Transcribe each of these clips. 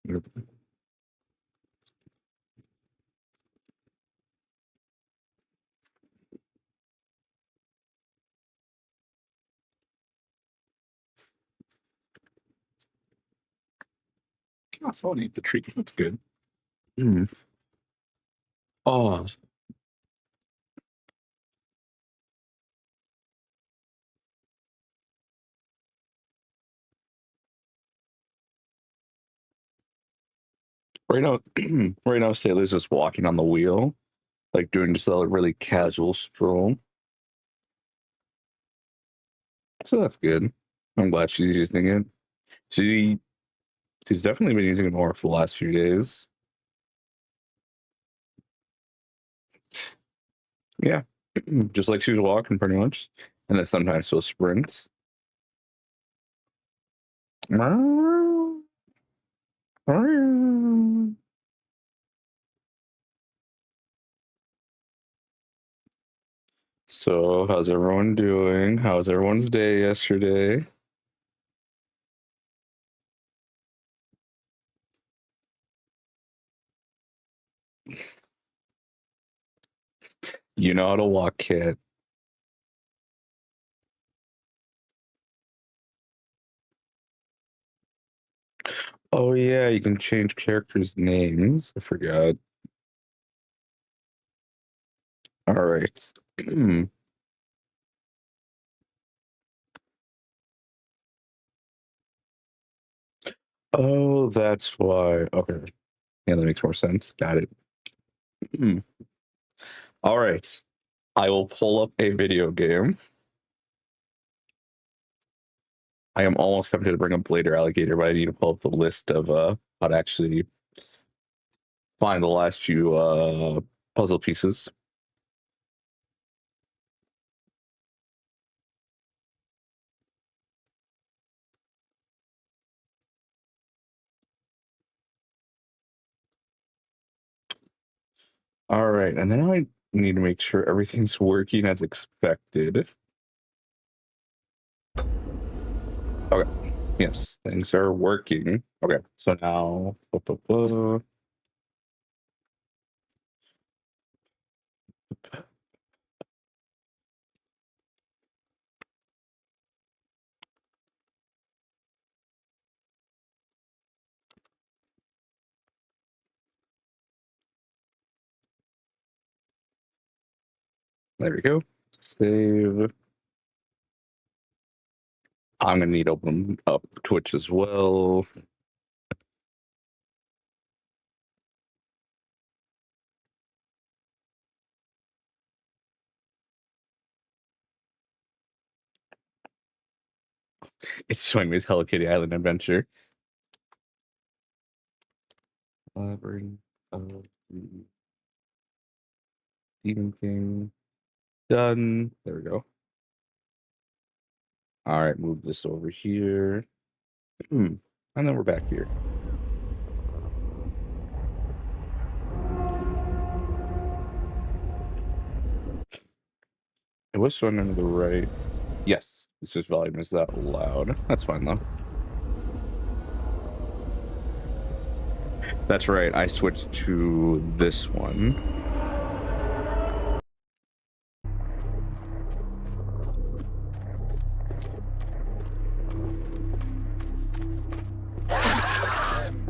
I saw it eat the tree. That's good. Mm. Oh, right now, right now, Sailor's just walking on the wheel, like doing just a really casual stroll. So that's good. I'm glad she's using it. She's definitely been using it more for the last few days. Yeah, just like she was walking pretty much, and then sometimes she'll sprint. So, how's everyone doing? How's everyone's day yesterday? You know how to walk, kid. Oh yeah, you can change characters' names. I forgot. All right. Oh, that's why. Okay. Yeah, that makes more sense. Got it. All right. I will pull up a video game. I am almost tempted to bring up Blader Alligator, but I need to pull up the list of how to actually find the last few puzzle pieces. All right, and then I need to make sure everything's working as expected. Okay. Yes, things are working. Okay, so now there we go. Save. I'm gonna need to open up Twitch as well. It's showing me as Hello Kitty Island Adventure. Labyrinth of the Demon King. Done. There we go. All right, move this over here. And then we're back here. It was showing on the right. Yes, it's just volume is that loud. That's fine though. That's right. I switched to this one.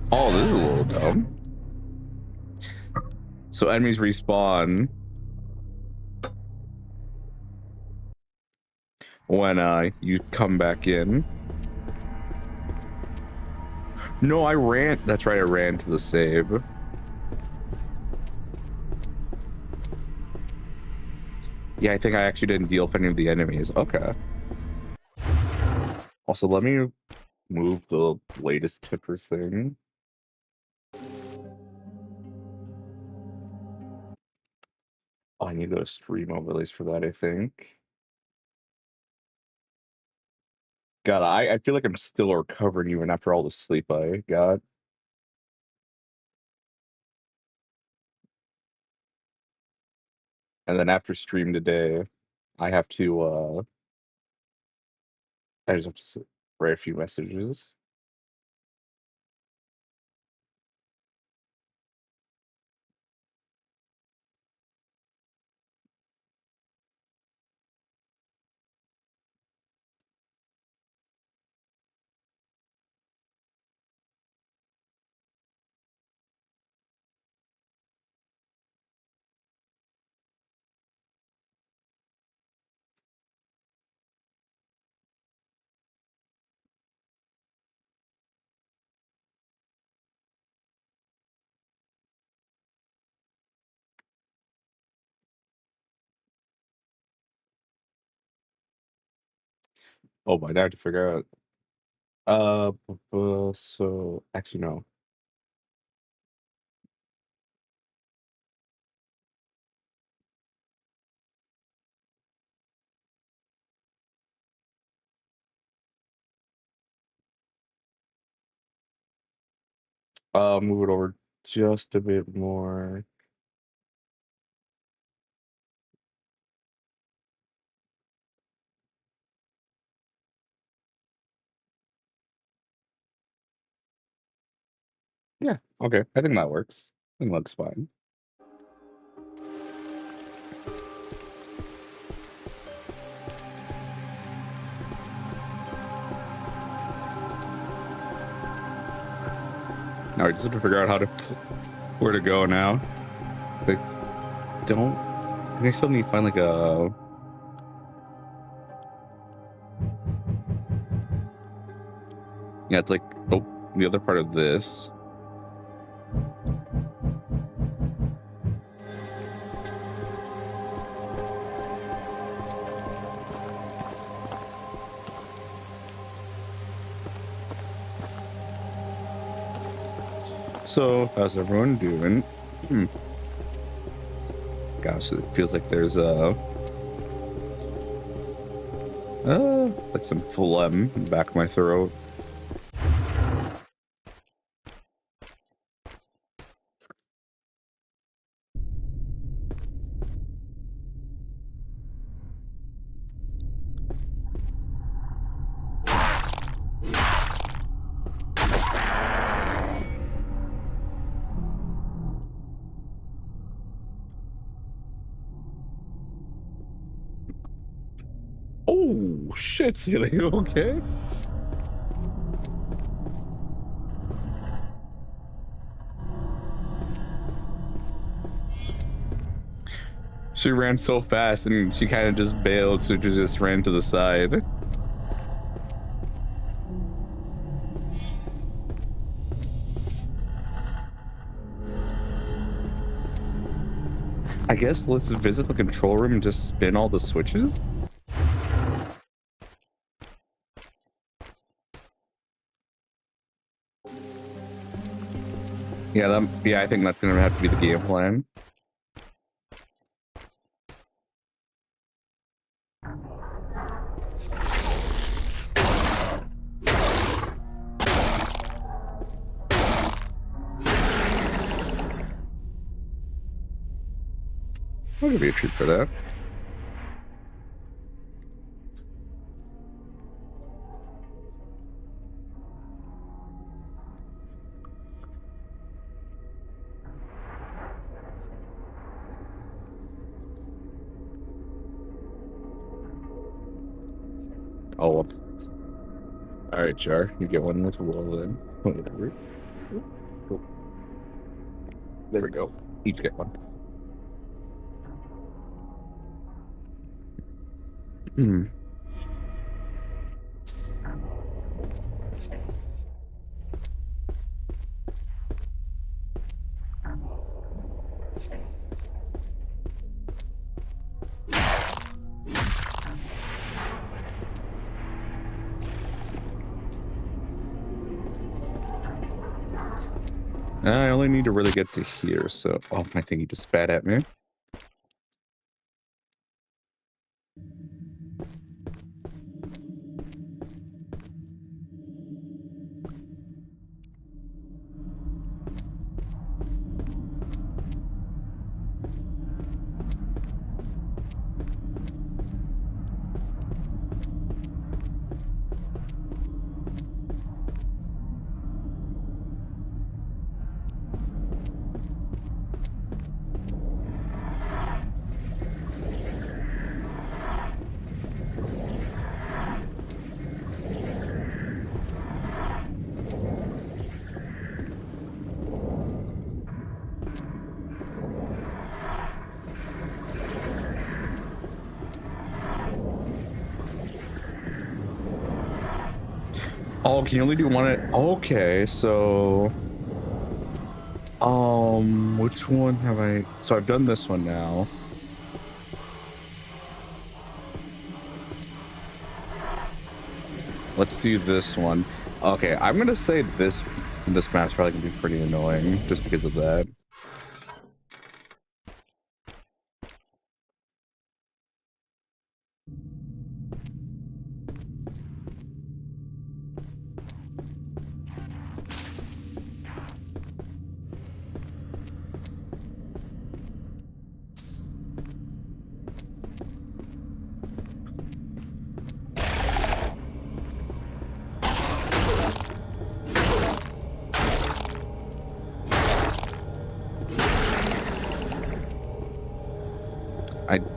Oh, this is a little dumb. So enemies respawn when you come back in. No, I ran. That's right. I ran to the save. Yeah, I think I actually didn't deal with any of the enemies. Okay. Also, let me move the latest tippers thing. Oh, I need to go to stream overlays for that, I think. God, I feel like I'm still recovering even after all the sleep I got. And then after stream today, I have to I just have to write a few messages. Oh, by now I have to figure out. So actually no. Move it over just a bit more. Yeah, okay. I think that works. I think that looks fine. Now we just have to figure out where to go now. Like, don't. I think I still need to find like a. Yeah, it's like the other part of this. So how's everyone doing? Gosh, it feels like there's like some phlegm in the back of my throat. Oh shit, Celia, you okay? She ran so fast and she kind of just bailed, so she just ran to the side. I guess let's visit the control room and just spin all the switches. Yeah, I think that's gonna have to be the game plan. I'll give you a treat for that. Oh, all right, Jar. You get one with roll then. Whatever. Cool. There we go. Each get one. I only need to really get to here, so... Oh, my thing, you just spat at me. Oh, can you only do one at... Okay, so... Which one have I... So I've done this one now. Let's do this one. Okay, I'm gonna say this map's probably gonna be pretty annoying just because of that.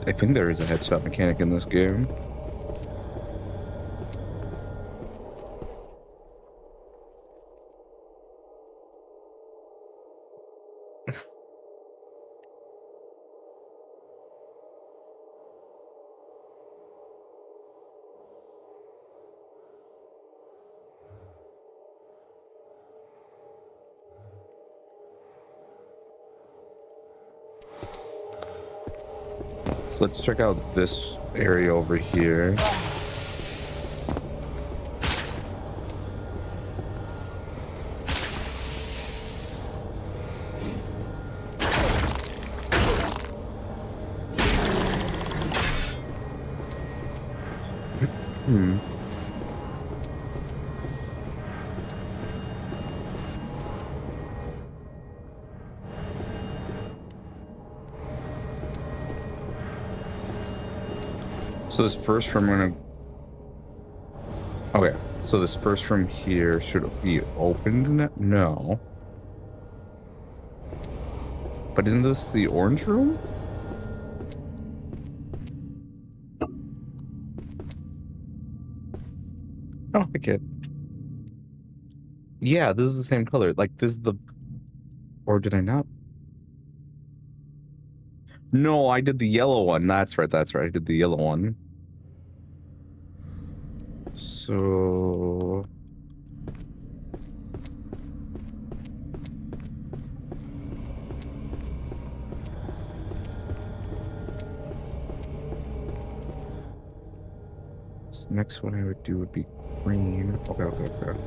I think there is a headshot mechanic in this game. So let's check out this area over here. So this first room, okay, so this first room here should be open. No. But isn't this the orange room? Oh, okay. Yeah, this is the same color. Like, this is the... Or did I not? No, I did the yellow one. That's right, that's right. I did the yellow one. So... Next one I would do would be green. Okay, okay, okay.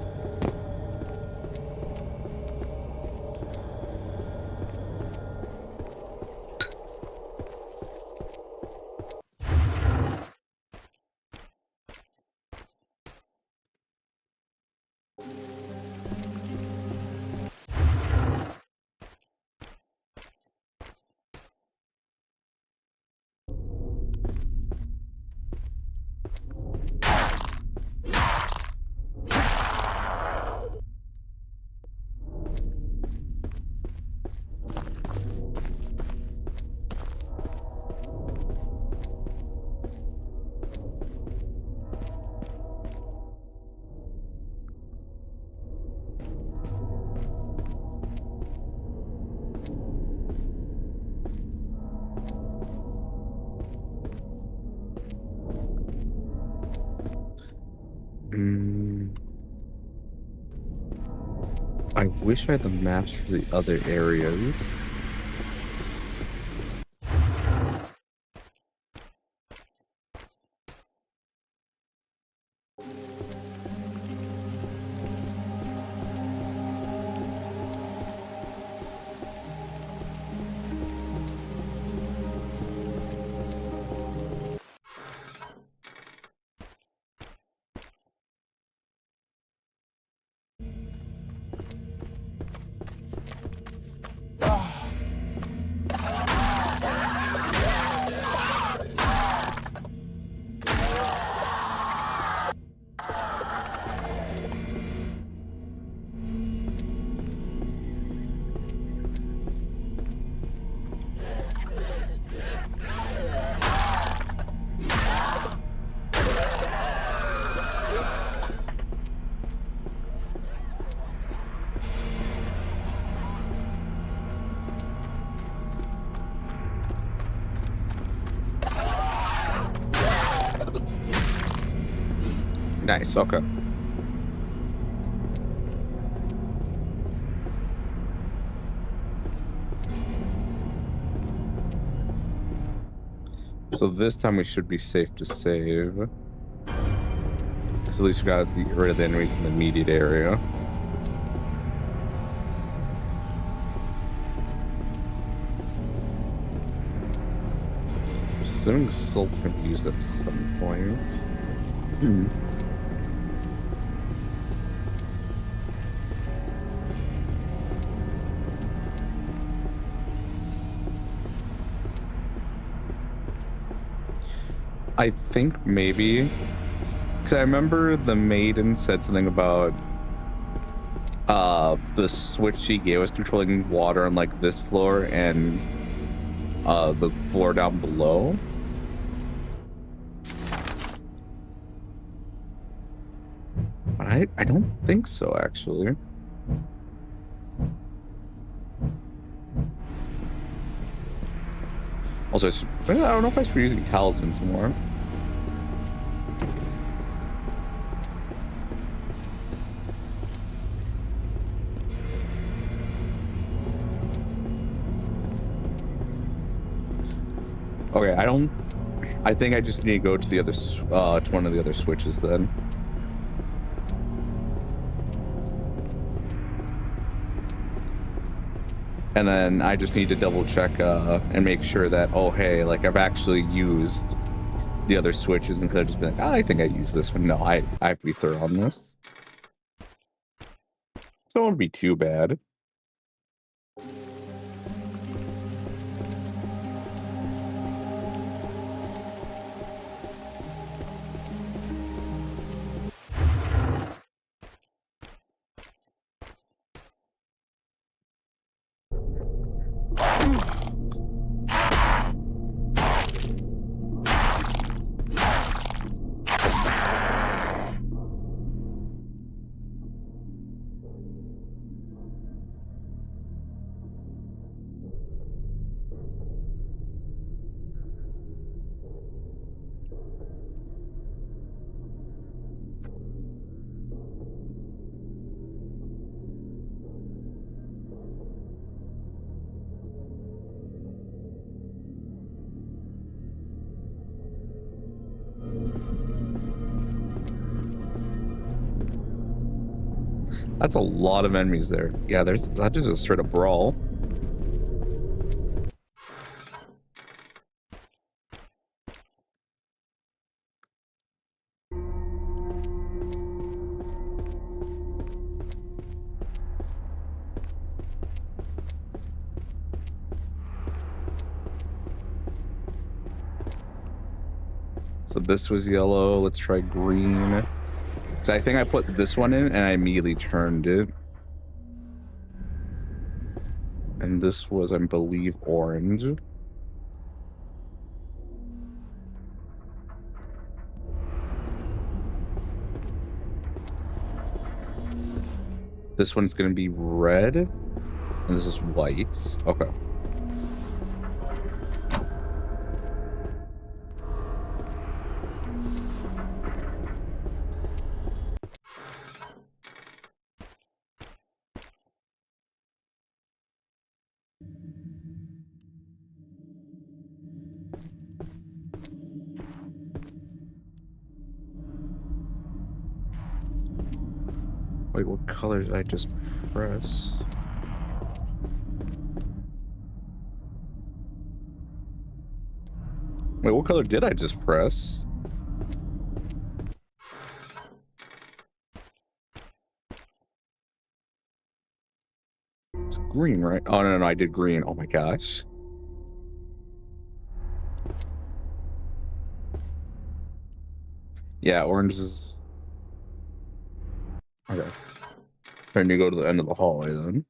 I wish I had the maps for the other areas. Nice, okay. So this time we should be safe to save. So at least we got rid of the enemies in the immediate area. Assuming Salt's gonna be used at some point. I think maybe, because I remember the maiden said something about the switch she gave was controlling water on like this floor and the floor down below. But I don't think so, actually. Also, I don't know if I should be using talismans more. Okay, I think I just need to go to the other, to one of the other switches then. And then I just need to double check and make sure that, oh, hey, like I've actually used the other switches instead of just being like, oh, I think I used this one. No, I have to be thorough on this. So it won't be too bad. That's a lot of enemies there. Yeah, that just a straight up brawl. So this was yellow. Let's try green. So I think I put this one in and I immediately turned it. And this was, I believe, orange. This one's going to be red. And this is white. Okay. Wait, what color did I just press? Wait, what color did I just press? It's green, right? Oh, no, I did green. Oh my gosh. Yeah, orange is... Okay. Trying to go to the end of the hallway then.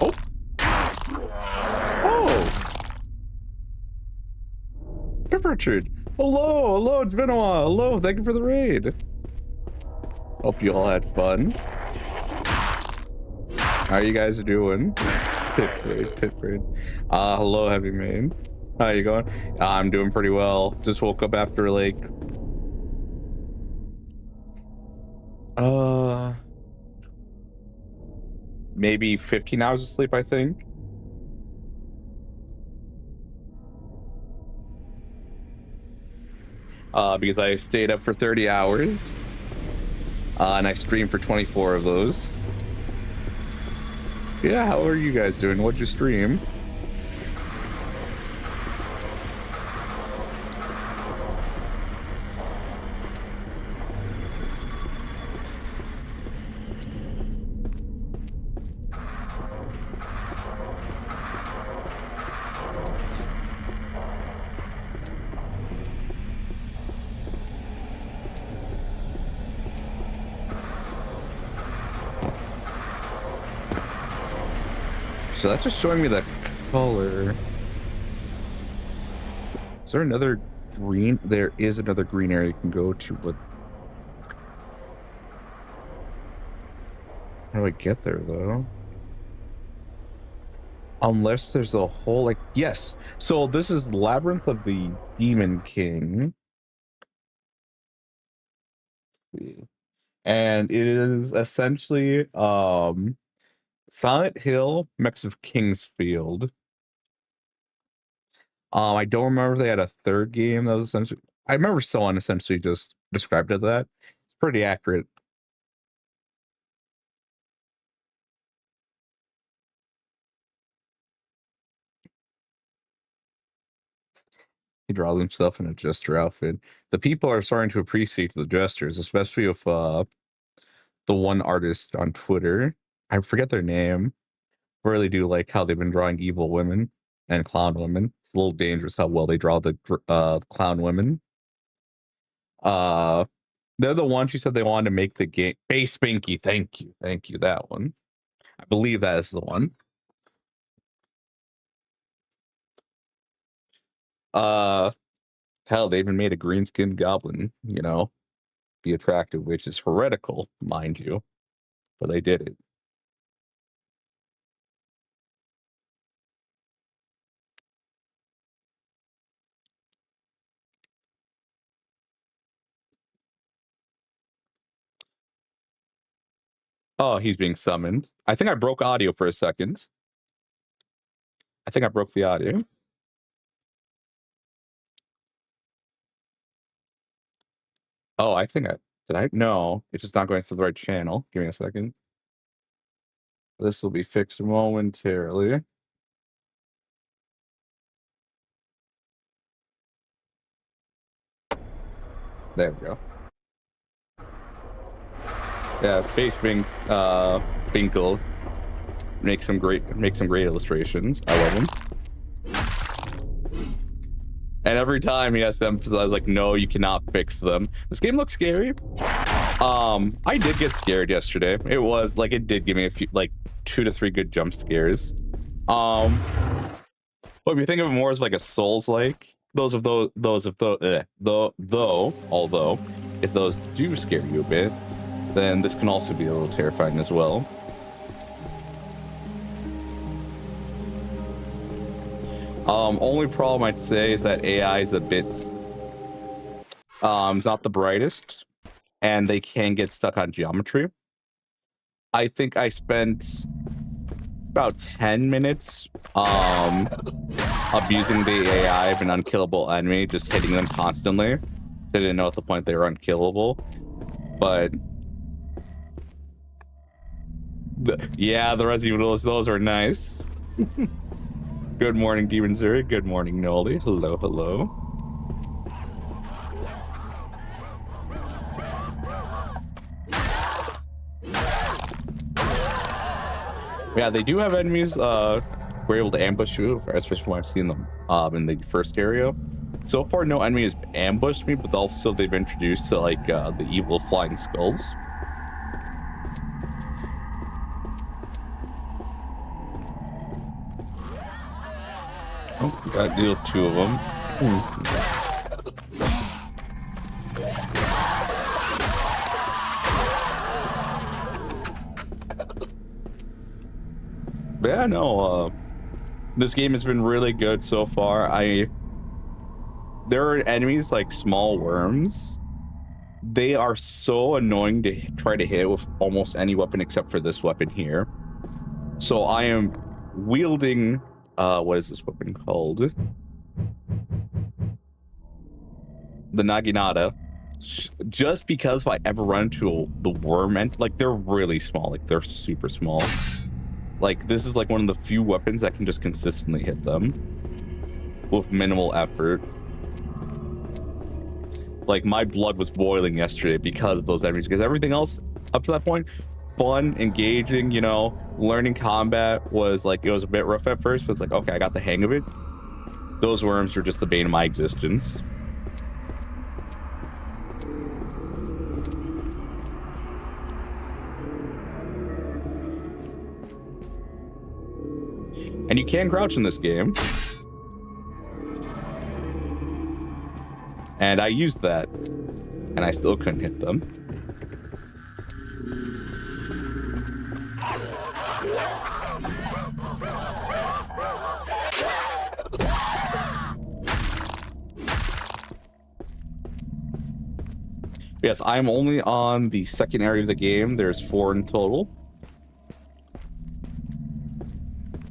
Oh! Oh! Richard! Hello, it's been a while. Hello, thank you for the raid. Hope you all had fun. How are you guys doing? Pit raid. Hello, Heavy Main. How you going? I'm doing pretty well. Just woke up after like maybe 15 hours of sleep, I think. because I stayed up for 30 hours. And I streamed for 24 of those. Yeah, how are you guys doing? What'd you stream? So that's just showing me the color. Is there another green? There is another green area you can go to, but how do I get there though? Unless there's a whole, like, yes. So this is Labyrinth of the Demon King. And it is essentially Silent Hill mix of Kingsfield. I don't remember if they had a third game that was essentially. I remember someone essentially just described it that. It's pretty accurate. He draws himself in a jester outfit. The people are starting to appreciate the jesters, especially with the one artist on Twitter. I forget their name. I really do like how they've been drawing evil women and clown women. It's a little dangerous how well they draw the clown women. They're the ones who said they wanted to make the game. Base Spinky, thank you, that one. I believe that is the one. Hell, they even made a green skinned goblin, you know, be attractive, which is heretical, mind you, but they did it. Oh, he's being summoned. I think I broke audio for a second. I think I broke the audio. Oh, I think did I? No, it's just not going through the right channel. Give me a second. This will be fixed momentarily. There we go. Yeah, Base Binkle makes some great illustrations. I love him. And every time he has to emphasize, like, no, you cannot fix them. This game looks scary. I did get scared yesterday. It was like, it did give me a few, like, 2 to 3 good jump scares. But if you think of it more as like a Souls-like, although if those do scare you a bit, then this can also be a little terrifying as well. Only problem I'd say is that AI is a bit not the brightest, and they can get stuck on geometry. I think I spent about 10 minutes abusing the AI of an unkillable enemy, just hitting them constantly. They didn't know at the point they were unkillable, but yeah, the Resident Evil, those are nice. Good morning, Demon Zuri. Good morning, Noli. Hello, hello. Yeah, they do have enemies we're able to ambush you, especially when I've seen them in the first area. So far, no enemy has ambushed me, but also they've introduced like the evil flying skulls. Oh, got deal 2 of them. But yeah, no, this game has been really good so far. There are enemies like small worms. They are so annoying to try to hit with almost any weapon except for this weapon here. So I am wielding, what is this weapon called? the Naginata, just because if I ever run into the worm, and like they're really small, like they're super small. Like this is like one of the few weapons that can just consistently hit them with minimal effort. Like my blood was boiling yesterday because of those enemies, because everything else up to that point, fun, engaging, you know, learning combat was like, it was a bit rough at first, but it's like, okay, I got the hang of it. Those worms are just the bane of my existence. And you can crouch in this game. And I used that. And I still couldn't hit them. Yes, I'm only on the second area of the game. There's 4 in total.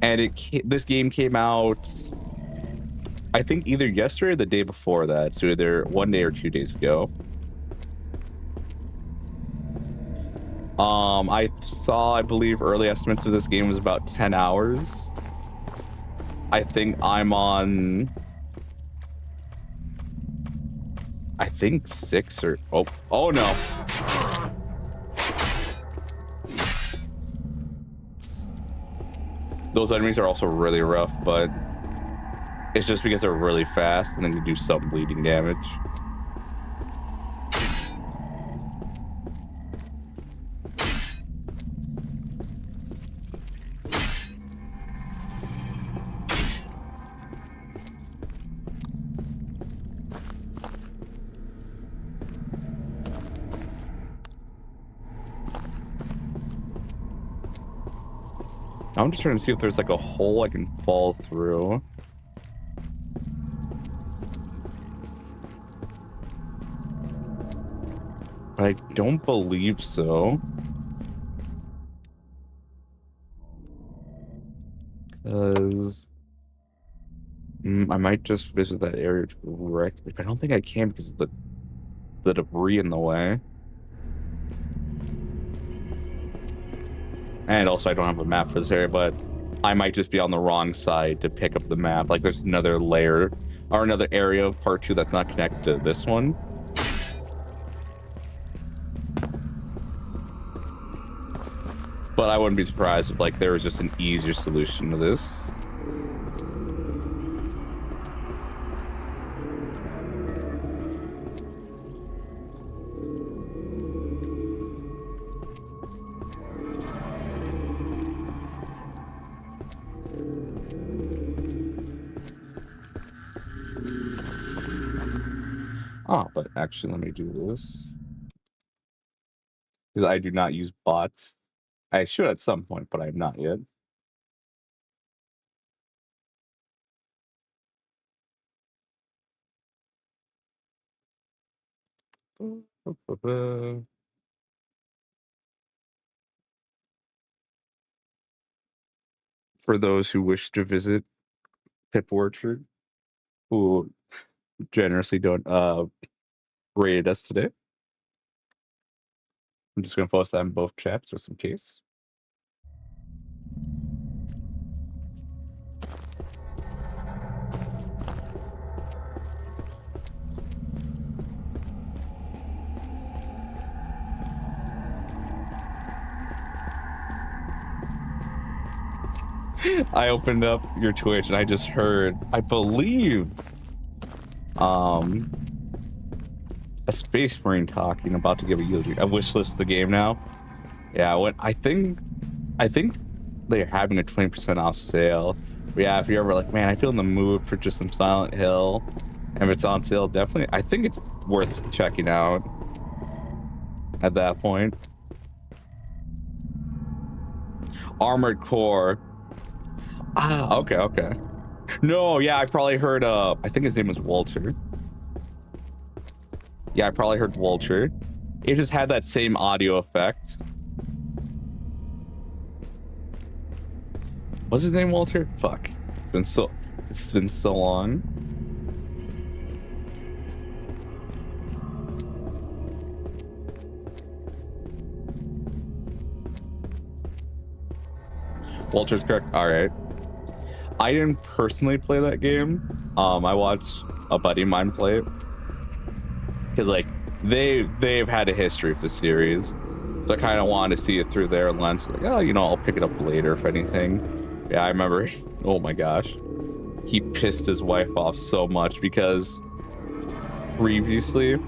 And this game came out, I think, either yesterday or the day before that. So either 1 day or 2 days ago. I saw, I believe, early estimates of this game was about 10 hours. I think I'm on, I think 6 or, oh no. Those enemies are also really rough, but it's just because they're really fast and then they do some bleeding damage. I'm just trying to see if there's like a hole I can fall through. I don't believe so. Because I might just visit that area directly, but I don't think I can because of the debris in the way. And also I don't have a map for this area, but I might just be on the wrong side to pick up the map. Like there's another layer or another area of part 2 that's not connected to this one. But I wouldn't be surprised if like there was just an easier solution to this. Oh, but actually, let me do this. Because I do not use bots. I should at some point, but I have not yet. For those who wish to visit Pip Orchard, who generously don't rated us today, I'm just going to post that in both chats just in case. I opened up your Twitch and I just heard, I believe, a Space Marine talking about to give a eulogy. I wishlist the game now. Yeah, I think they're having a 20% off sale. But yeah, if you're ever like, man, I feel in the mood for just some Silent Hill, and if it's on sale, definitely, I think it's worth checking out at that point. Armored Core. Ah, okay. No, yeah, I probably heard, I think his name was Walter. Yeah, I probably heard Walter. It just had that same audio effect. What's his name, Walter? Fuck. It's been so long. Walter's correct. All right. I didn't personally play that game. I watched a buddy of mine play it because like they've had a history of the series, so I kind of wanted to see it through their lens. Like, oh, you know, I'll pick it up later if anything. Yeah, I remember. Oh my gosh, he pissed his wife off so much because previously,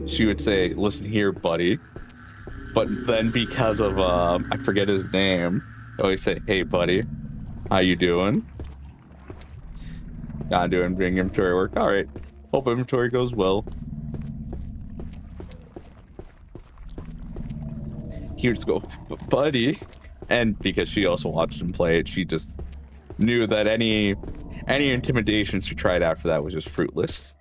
she would say, "Listen here, buddy," but then because of I forget his name, I always say, "Hey, buddy, how you doing?" Not doing bring inventory work. All right. Hope inventory goes well. He would just go, buddy. And because she also watched him play it, she just knew that any intimidation she tried after that was just fruitless.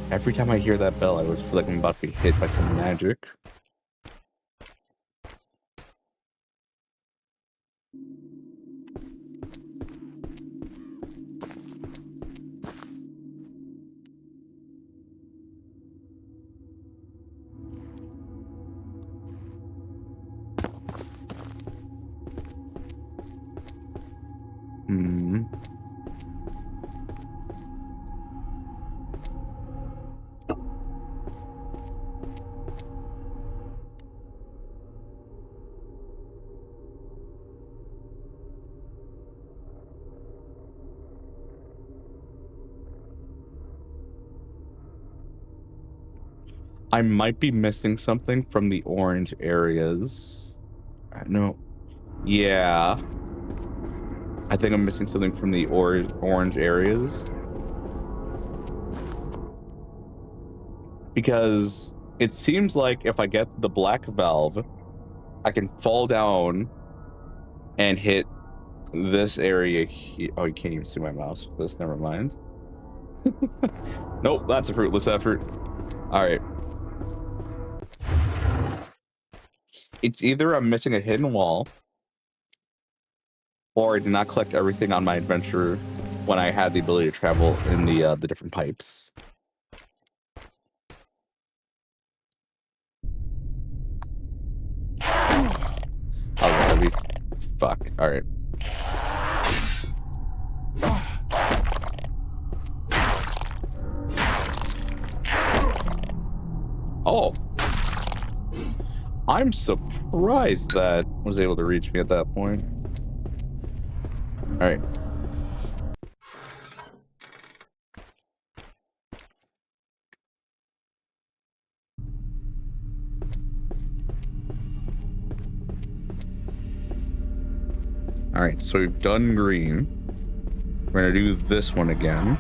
Every time I hear that bell, I always feel like I'm about to be hit by some magic. I might be missing something from the orange areas. No. Yeah. I think I'm missing something from the orange areas. Because it seems like if I get the black valve, I can fall down and hit this area here. Oh, you can't even see my mouse with this. Never mind. Nope, that's a fruitless effort. All right. It's either I'm missing a hidden wall, or I did not collect everything on my adventure when I had the ability to travel in the different pipes. Oh, heavy. Fuck. All right. Oh. I'm surprised that was able to reach me at that point. All right. All right, so we've done green. We're gonna do this one again.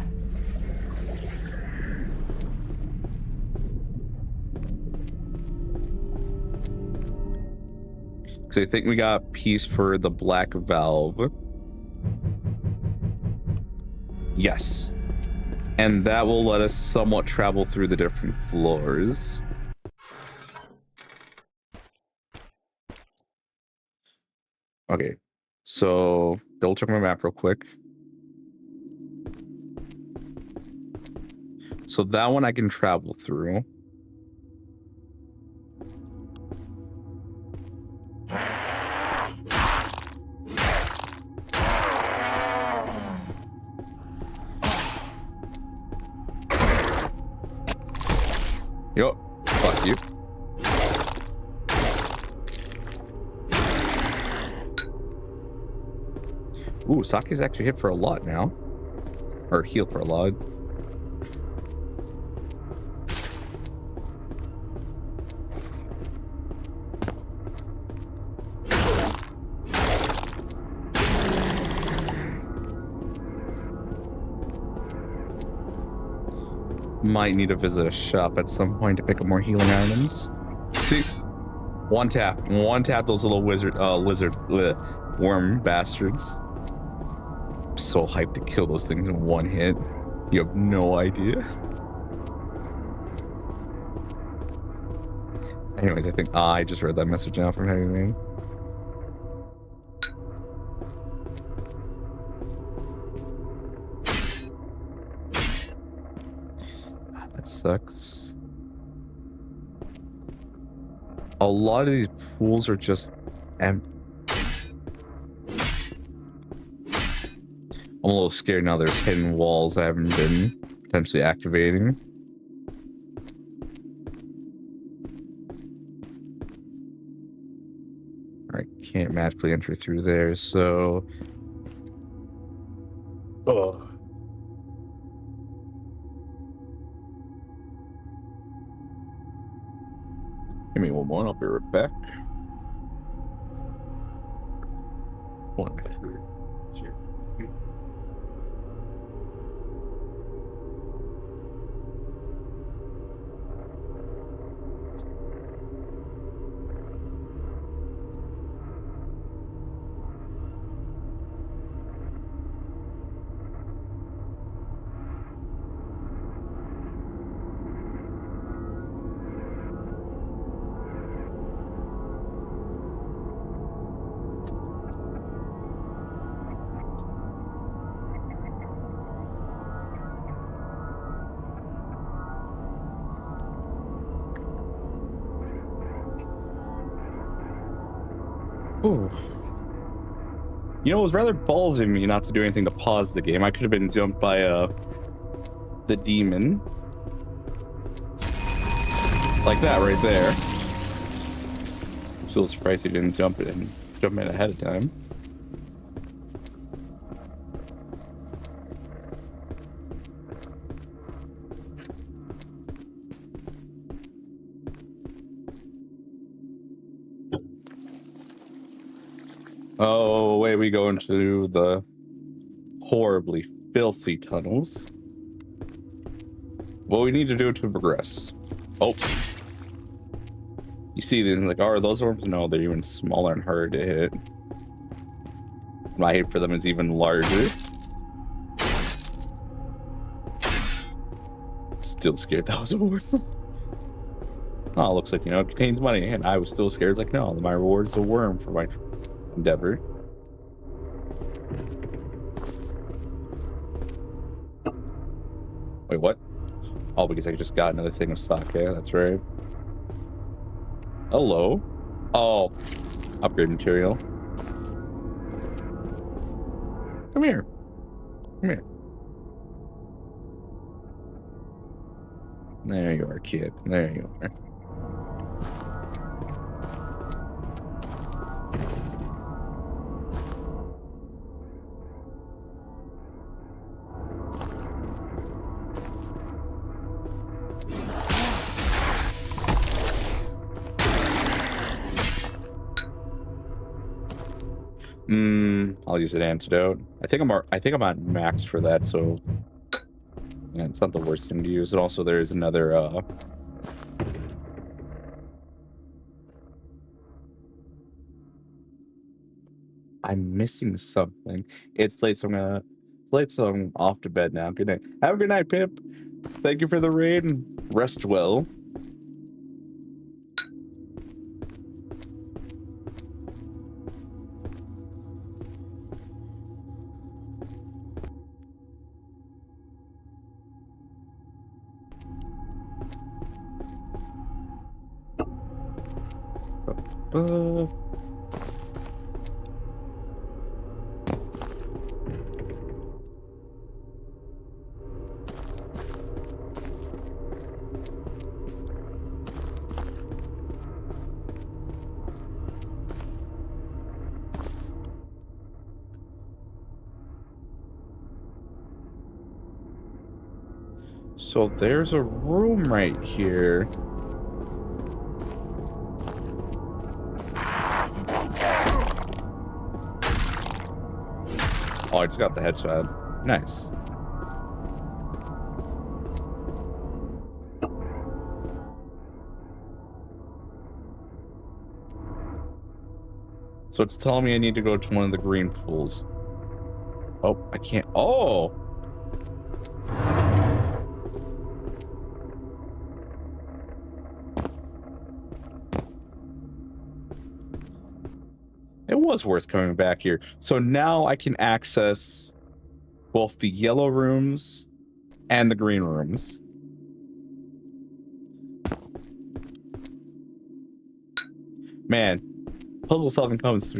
Because I think we got piece for the black valve. Yes. And that will let us somewhat travel through the different floors. Okay. So double check my map real quick. So that one I can travel through. Yo, fuck you. Ooh, Saki's actually hit for a lot now. Or healed for a lot. Might need to visit a shop at some point to pick up more healing items. See? One tap those little worm bastards. I'm so hyped to kill those things in one hit. You have no idea. Anyways, I think I just read that message now from Heavy Man. That sucks. A lot of these pools are just empty. I'm a little scared now there's hidden walls I haven't been potentially activating. Alright, can't magically enter through there, so... Oh. Give me one more, I'll be right back. One. Sure. Ooh. You know, it was rather ballsy of me not to do anything to pause the game. I could have been jumped by the demon. Like that right there. I'm still surprised he didn't jump in ahead of time. Oh, away we go into the horribly filthy tunnels. What we need to do to progress. Oh. You see these, like, are those orbs? No, they're even smaller and harder to hit. My hate for them is even larger. Still scared that was a worm. Oh, looks like, you know, it contains money. And I was still scared. Like, no, my reward is a worm for my endeavor. Wait, what? Oh, because I just got another thing of sake. That's right. Hello. Oh, upgrade material. Come here. Come here. There you are, kid. There you are. I'll use an antidote. I think I'm at max for that, so yeah, it's not the worst thing to use. And also there is another I'm missing something. It's late, so I'm off to bed now. Good night. Have a good night, Pip. Thank you for the raid and rest well. So there's a room right here. Oh, I just got the headshot. Nice. So it's telling me I need to go to one of the green pools. Oh, I can't. Oh! was worth coming back here. So now I can access both the yellow rooms and the green rooms. Man, puzzle solving becomes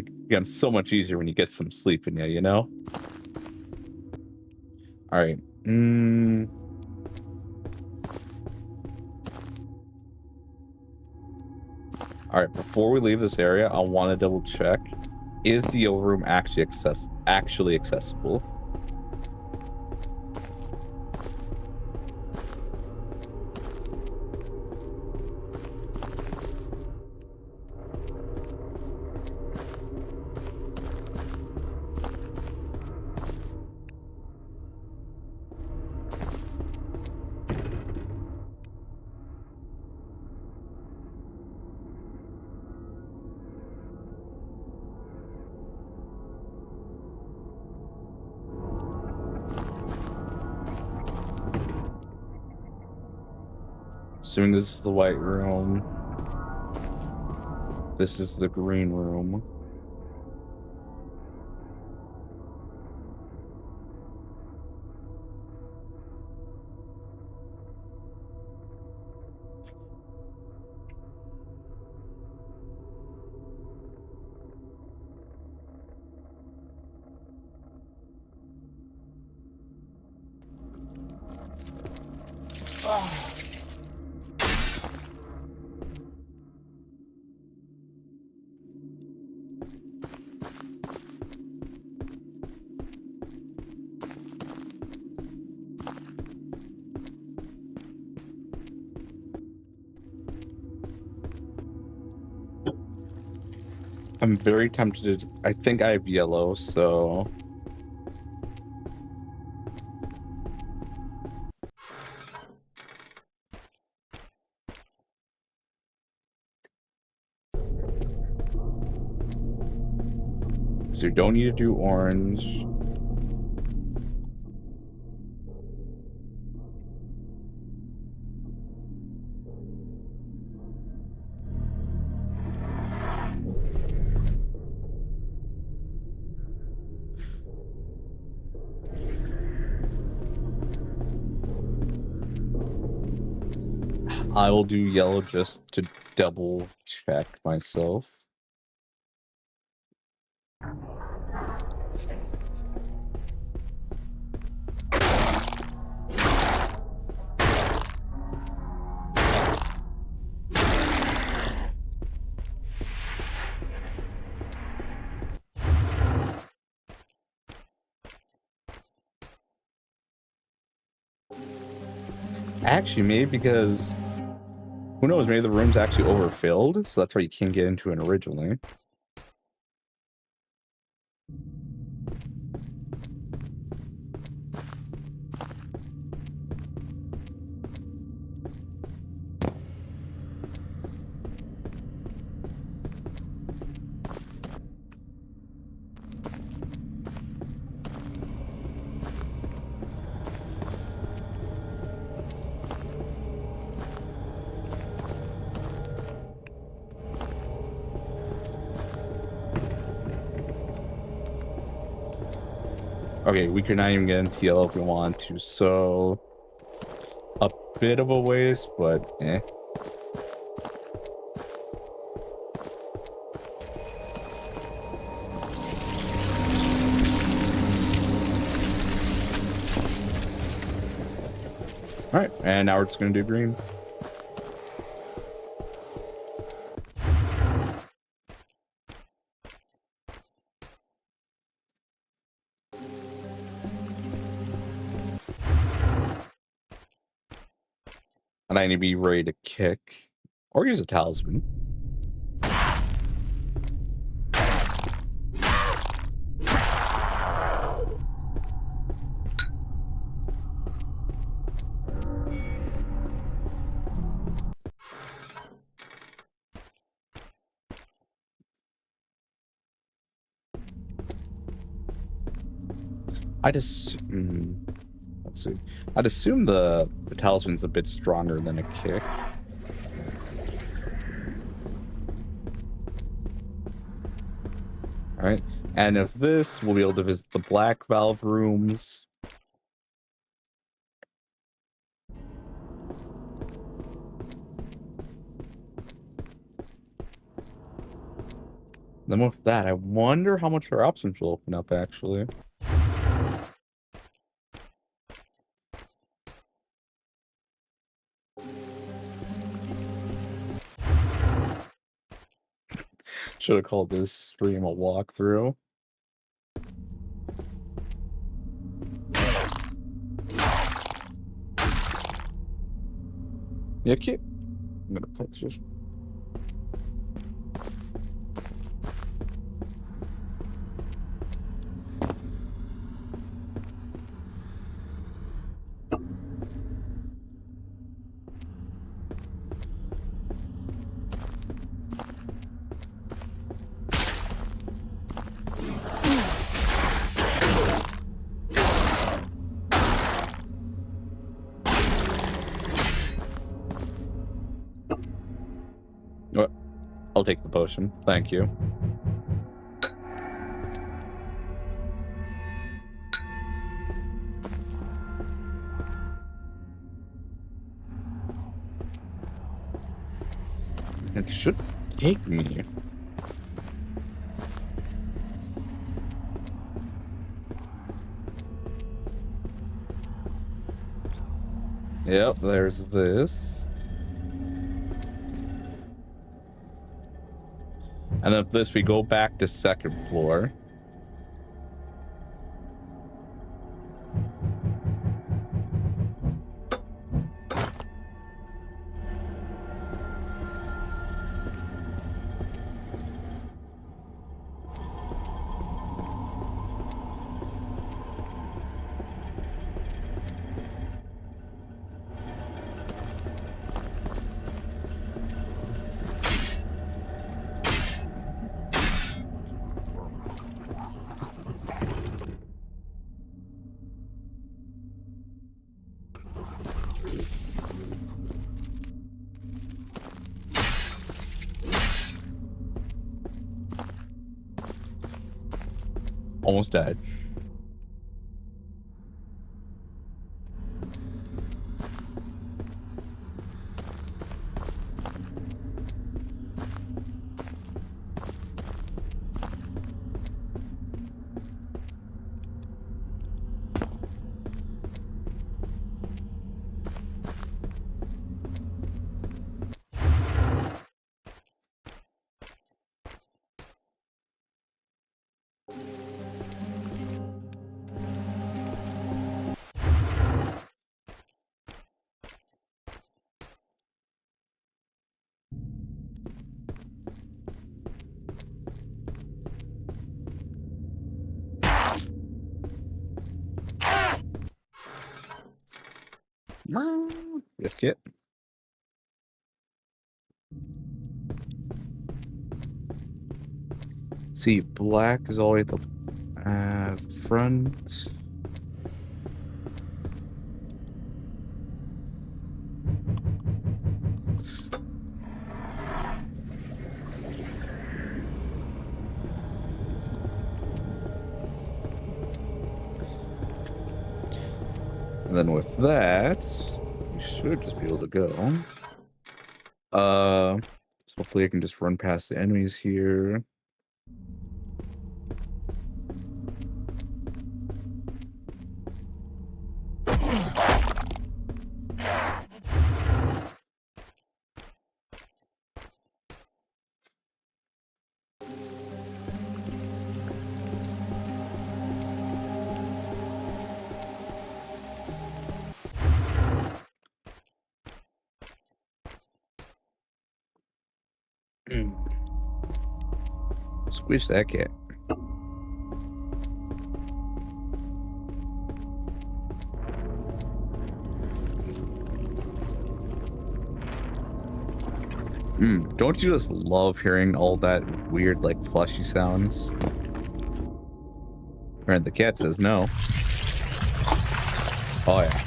so much easier when you get some sleep in you know? All right. All right, before we leave this area, I want to double check. Is the yellow room actually accessible? Assuming this is the white room. This is the green room. I'm very tempted to... I think I have yellow, so... So you don't need to do orange. I will do yellow just to double check myself. Actually, maybe because... Who knows, maybe the room's actually overfilled, so that's why you can't get into it originally. Okay, we could not even get into yellow if we want to, so... A bit of a waste, but eh. Alright, and now we're just gonna do green. And I need to be ready to kick. Or use a talisman. Let's see. I'd assume the talisman's a bit stronger than a kick. Alright. And if this, we'll be able to visit the black valve rooms. Then with that, I wonder how much our options will open up, actually. Should have called this stream a walkthrough. Yeah, kid. I'm gonna put this. I'll take the potion. Thank you. It should take me. Yep, there's this. And then this, we go back to second floor. Almost died. Yes, kid. See, black is always the front. And then with that, we should just be able to go. So hopefully I can just run past the enemies here. Squish that cat. Don't you just love hearing all that weird, like, plushy sounds? Alright, the cat says no. Oh, yeah.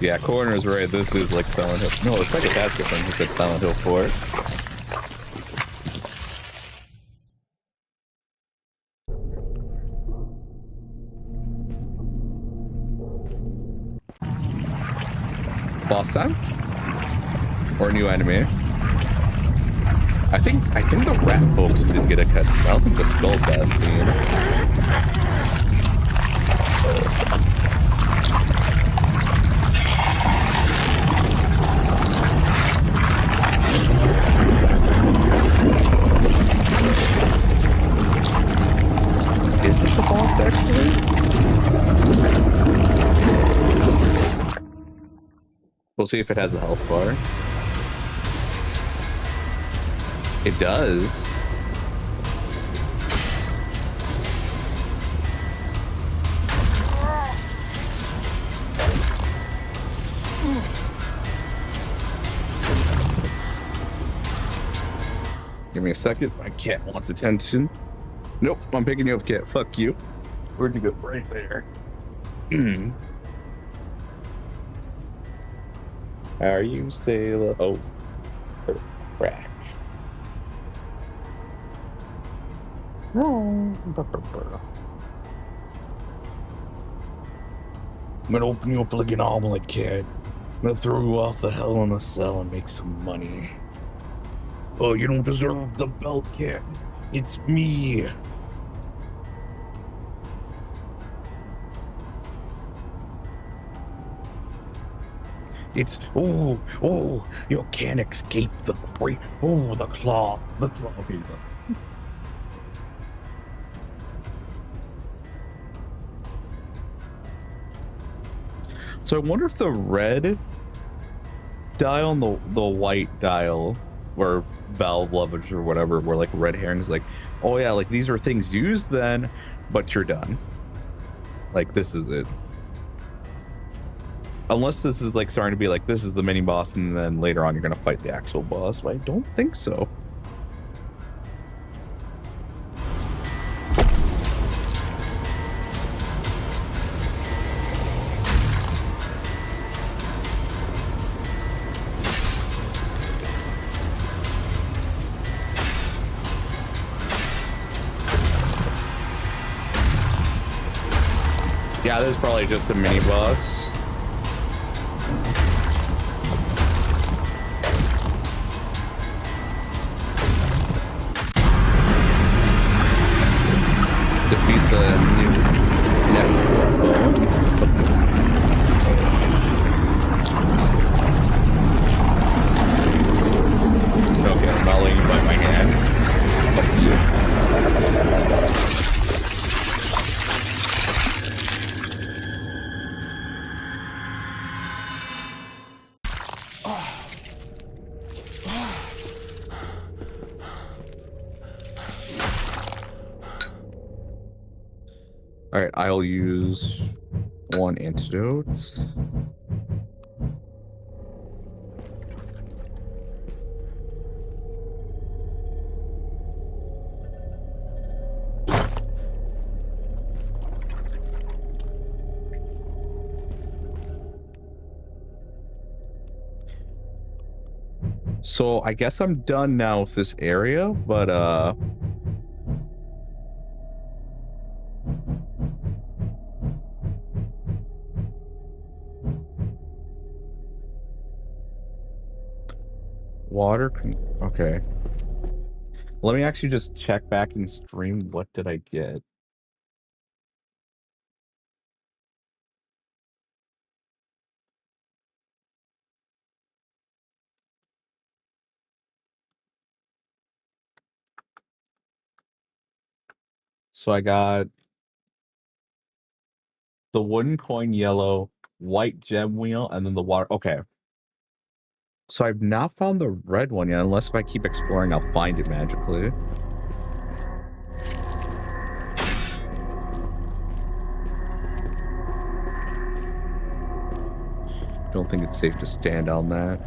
Yeah, Coroner's right. This is like Silent Hill. No, the second basket one just said Silent Hill 4. Boss time? Or a new enemy? I think the rat folks did get a cut. I don't think the skulls got a scene. Is this a boss actually? We'll see if it has a health bar. It does. Give me a second. My cat wants attention. Nope, I'm picking you up, cat. Fuck you. Where'd you go? Right there. Are you sailor? Oh, crack. I'm gonna open you up like an omelet, cat. I'm gonna throw you off the hell in a cell and make some money. Oh, you don't deserve the belt, cat. It's me. It's, oh, you can't escape the great, the claw. Okay, look. So I wonder if the red dial and the white dial, or valve levers or whatever, were like red herrings, like, oh yeah, like these are things used then, but you're done. Like, this is it. Unless this is like starting to be like, this is the mini boss, and then later on you're gonna fight the actual boss. But I don't think so. Yeah, this is probably just a mini boss. Defeat the new Okay, I'm not letting you bite my hands. Fuck you. All right, I'll use one antidote. So I guess I'm done now with this area, but water can, okay. Let me actually just check back in stream. What did I get? So I got the wooden coin yellow, white gem wheel, and then the water. Okay. So I've not found the red one yet, unless if I keep exploring, I'll find it magically. Don't think it's safe to stand on that.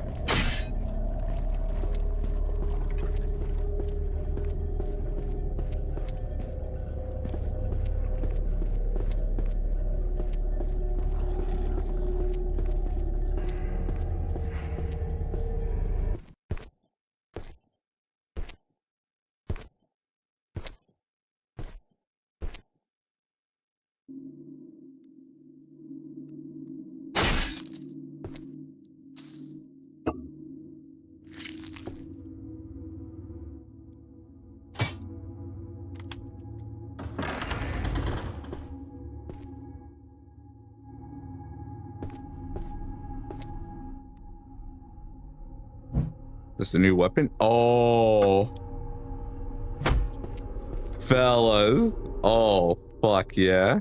This is a new weapon? Oh. Fellas. Oh, fuck yeah.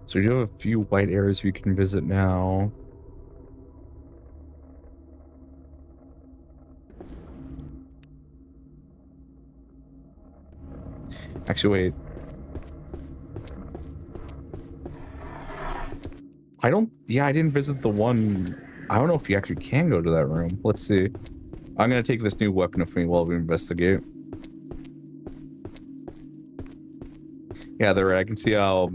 So you have a few white areas we can visit now. Actually, wait. I didn't visit the one. I don't know if you actually can go to that room. Let's see. I'm going to take this new weapon with me while we investigate. Yeah, they're right. I can see how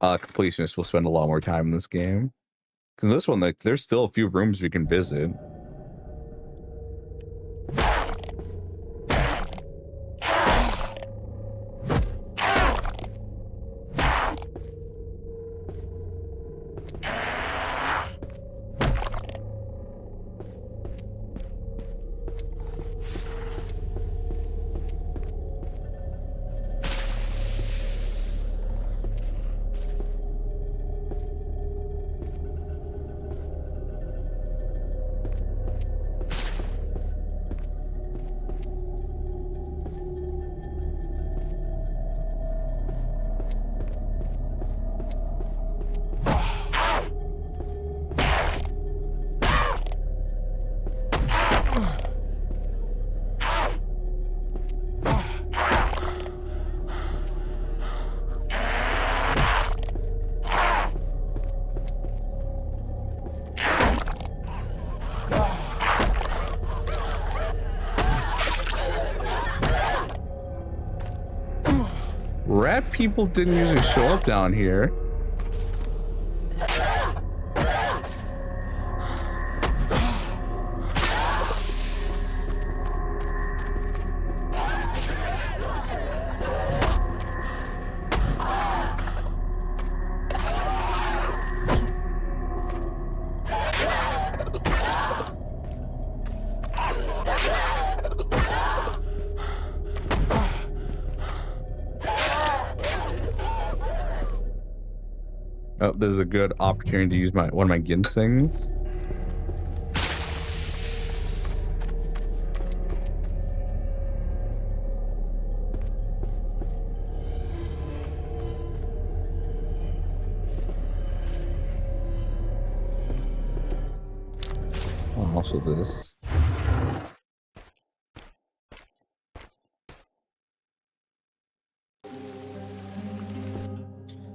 completionists will spend a lot more time in this game. Because this one, like, there's still a few rooms we can visit. Rat people didn't usually show up down here. Oh, this is a good opportunity to use one of my ginseng's. Oh, also this.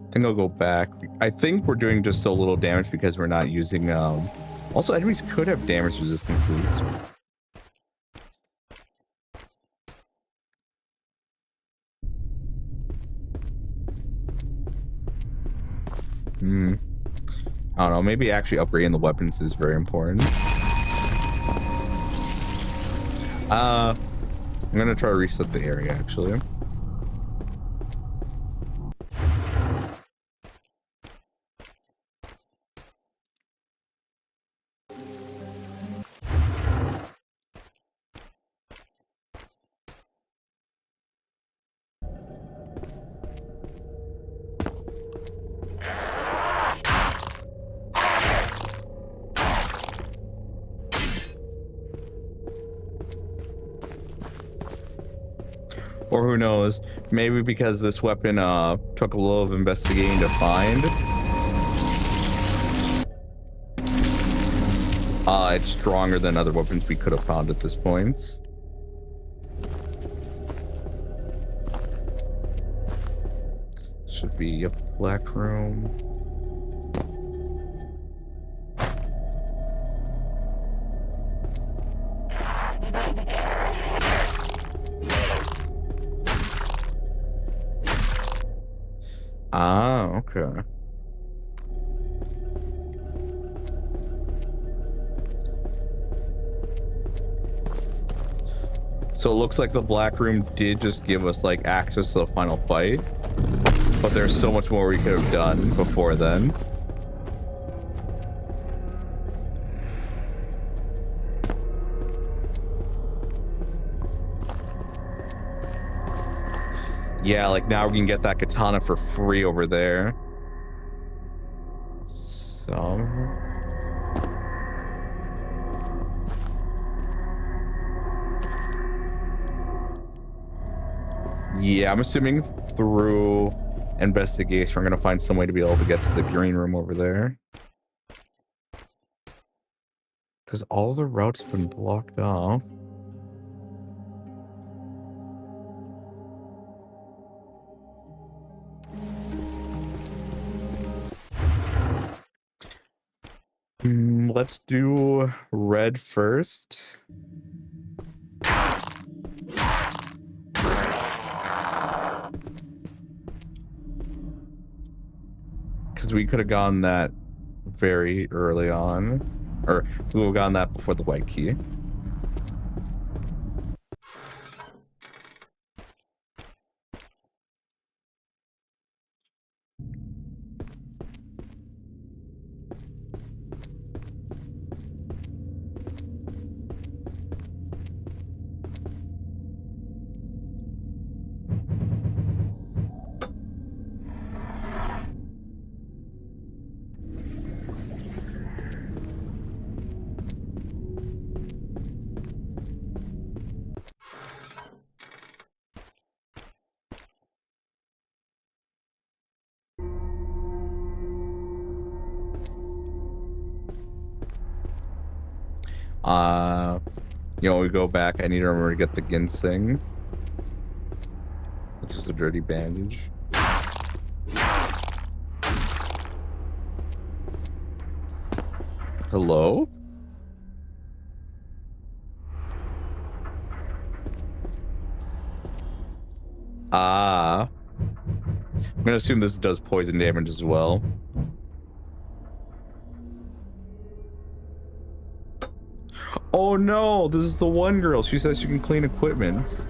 I think I'll go back. I think we're doing just so little damage because we're not using also enemies could have damage resistances. I don't know, maybe actually upgrading the weapons is very important. I'm gonna try to reset the area actually. Or who knows, maybe because this weapon took a little of investigating to find. It's stronger than other weapons we could have found at this point. Should be a black room. Ah, okay. So it looks like the black room did just give us like access to the final fight, but there's so much more we could have done before then. Yeah, like now we can get that katana for free over there. So... yeah, I'm assuming through investigation we're gonna find some way to be able to get to the green room over there. Because all the routes have been blocked off. Let's do red first. Because we could have gone that very early on. Or we would have gotten that before the white key. You know, we go back. I need to remember to get the ginseng. Which is a dirty bandage. Hello? I'm gonna assume this does poison damage as well. Oh no, this is the one girl. She says she can clean equipment.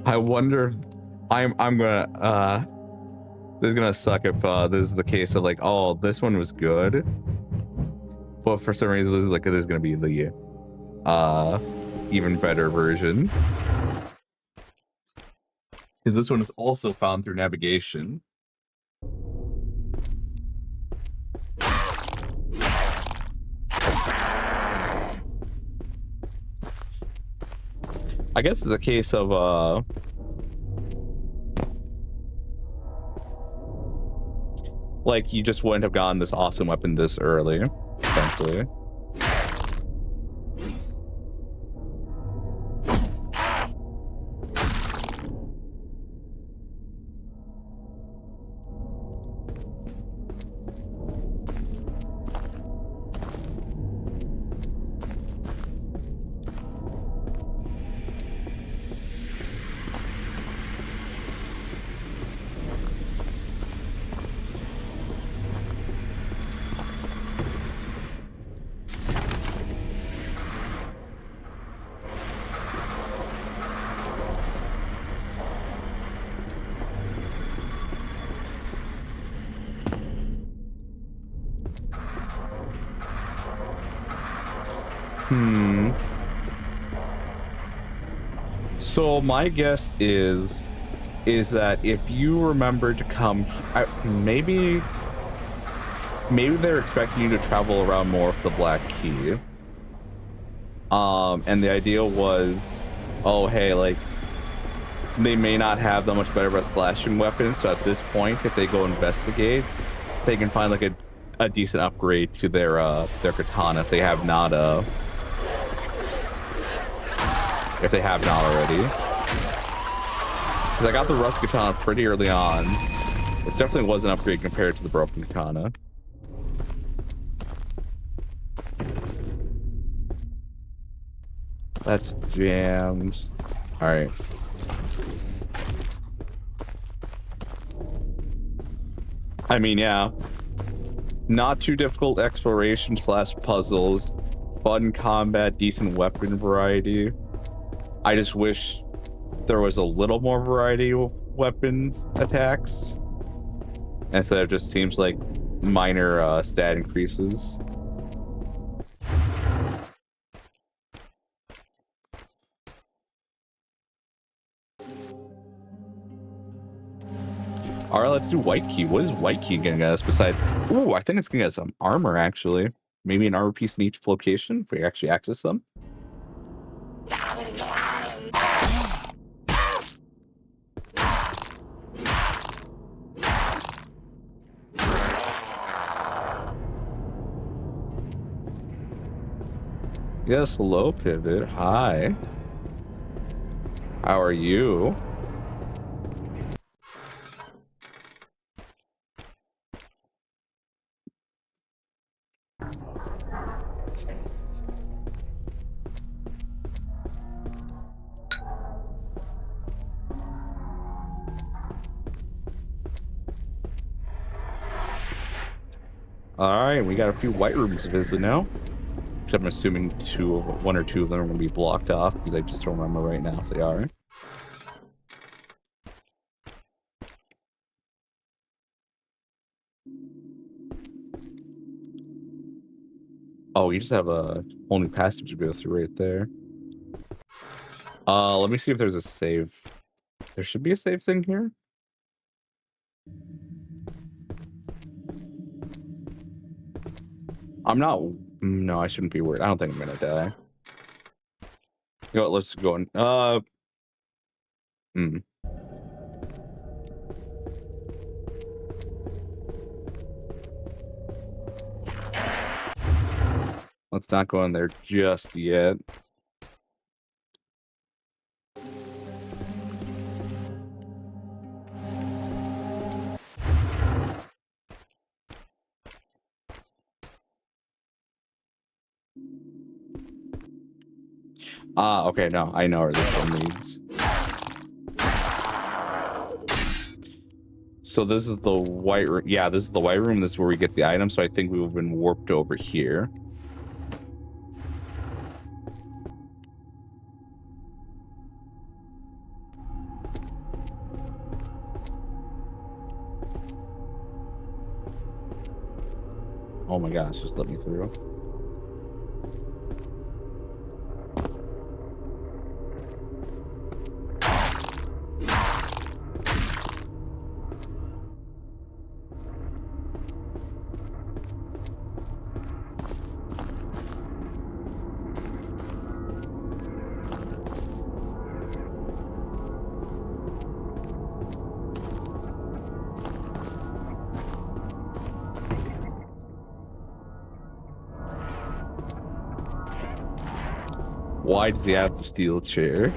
I wonder if I'm gonna this is gonna suck if this is the case of like, oh, this one was good, but for some reason this is like this is gonna be the even better version. This one is also found through navigation. I guess it's a case of like you just wouldn't have gotten this awesome weapon this early, essentially. So my guess is that if you remember to come, maybe they're expecting you to travel around more with the black key. And the idea was, oh hey, like they may not have that much better of a slashing weapon, so at this point, if they go investigate, they can find like a decent upgrade to their katana if they have not already. Because I got the rust katana pretty early on. It definitely was an upgrade compared to the broken katana. That's jammed. All right. I mean, yeah. Not too difficult exploration / puzzles. Fun combat, decent weapon variety. I just wish there was a little more variety of weapons attacks. Instead of just seems like minor stat increases. All right, let's do white key. What is white key gonna get us besides? Ooh, I think it's gonna get some armor actually. Maybe an armor piece in each location if we actually access them. Yes, hello, Pivot. Hi. How are you? All right, we got a few white rooms to visit now. Which I'm assuming one or two of them are going to be blocked off because I just don't remember right now if they are. Oh, you just have a whole new passage to go through right there. Let me see if there's a save. There should be a save thing here. I'm not. No, I shouldn't be worried. I don't think I'm gonna die. You know what, let's go on. Let's not go in there just yet. Okay, no, I know where this one leads. So this is the white room. Yeah, this is the white room. This is where we get the item. So I think we've been warped over here. Oh my gosh, just let me through. Why does he have the steel chair?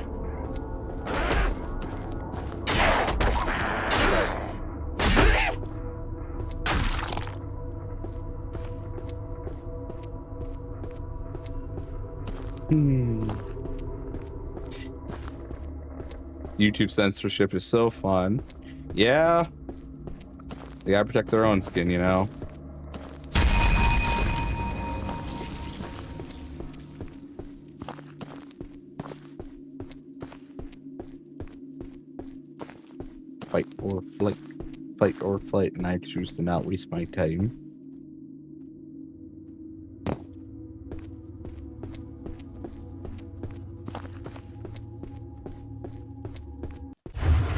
YouTube censorship is so fun. Yeah. They gotta protect their own skin, you know? Fight or flight. Fight or flight, and I choose to not waste my time.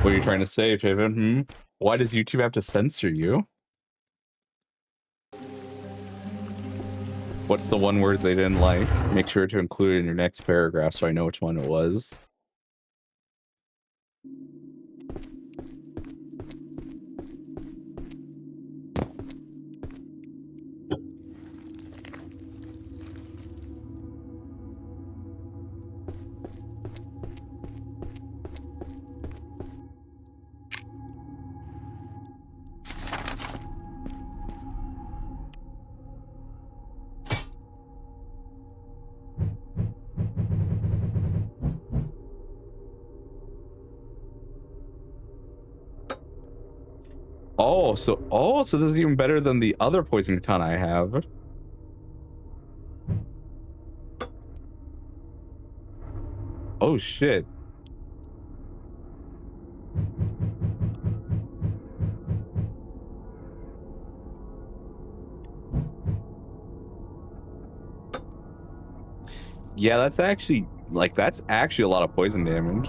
What are you trying to say, Piven? Why does YouTube have to censor you? What's the one word they didn't like? Make sure to include it in your next paragraph so I know which one it was. Oh, so this is even better than the other poison katana I have. Oh shit. Yeah, that's actually a lot of poison damage.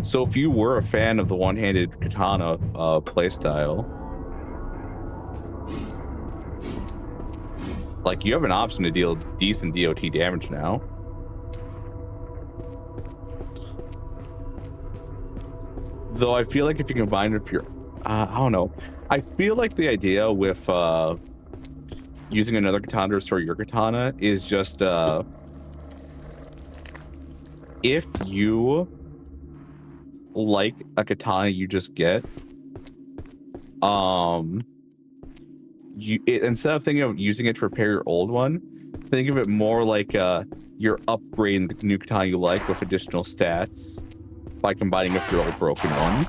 So if you were a fan of the one-handed katana playstyle, like, you have an option to deal decent DOT damage now. Though I feel like if you combine it with your, I don't know. I feel like the idea with using another katana to restore your katana is just if you like a katana you just get, instead of thinking of using it to repair your old one, think of it more like you're upgrading the new katana you like with additional stats by combining with your old broken one.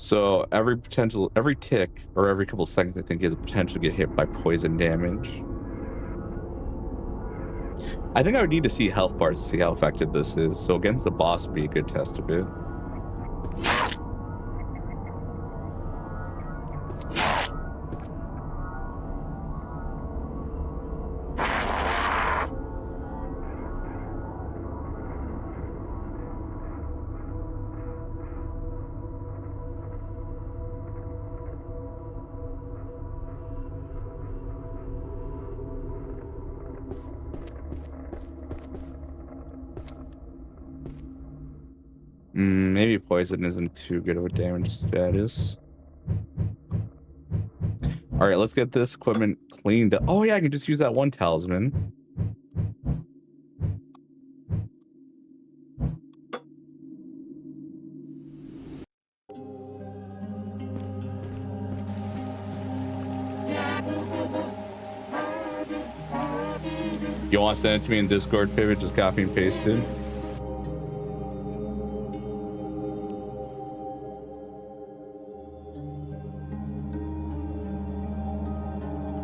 So every tick or every couple seconds, I think, is a potential to get hit by poison damage. I think I would need to see health bars to see how effective this is. So against the boss would be a good test of it. Maybe poison isn't too good of a damage status. All right, let's get this equipment cleaned up. Oh yeah, I can just use that one talisman. You want to send it to me in Discord, Pivot? Just copy and paste it.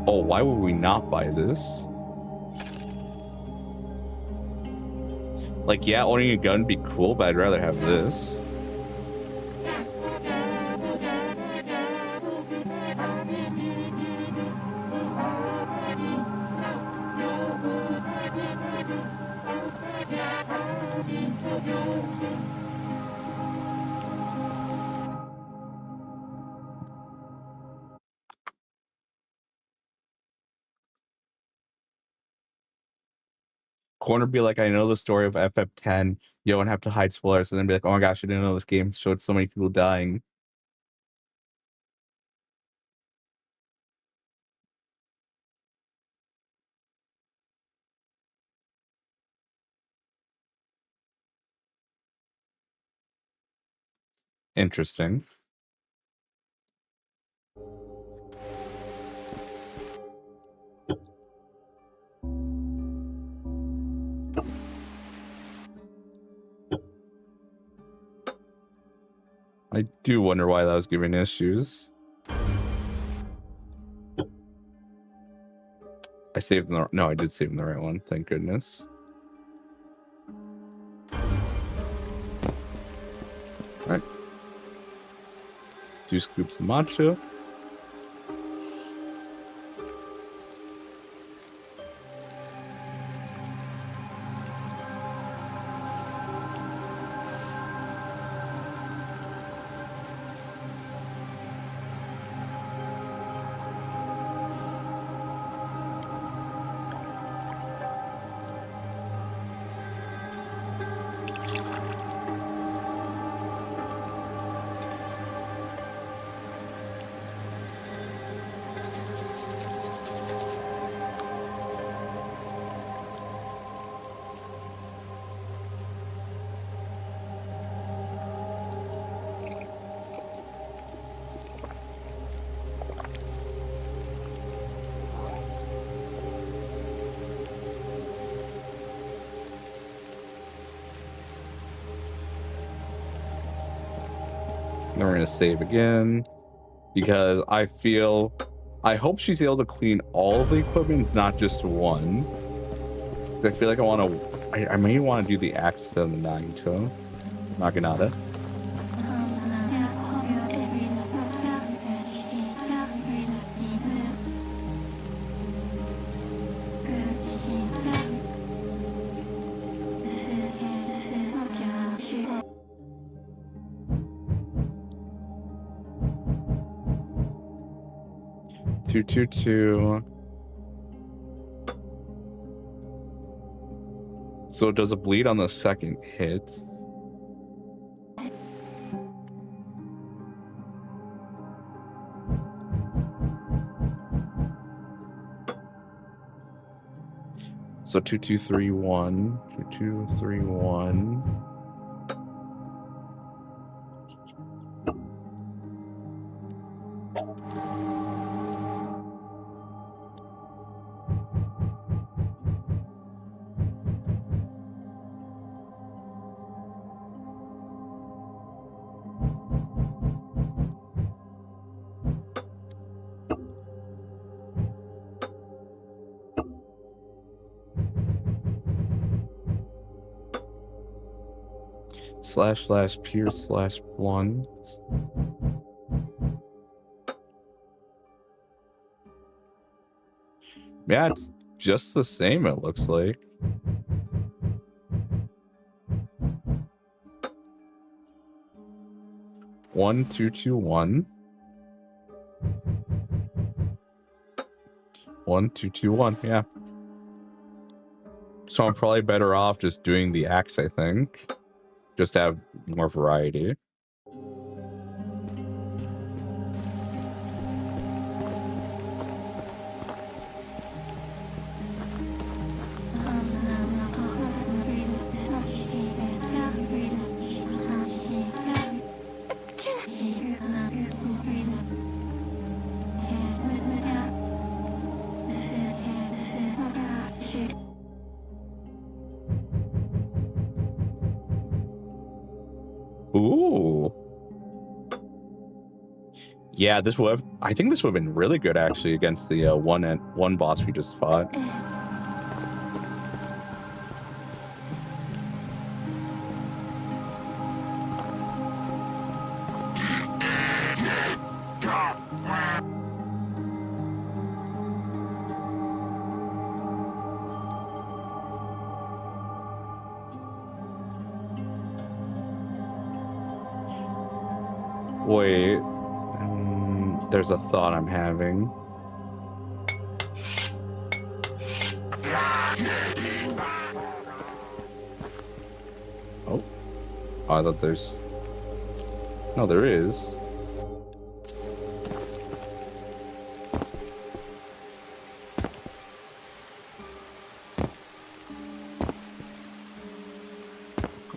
Oh, why would we not buy this? Like, yeah, owning a gun would be cool, but I'd rather have this. Corner be like, I know the story of FF10. You don't have to hide spoilers, and then be like, oh my gosh, I didn't know this game showed so many people dying. Interesting. I do wonder why that was giving issues. I saved the no, I did save in the right one. Thank goodness. All right. 2 scoops of matcha. Then we're gonna save again because I hope she's able to clean all of the equipment, not just one. I feel like I may want to do the axis and the Naginata. Two. So does it bleed on the second hit? So 2231. 2231. / pierce / blunt. Yeah, it's just the same, it looks like. One, two, two, one. 1, 2, 2, 1, yeah. So I'm probably better off just doing the axe, I think. Just to have more variety. Ooh. Yeah, I think this would have been really good actually against the one boss we just fought. Wait. There's a thought I'm having. Oh, I thought there's... No, there is.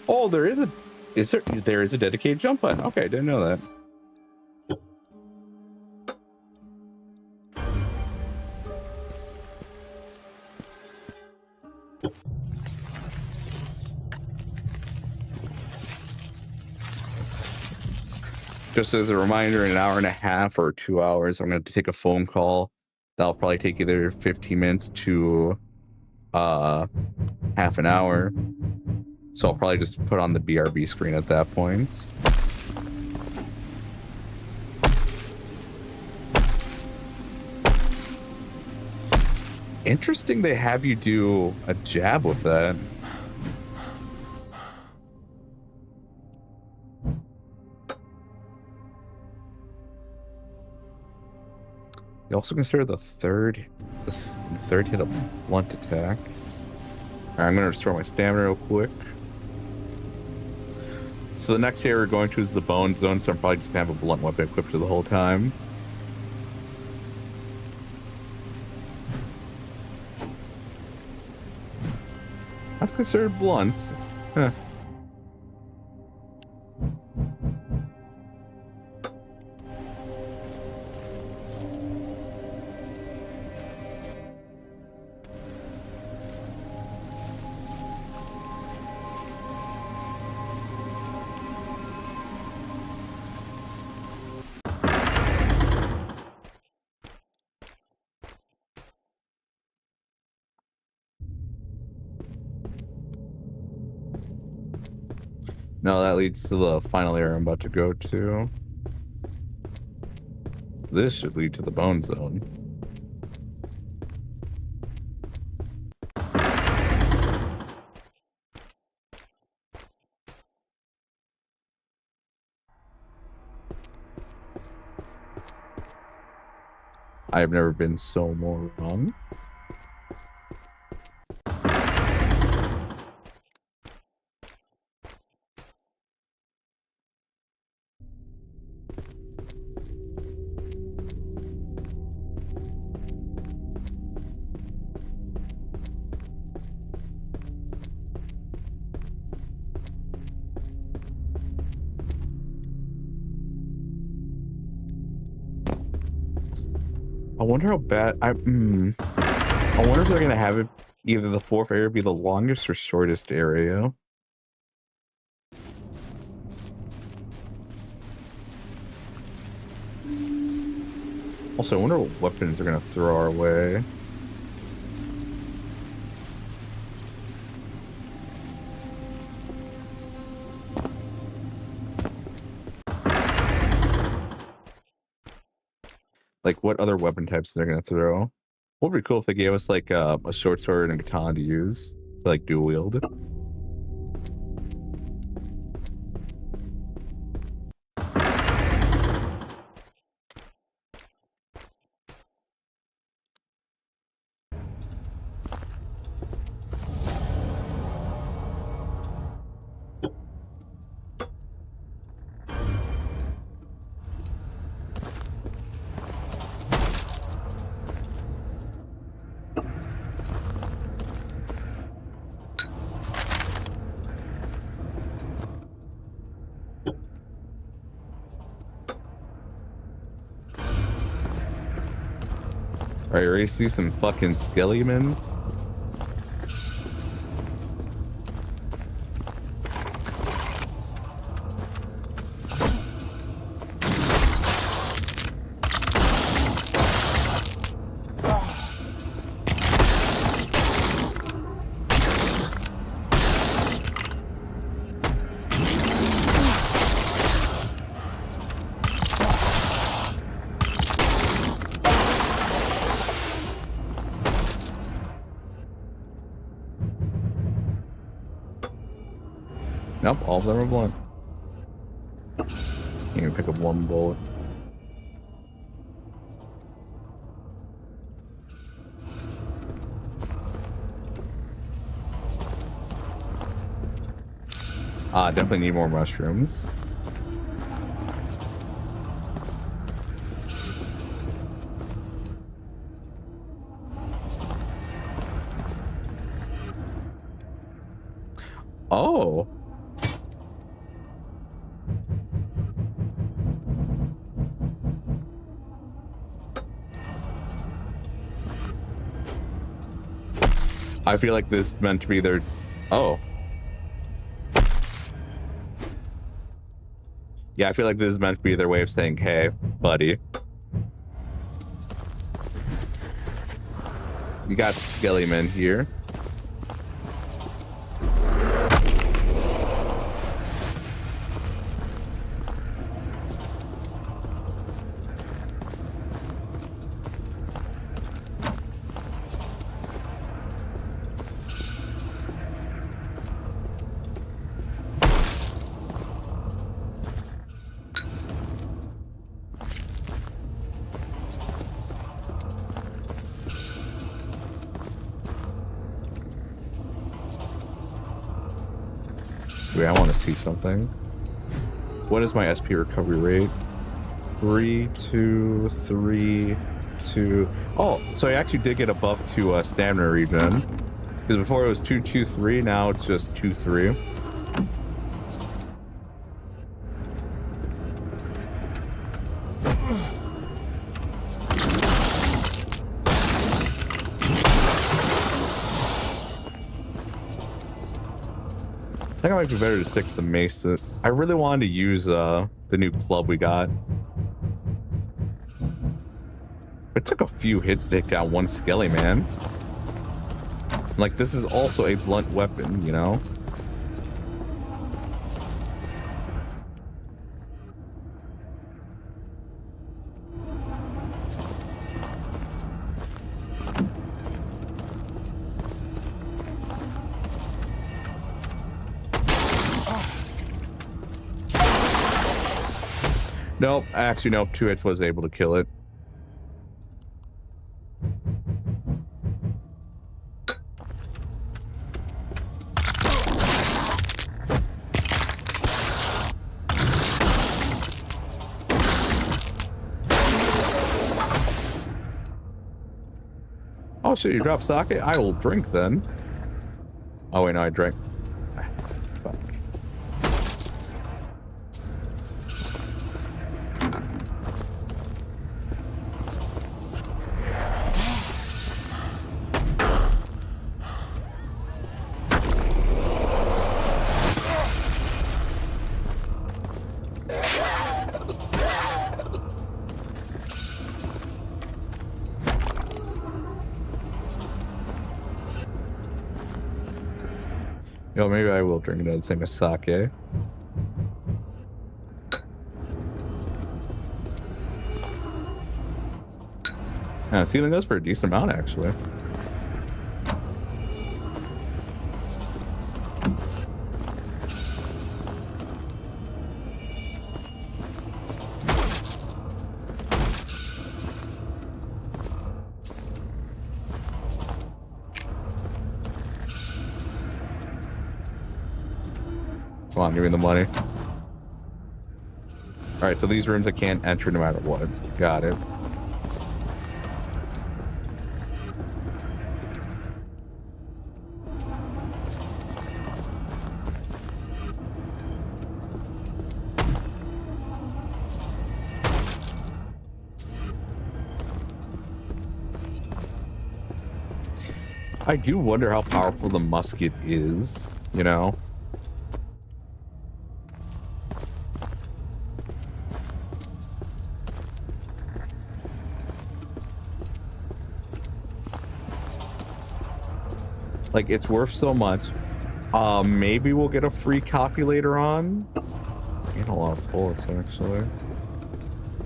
Oh, there is there is a dedicated jump button. Okay, I didn't know that. Just as a reminder, in an hour and a half or 2 hours, I'm going to take a phone call. That'll probably take either 15 minutes to half an hour. So I'll probably just put on the BRB screen at that point. Interesting they have you do a jab with that. You also consider the third hit a blunt attack. Alright, I'm gonna restore my stamina real quick. So the next area we're going to is the bone zone, so I'm probably just gonna have a blunt weapon equipped the whole time. That's considered blunts. Huh. No, that leads to the final area I'm about to go to. This should lead to the bone zone. I've never been so more wrong. I wonder how bad I wonder if they're gonna have it either the fourth area be the longest or shortest area. Also, I wonder what weapons they're gonna throw our way. Like, what other weapon types they're gonna throw? What would be cool if they gave us like a short sword and a katana to use to like dual wield. Alright, ready to see some fucking skellymen? Nope, all of them are blunt. Can't even pick up one bullet. Definitely need more mushrooms. Oh. I feel like this is meant to be their... Oh. Yeah, I feel like this is meant to be their way of saying, hey, buddy. You got skellymen here. Wait, I want to see something. What is my SP recovery rate? 3, 2, 3, 2. Oh, so I actually did get a buff to stamina regen. Because before it was 2, 2, 3, now it's just 2, 3. I think it might be better to stick to the mace. I really wanted to use the new club we got. It took a few hits to take down one skelly man. Like, this is also a blunt weapon, you know? Nope, actually, nope. 2 hits was able to kill it. Oh, so you drop sake? I will drink then. Oh, wait, no, I drank. Fuck. Yo, maybe I will drink another thing of sake. Yeah, ceiling goes for a decent amount, actually. Come on, give me the money. Alright, so these rooms I can't enter no matter what. Got it. I do wonder how powerful the musket is, you know? Like, it's worth so much. Maybe we'll get a free copy later on. Ain't a lot of bullets, actually.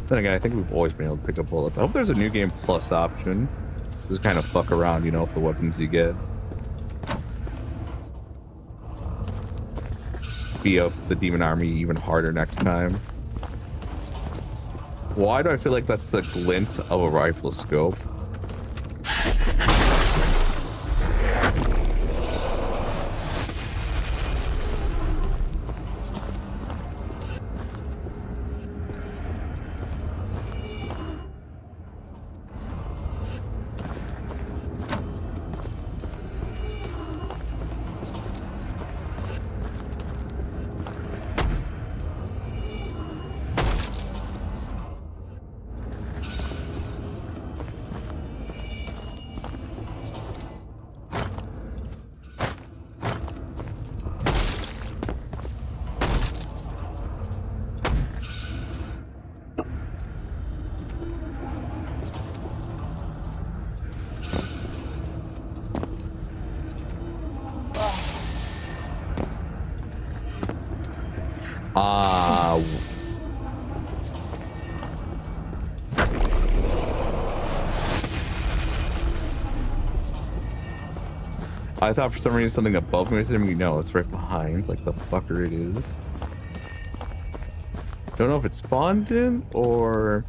Then again, I think we've always been able to pick up bullets. I hope there's a new game plus option. Just kind of fuck around, you know, with the weapons you get. Beat up the demon army even harder next time. Why do I feel like that's the glint of a rifle scope? I thought for some reason something above me was hitting me. No, it's right behind, like the fucker it is. Don't know if it spawned in or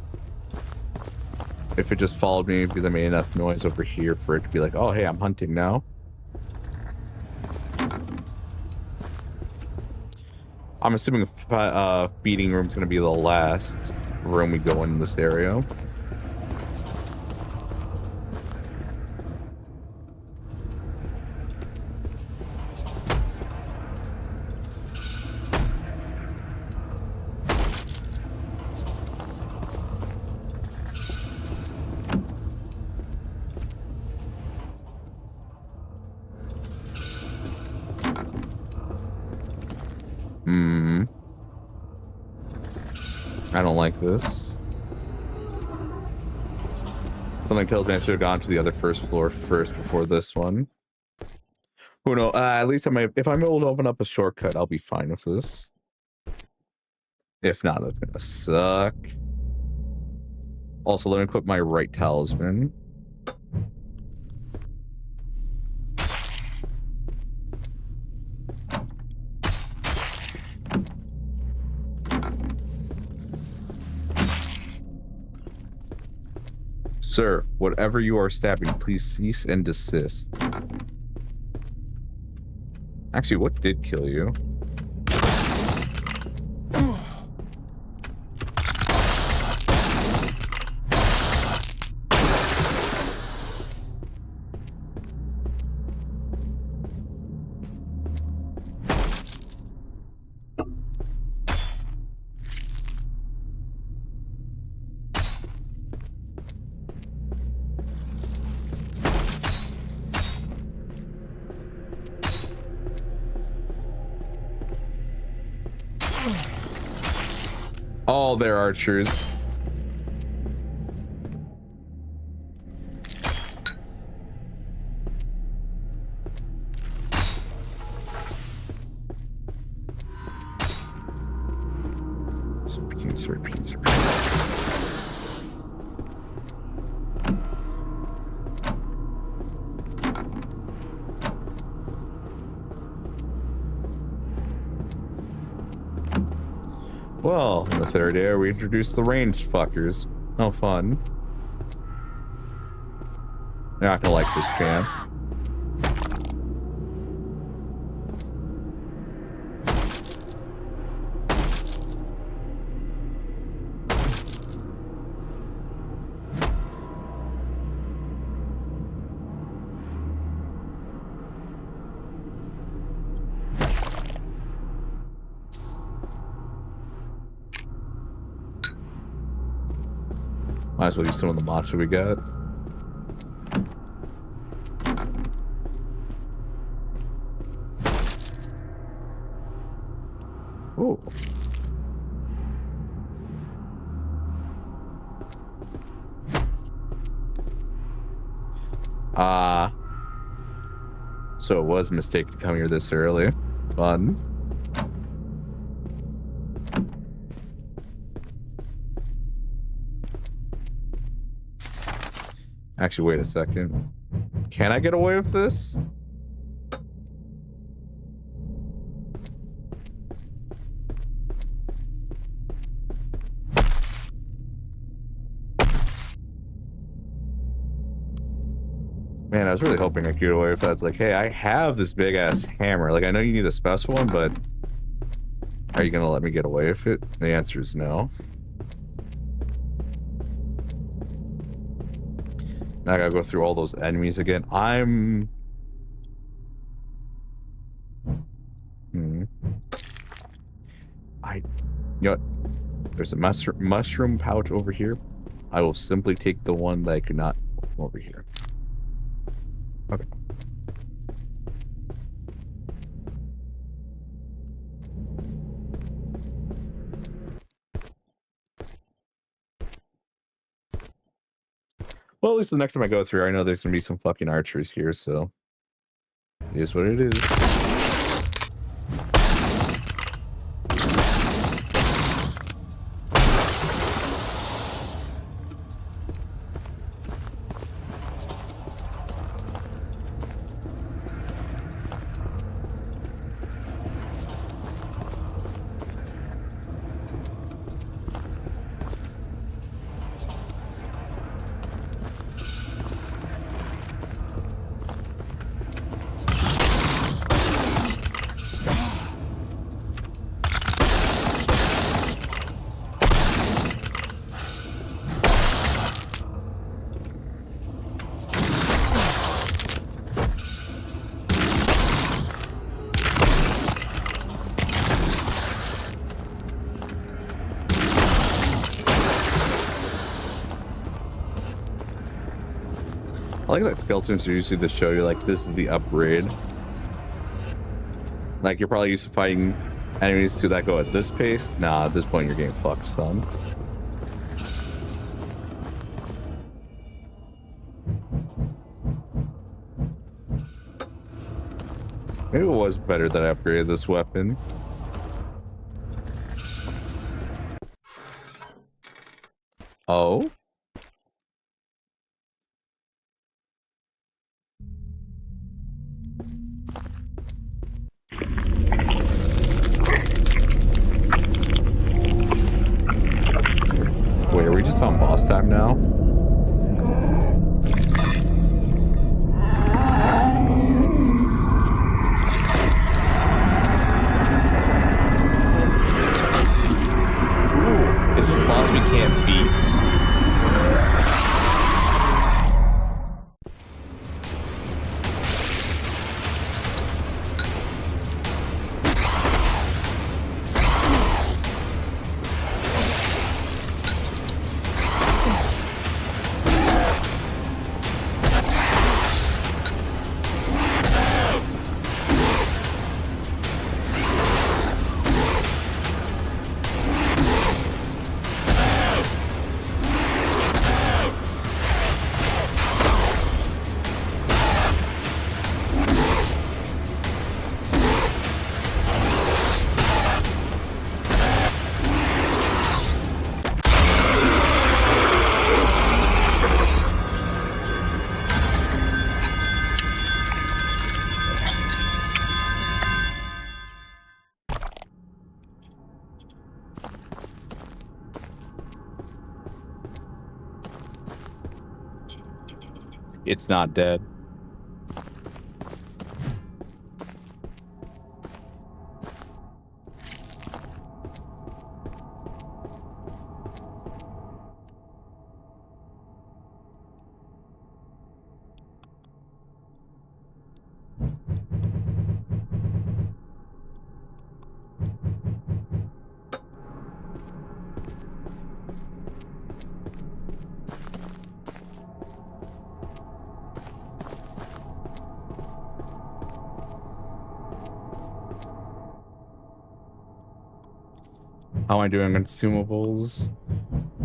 if it just followed me because I made enough noise over here for it to be like, oh, hey, I'm hunting now. I'm assuming feeding room's gonna be the last room we go in this area. I don't like this. Something tells me I should have gone to the other first floor first before this one. Who knows? At least if I'm able to open up a shortcut, I'll be fine with this. If not, that's gonna suck. Also, let me equip my right talisman. Sir, whatever you are stabbing, please cease and desist. Actually, what did kill you? All their archers. Serpents. Well, in the third area, we introduced the ranged fuckers. No fun. You're not gonna like this champ. Might as well use some of the matcha we got. Oh. So it was a mistake to come here this early. Fun. Actually, wait a second. Can I get away with this? Man, I was really hoping I could get away with that. It's like, hey, I have this big ass hammer. Like, I know you need a special one, but are you gonna let me get away with it? The answer is no. Now I gotta go through all those enemies again. You know what? There's a mushroom pouch over here. I will simply take the one that I could not over here. Okay. Well, at least the next time I go through, I know there's gonna be some fucking archers here, so it is what it is. I like that skeletons are usually to show you, like, this is the upgrade. Like, you're probably used to fighting enemies to that go at this pace. Nah, at this point, you're getting fucked, son. Maybe it was better that I upgraded this weapon. Oh? Wait, are we just on boss time now? It's not dead. How am I doing consumables?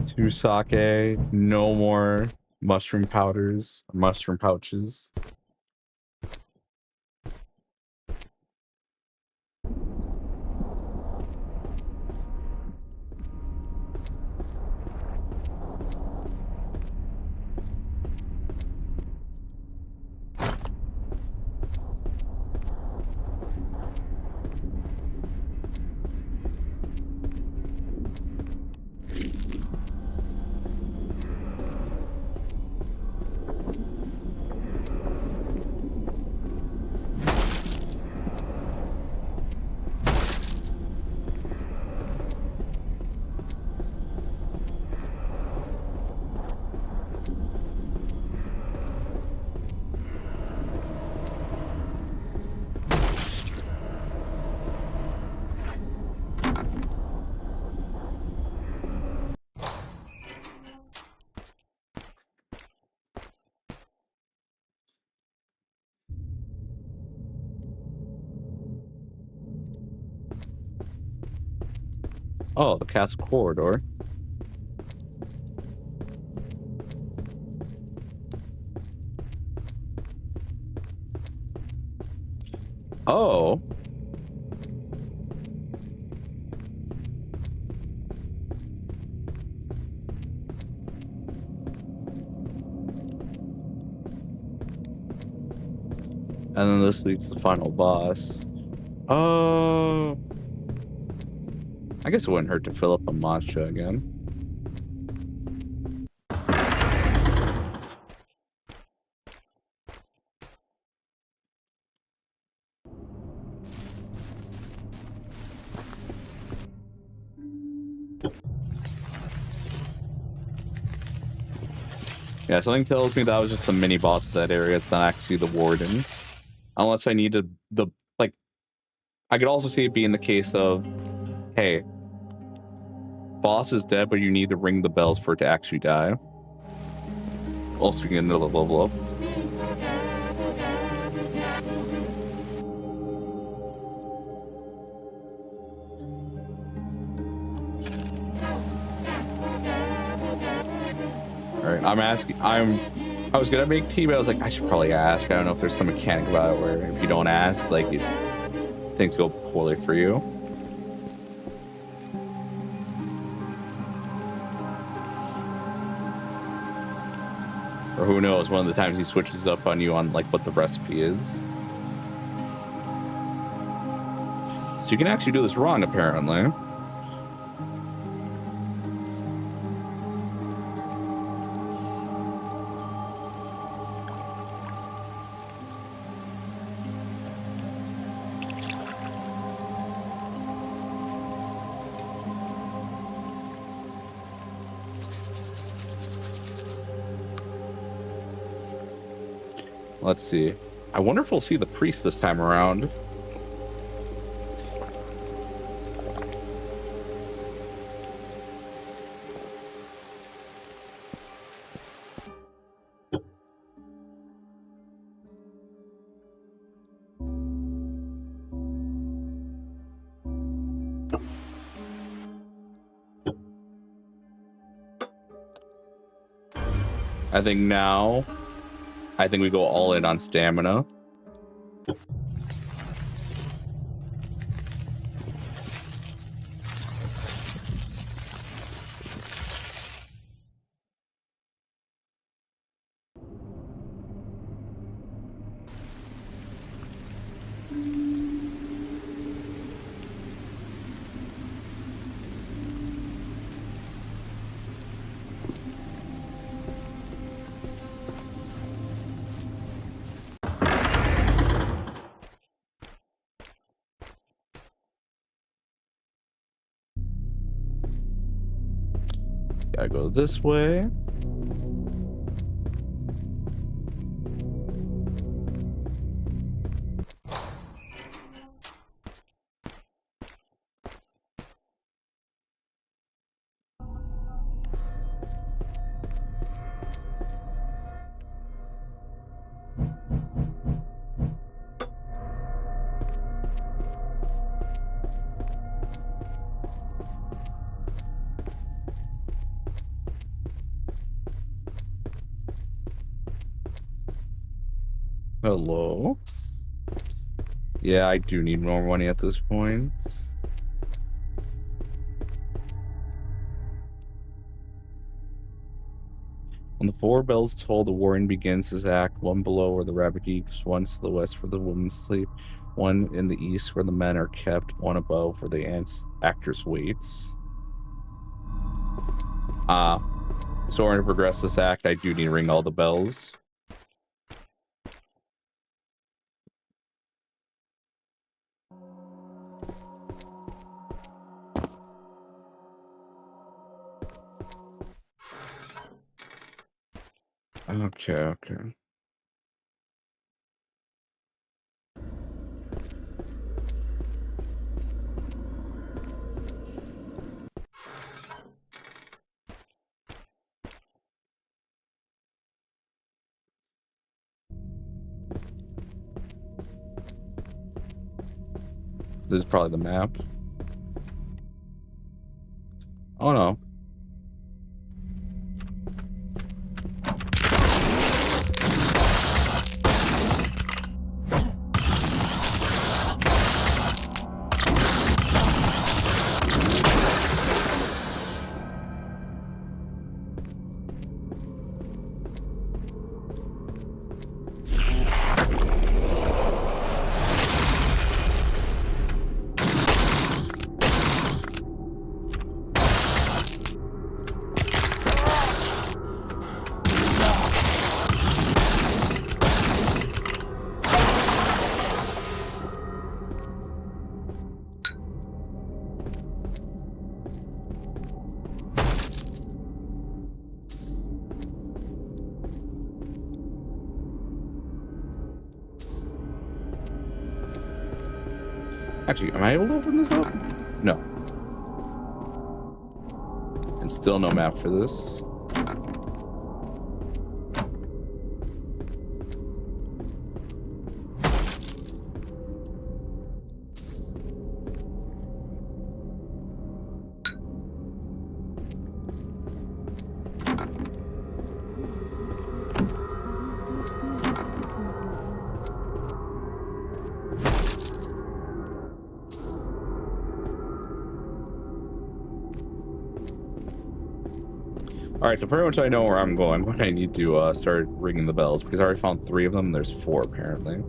2 sake, no more mushroom powders, mushroom pouches. Oh, the castle corridor. Oh. And then this leads to the final boss. Oh. I guess it wouldn't hurt to fill up a matcha again. Yeah, something tells me that was just a mini boss of that area. It's not actually the warden. Unless I needed the, like, I could also see it being the case of, hey, boss is dead, but you need to ring the bells for it to actually die. Also, we can get another level up. Alright, I was gonna make tea, but I was like, I should probably ask. I don't know if there's some mechanic about it where if you don't ask, like, things go poorly for you. Or who knows, one of the times he switches up on you on, like, what the recipe is. So you can actually do this wrong, apparently. Let's see. I wonder if we'll see the priest this time around. I think we go all in on stamina. Gotta go this way. Hello? Yeah, I do need more money at this point. When the 4 bells toll, the warden begins his act. 1 below where the rabbit eats, 1 to the west where the women sleep, 1 in the east where the men are kept, 1 above where the actors wait. So in order to progress this act, I do need to ring all the bells. Okay. This is probably the map. Oh no. Actually, am I able to open this up? No. And still no map for this. Alright, so pretty much I know where I'm going when I need to start ringing the bells, because I already found 3 of them. There's 4 apparently.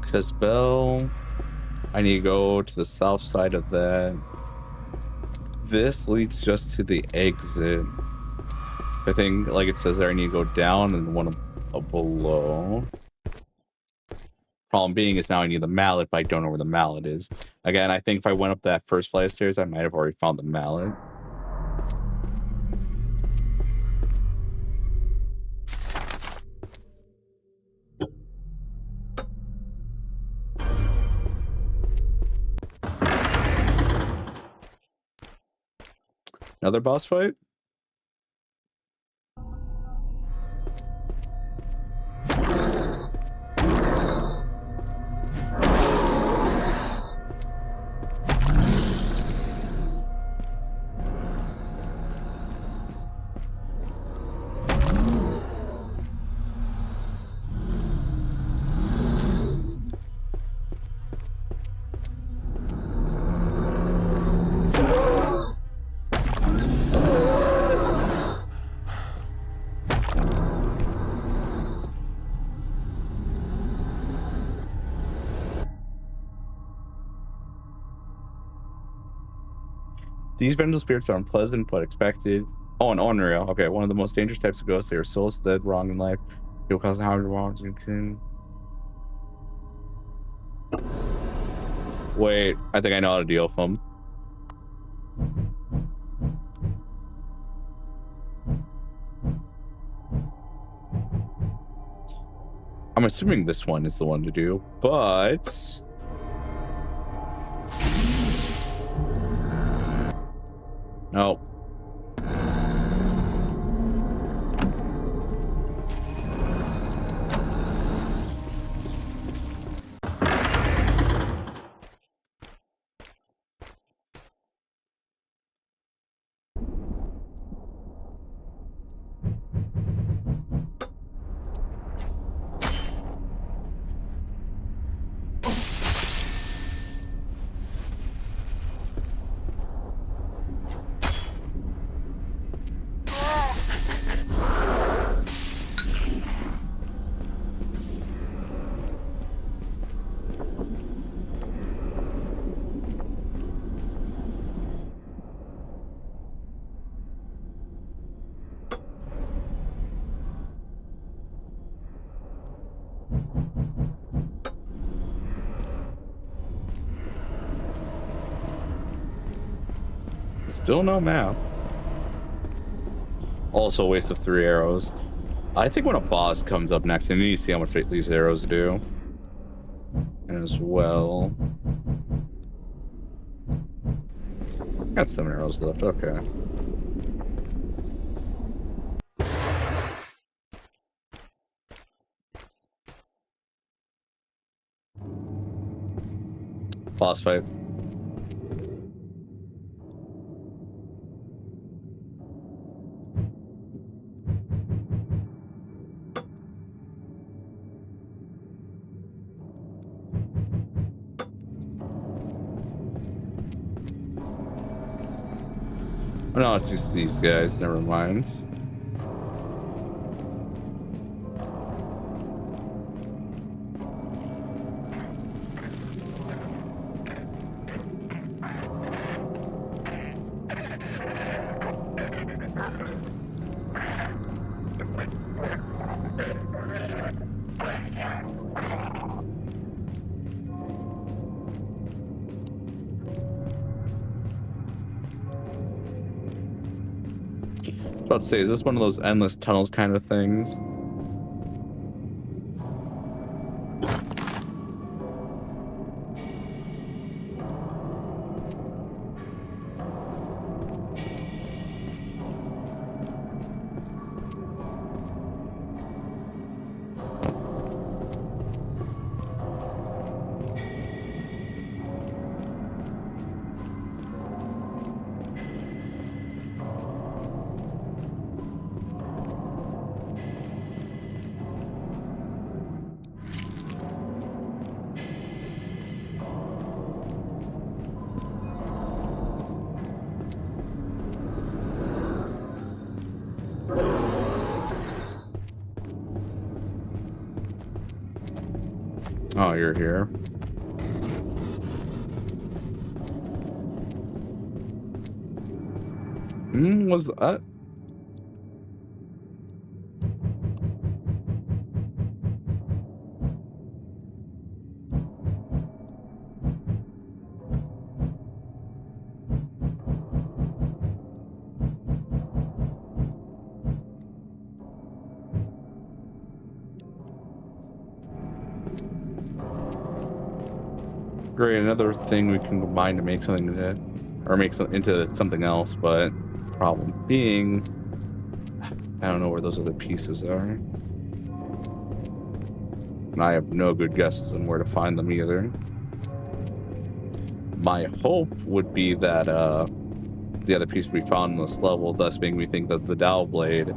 Because bell, I need to go to the south side of that. This leads just to the exit. I think, like it says there, I need to go down and 1 below. Problem being is now I need the mallet, but I don't know where the mallet is. Again, I think if I went up that first flight of stairs, I might have already found the mallet. Another boss fight? These vengeful spirits are unpleasant but expected. Oh, and unreal. Okay, one of the most dangerous types of ghosts. They are souls that wrong in life. You'll cause harm to wrongs you can. Wait, I think I know how to deal with them. I'm assuming this one is the one to do, but no. Still no map. Also a waste of 3 arrows. I think when a boss comes up next, I need to see how much these arrows do. And as well. Got 7 arrows left, okay. Boss fight. Oh, no, it's just these guys. Never mind. About to say, is this one of those endless tunnels kind of things? Oh, you're here. Was that? Great, another thing we can combine to make something into, or make into something else, but problem being, I don't know where those other pieces are. And I have no good guesses on where to find them either. My hope would be that the other piece we found in this level, thus making me think that the dowel blade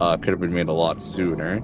could have been made a lot sooner.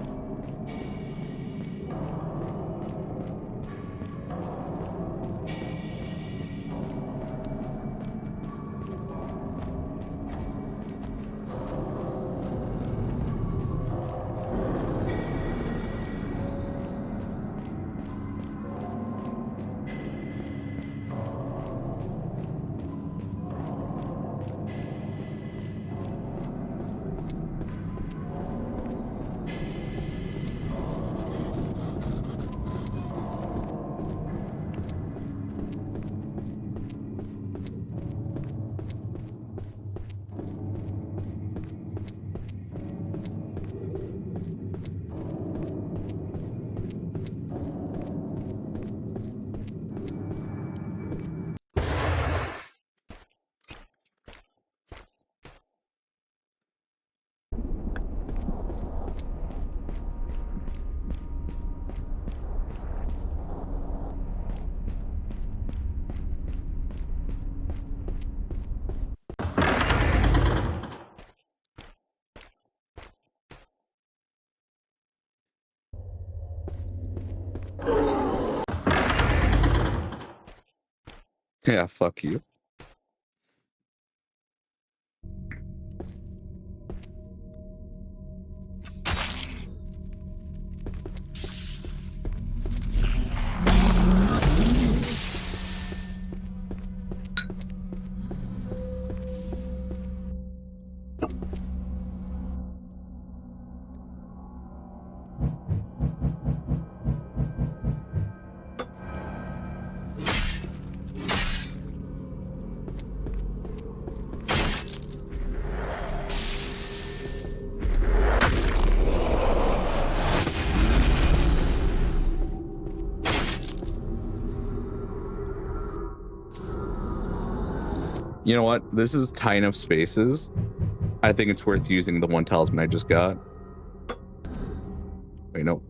Yeah, fuck you. You know what? This is tight enough spaces. I think it's worth using the one talisman I just got. Wait, no.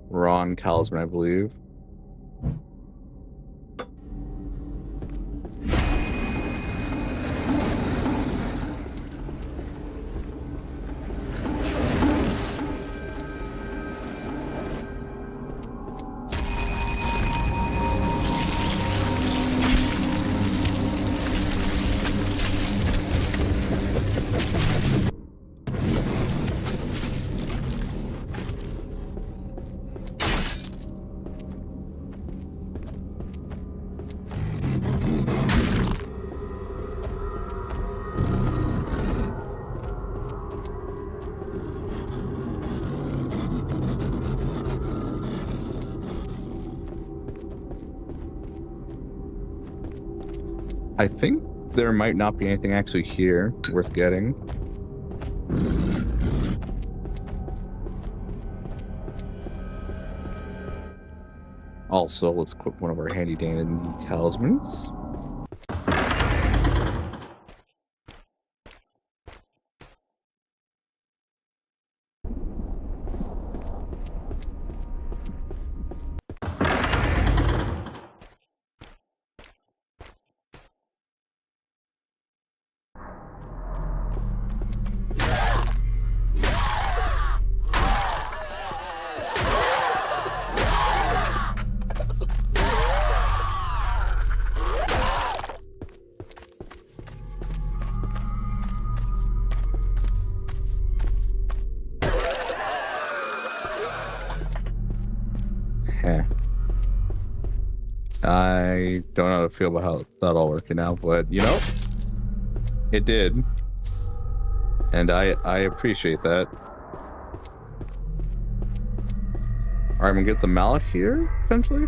Wrong talisman, I believe. I think there might not be anything actually here worth getting. Also, let's equip one of our handy dandy talismans. I don't know how to feel about how that all working out, but you know, it did. And I appreciate that. Alright, I'm gonna get the mallet here, potentially.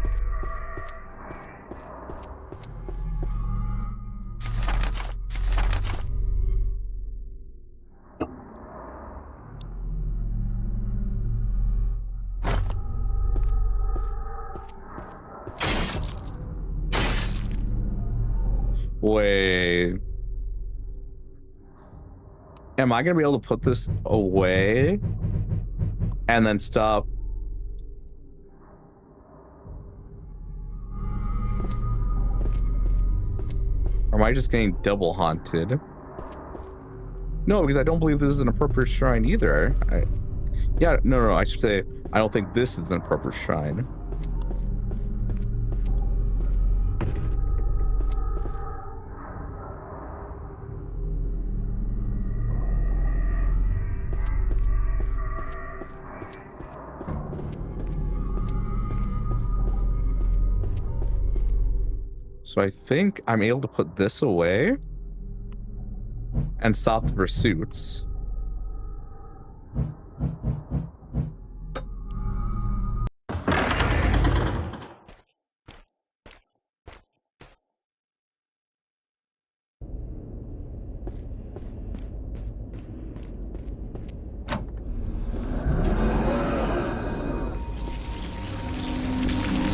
Wait. Am I gonna be able to put this away and then stop? Or am I just getting double haunted? No, because I don't believe this is an appropriate shrine either. Yeah, no, I should say, I don't think this is an appropriate shrine. So I think I'm able to put this away and stop the pursuits.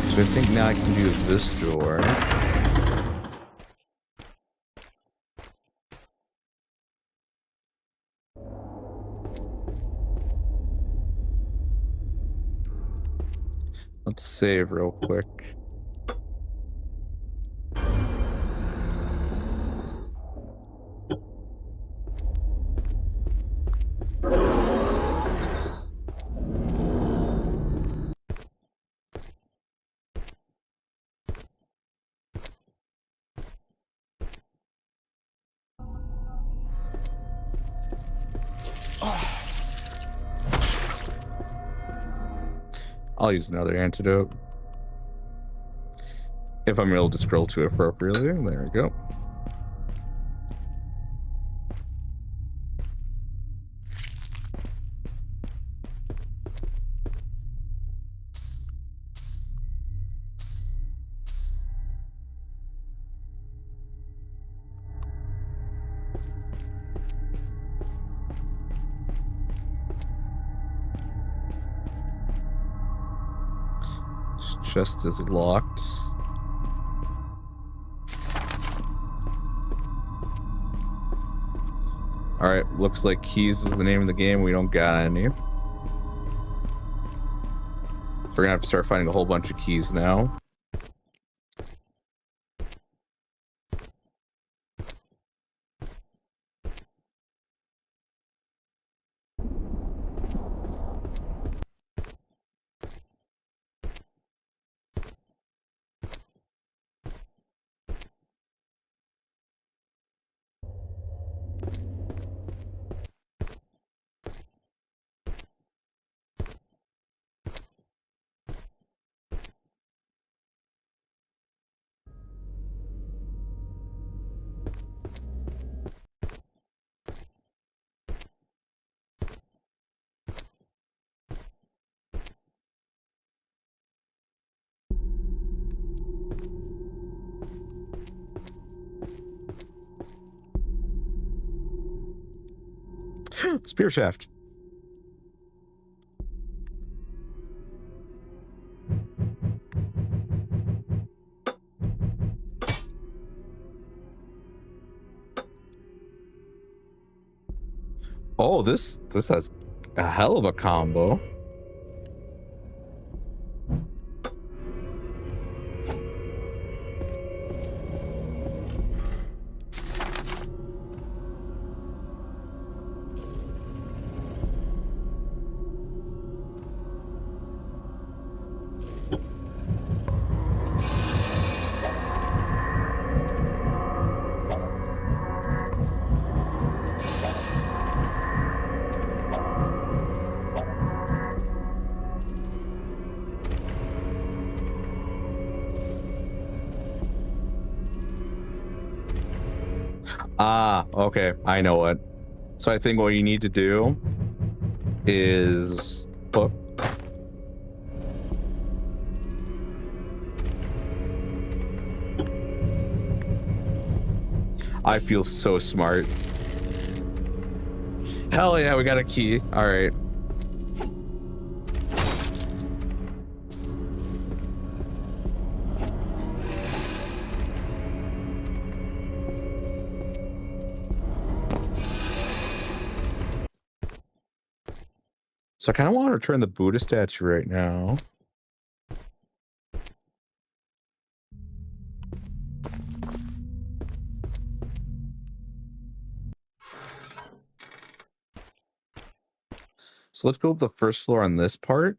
So I think now I can do this door. Let's save real quick. I'll use another antidote. If I'm able to scroll to it appropriately. There we go. This chest is locked. Alright, looks like keys is the name of the game. We don't got any. So we're gonna have to start finding a whole bunch of keys now. Spear shaft. Oh, this has a hell of a combo. Ah, okay. I know what. So I think what you need to do is... Oh. I feel so smart. Hell yeah, we got a key. All right. So I kind of want to return the Buddha statue right now. So let's go up the first floor on this part.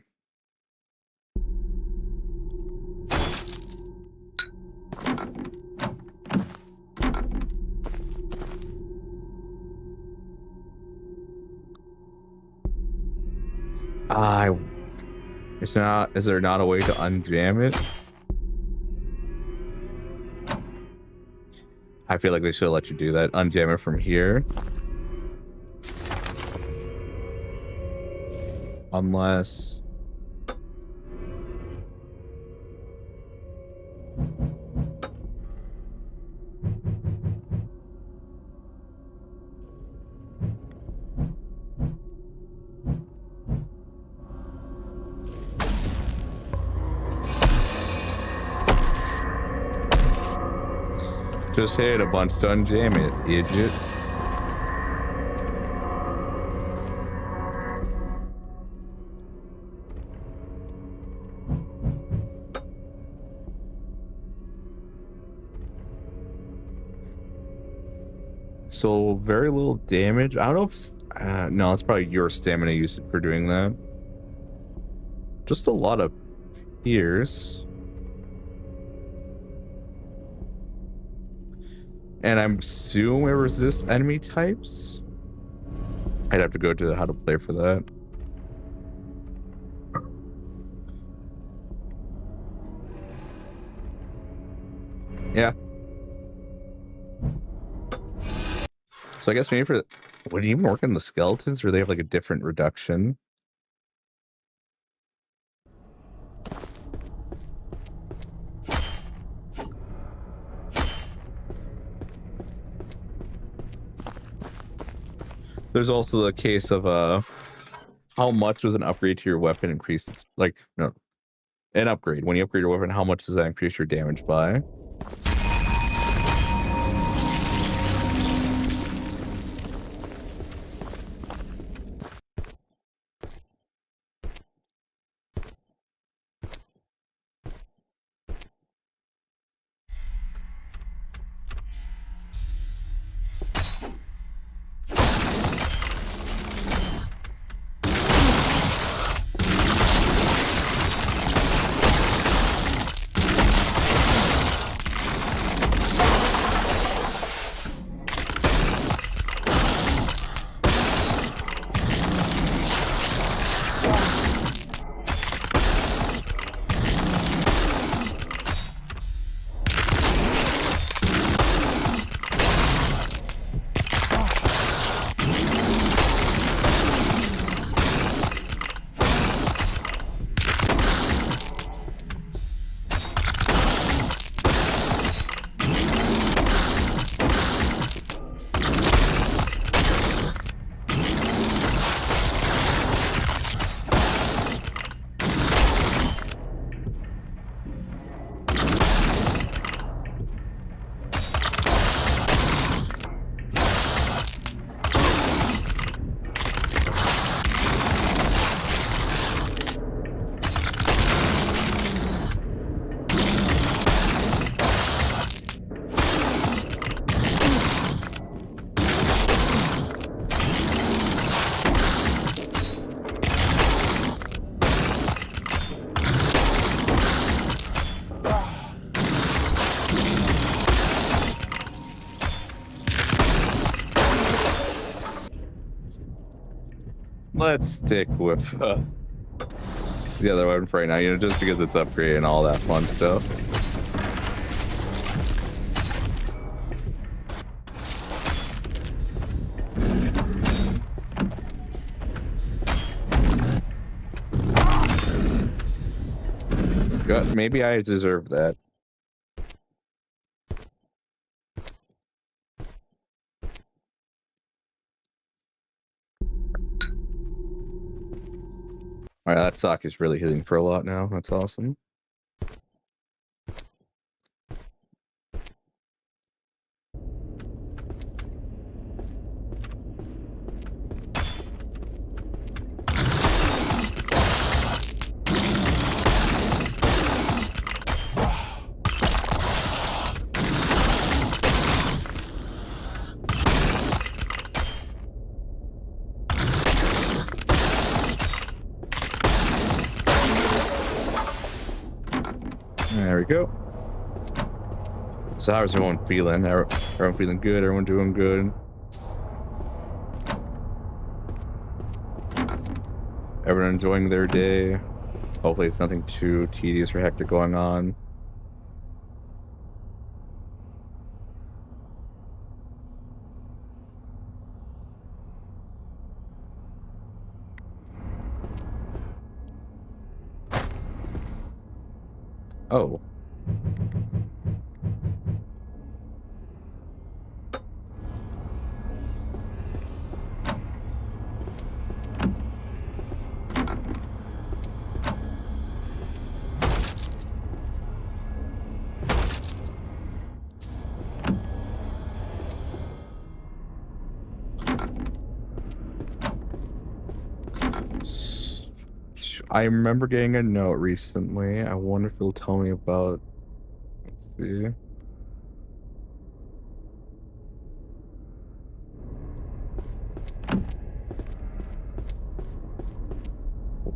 Is there not a way to unjam it? I feel like they should let you do that. Unjam it from here. Unless... Just hit a bunch to unjam it, idiot. So very little damage. I don't know if it's, no, it's probably your stamina usage for doing that. Just a lot of ears. And I'm assuming it resists enemy types. I'd have to go to how to play for that. Yeah. So I guess maybe for would you even work on the skeletons, or they have like a different reduction? There's also the case of how much does an upgrade to your weapon increase its like no an upgrade. When you upgrade your weapon, how much does that increase your damage by? Let's stick with the other weapon for right now, you know, just because it's upgraded and all that fun stuff. God, maybe I deserve that. All right, that sock is really hitting for a lot now. That's awesome. There we go. So how's everyone feeling? Everyone feeling good? Everyone doing good? Everyone enjoying their day? Hopefully it's nothing too tedious or hectic going on. Oh. I remember getting a note recently. I wonder if it'll tell me about. Let's see.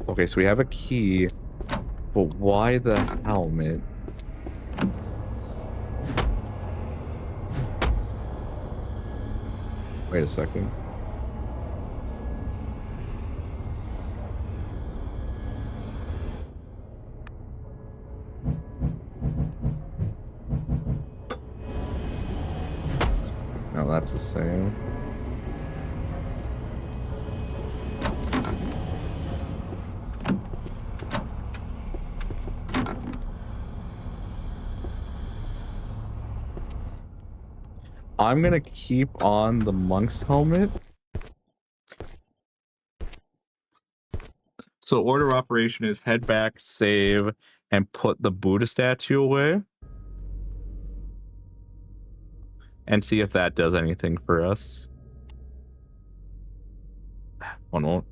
Okay, so we have a key, but why the helmet? Wait a second. that's the same. I'm gonna keep on the monk's helmet. So order of operation is head back, save, and put the Buddha statue away. And see if that does anything for us. One won't.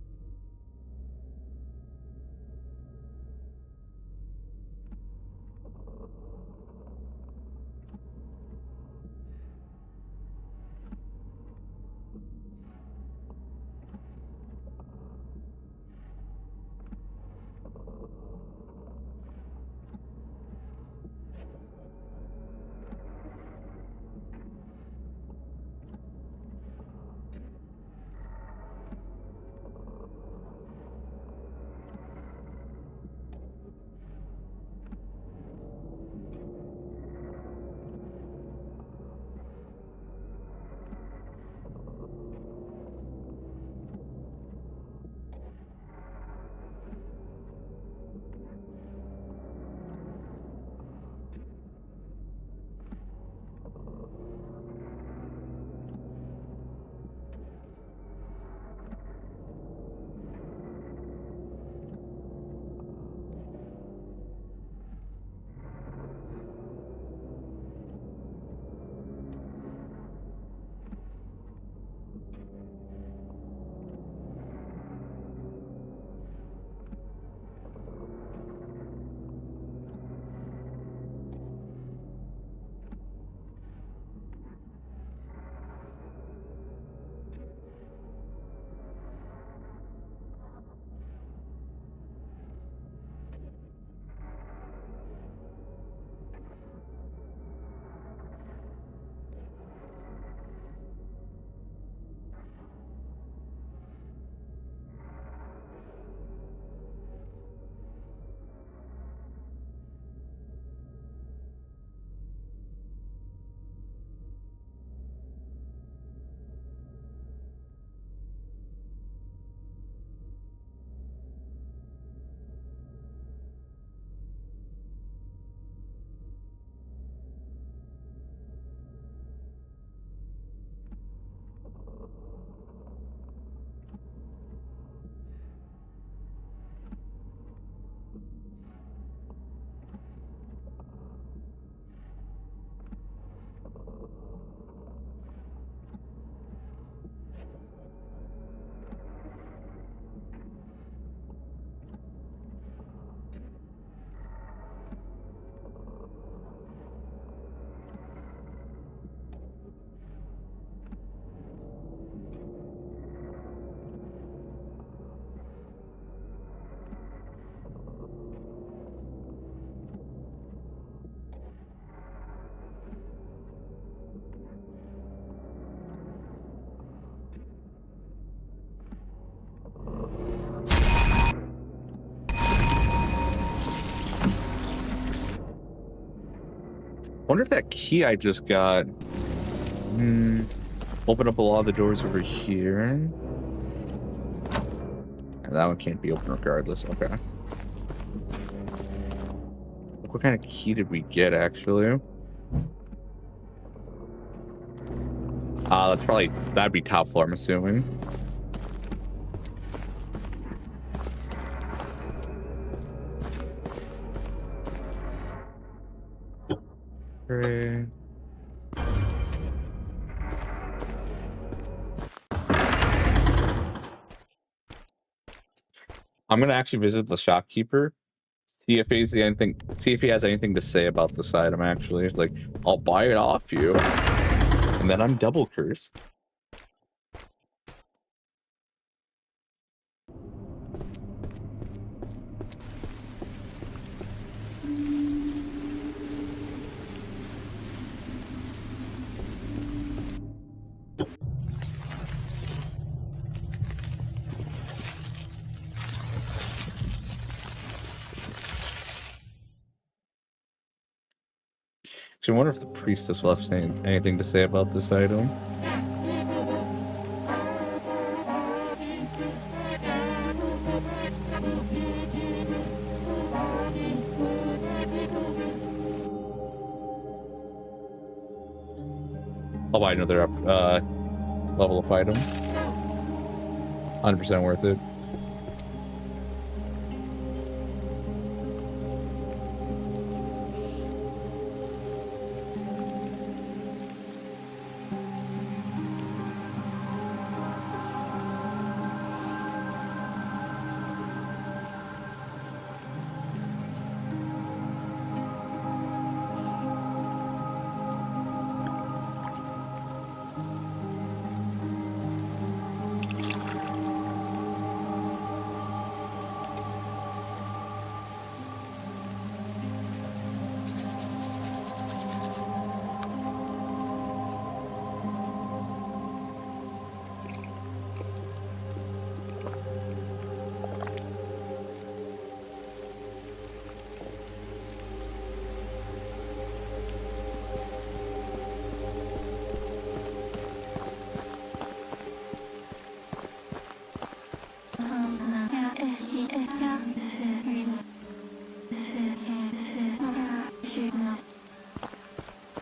Wonder if that key I just got open up a lot of the doors over here. And that one can't be open regardless. Okay. What kind of key did we get actually? That's probably, that'd be top floor, I'm assuming. Great. I'm gonna actually visit the shopkeeper, see if he has anything to say about this item. Actually, it's like, I'll buy it off you, and then I'm double cursed. So I wonder if the priestess will have anything to say about this item. I'll buy another level up item. 100% worth it.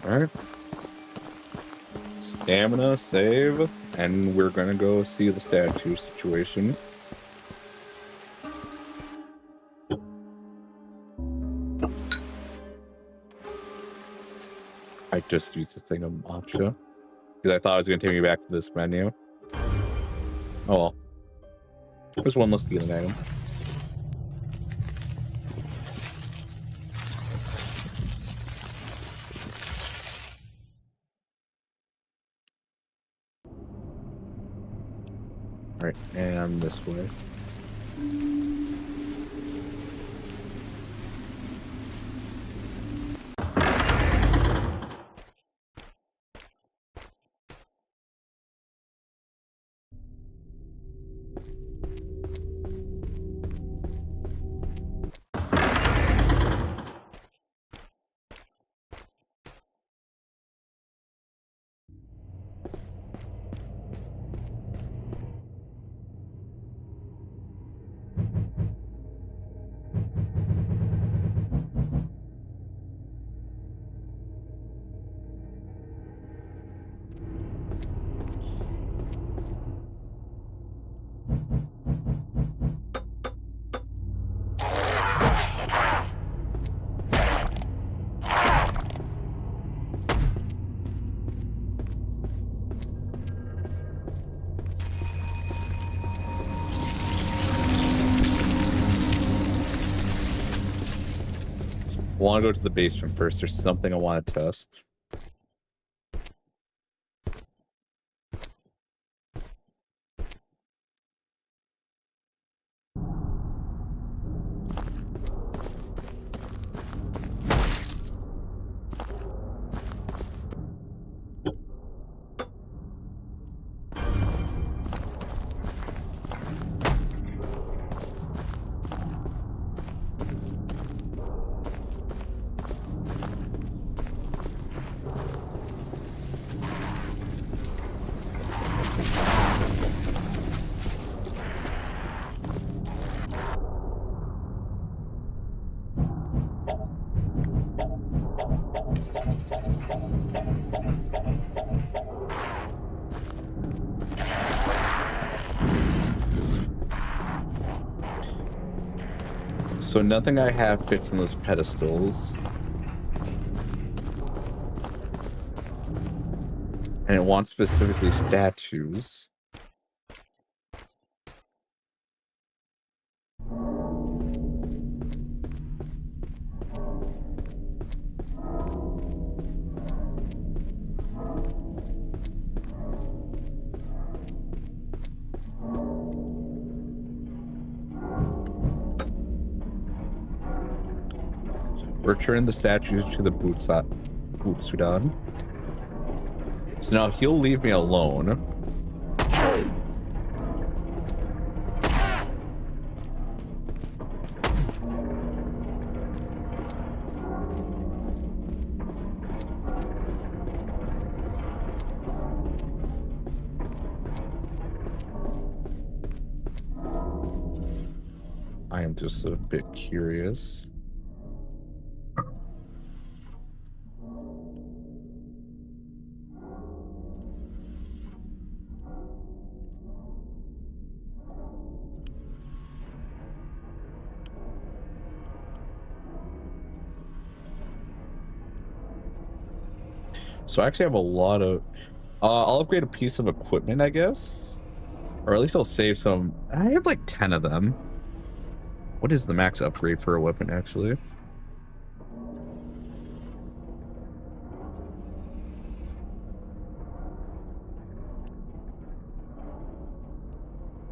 Alright. Stamina, save, and we're gonna go see the statue situation. I just used the thing of matcha because I thought it was gonna take me back to this menu. Oh well. There's one less to get an item. Alright, and this way. I want to go to the basement first. There's something I want to test. So nothing I have fits in those pedestals. And it wants specifically statues. Return the statues to the Bootsudan. So now he'll leave me alone. I am just a bit curious. So I actually have a lot of... I'll upgrade a piece of equipment, I guess. Or at least I'll save some. I have like 10 of them. What is the max upgrade for a weapon, actually?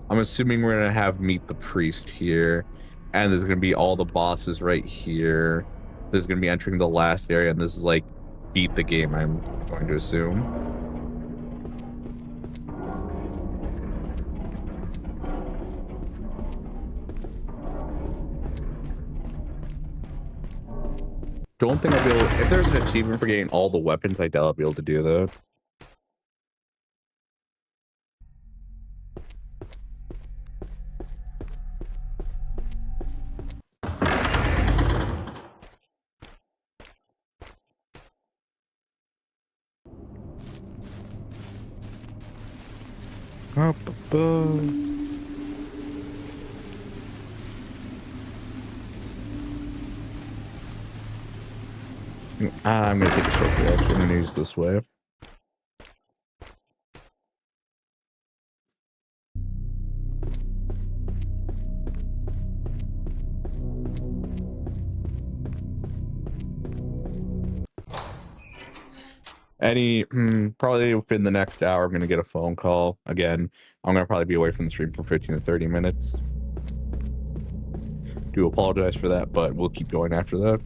I'm assuming we're gonna have Meet the Priest here, and there's gonna be all the bosses right here. This is gonna be entering the last area, and this is like beat the game, I'm going to assume. Don't think I'll be able... If there's an achievement for getting all the weapons, I doubt I'll be able to do that. I'm gonna take a shortcut. Actually, I'm gonna use this way. Probably within the next hour, I'm gonna get a phone call again. I'm gonna probably be away from the stream for 15 to 30 minutes. Do apologize for that, but we'll keep going after that.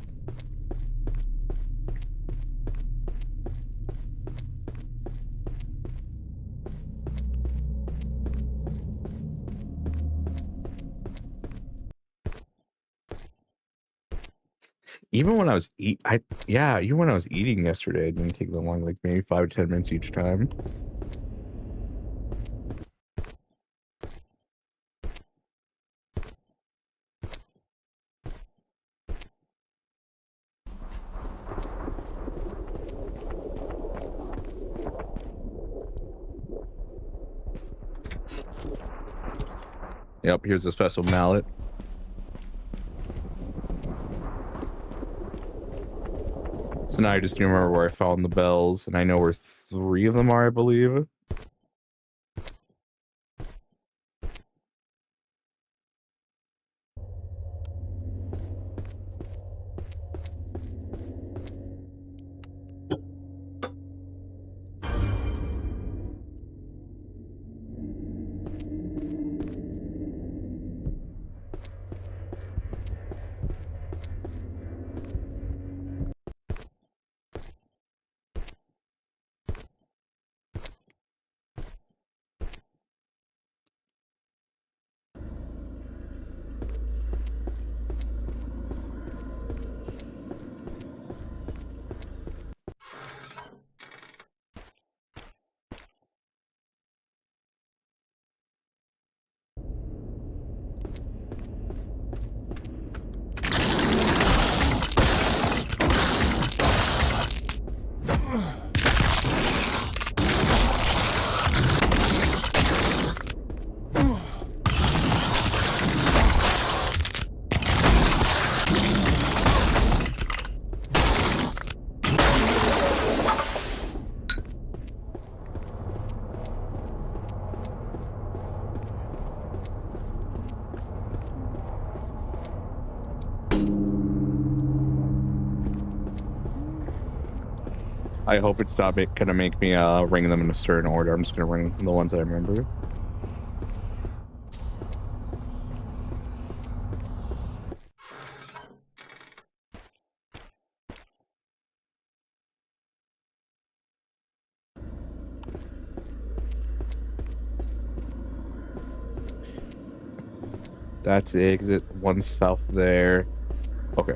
Even when I was even when I was eating yesterday, it didn't take that long, like maybe 5 to 10 minutes each time. Yep, here's a special mallet. So now I just remember where I found the bells, and I know where 3 of them are, I believe. I hope it's not gonna make me ring them in a certain order. I'm just gonna ring the ones I remember. That's exit 1 south there. Okay.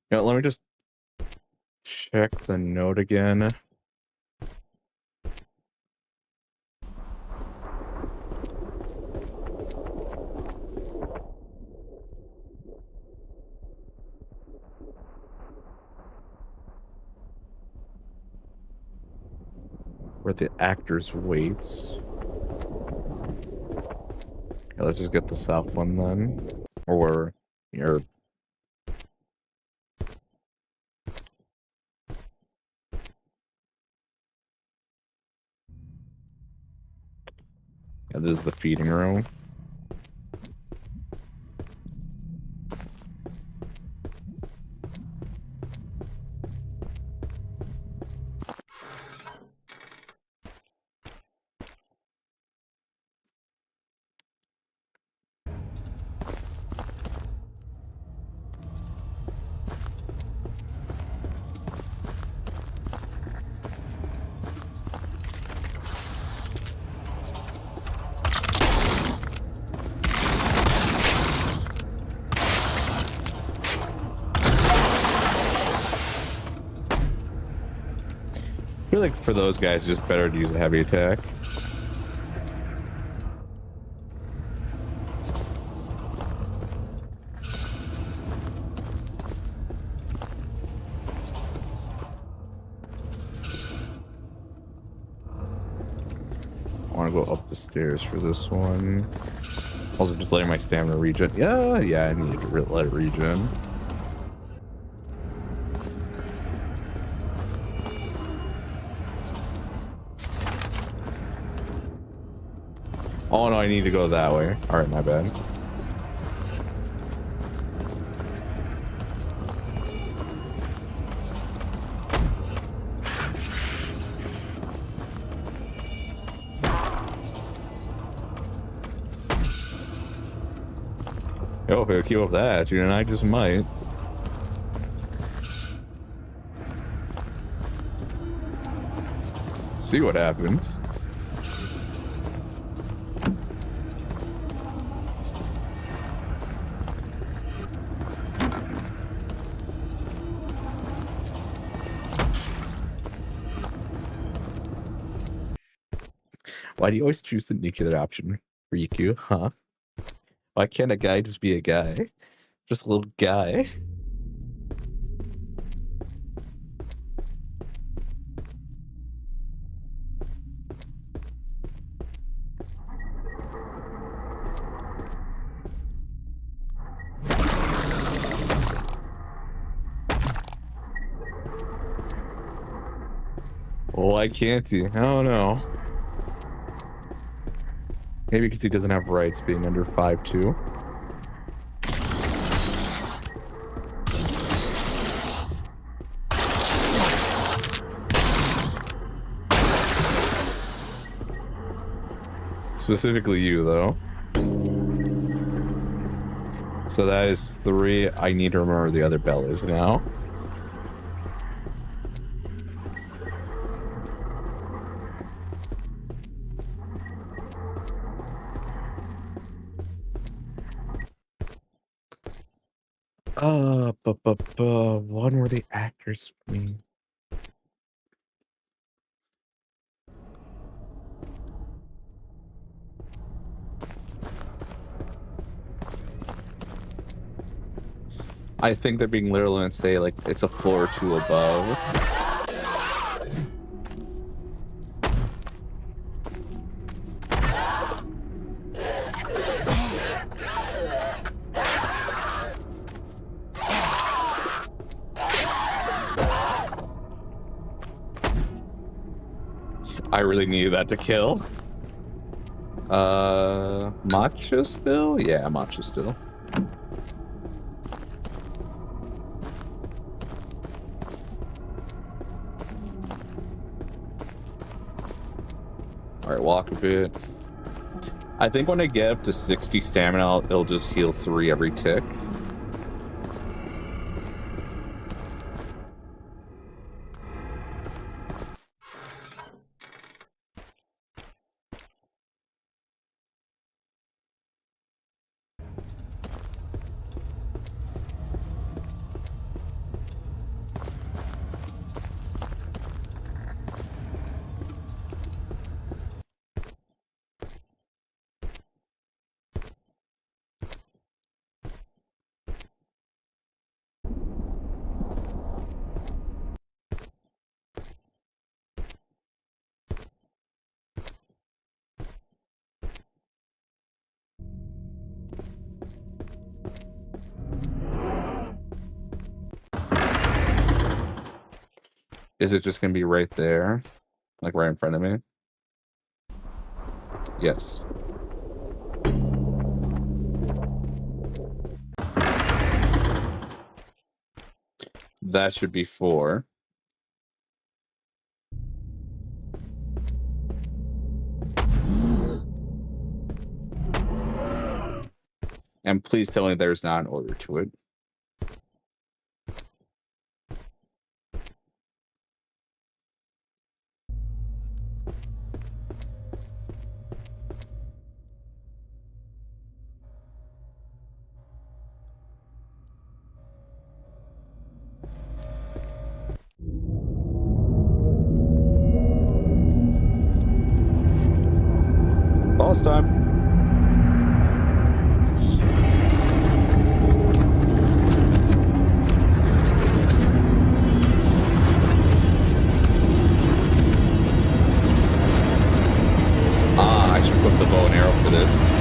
Yeah, let me just check the note again. where the actors wait. Yeah, let's just get the south one then. Or your. Yeah, this is the feeding room. I feel like for those guys, it's just better to use a heavy attack. I want to go up the stairs for this one. Also, just letting my stamina regen. Yeah, I need to let it regen. Oh no, I need to go that way. All right, my bad. Yo, if I keep up that attitude, and I just might. See what happens. Why do you always choose the nuclear option, Rikku? Huh? Why can't a guy just be a guy? Just a little guy. Why can't he? I don't know. Maybe because he doesn't have rights being under 5'2". Specifically you, though. So that is 3. I need to remember the other bell is now. One where the actors mean. I think they're being literal and say like it's a floor or 2 above. I really needed that to kill. Matcha still? Yeah, matcha still. Alright, walk a bit. I think when I get up to 60 stamina, it'll just heal 3 every tick. Is it just going to be right there? Like right in front of me? Yes. That should be 4. And please tell me there's not an order to it. Boss time. I should put the bow and arrow for this.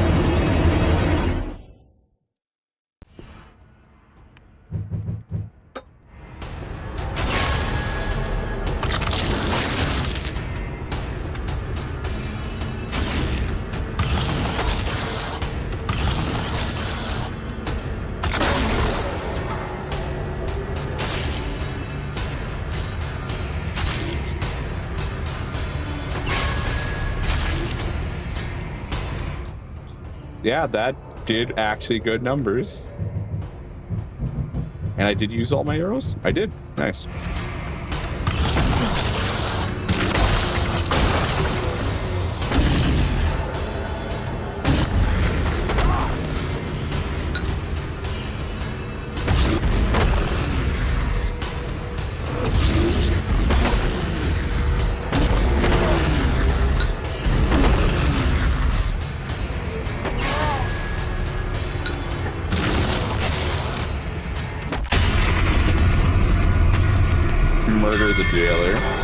Yeah, that did actually good numbers. And I did use all my arrows? I did. Nice. Murder the jailer.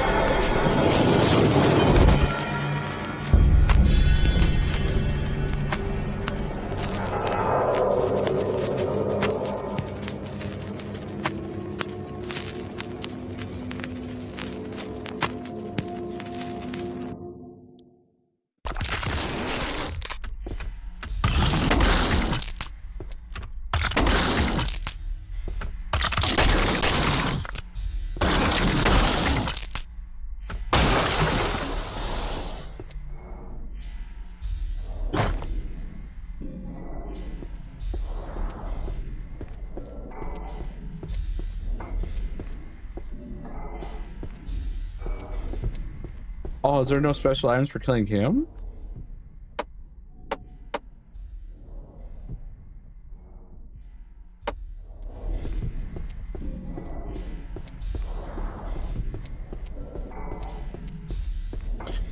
Oh, is there no special items for killing him?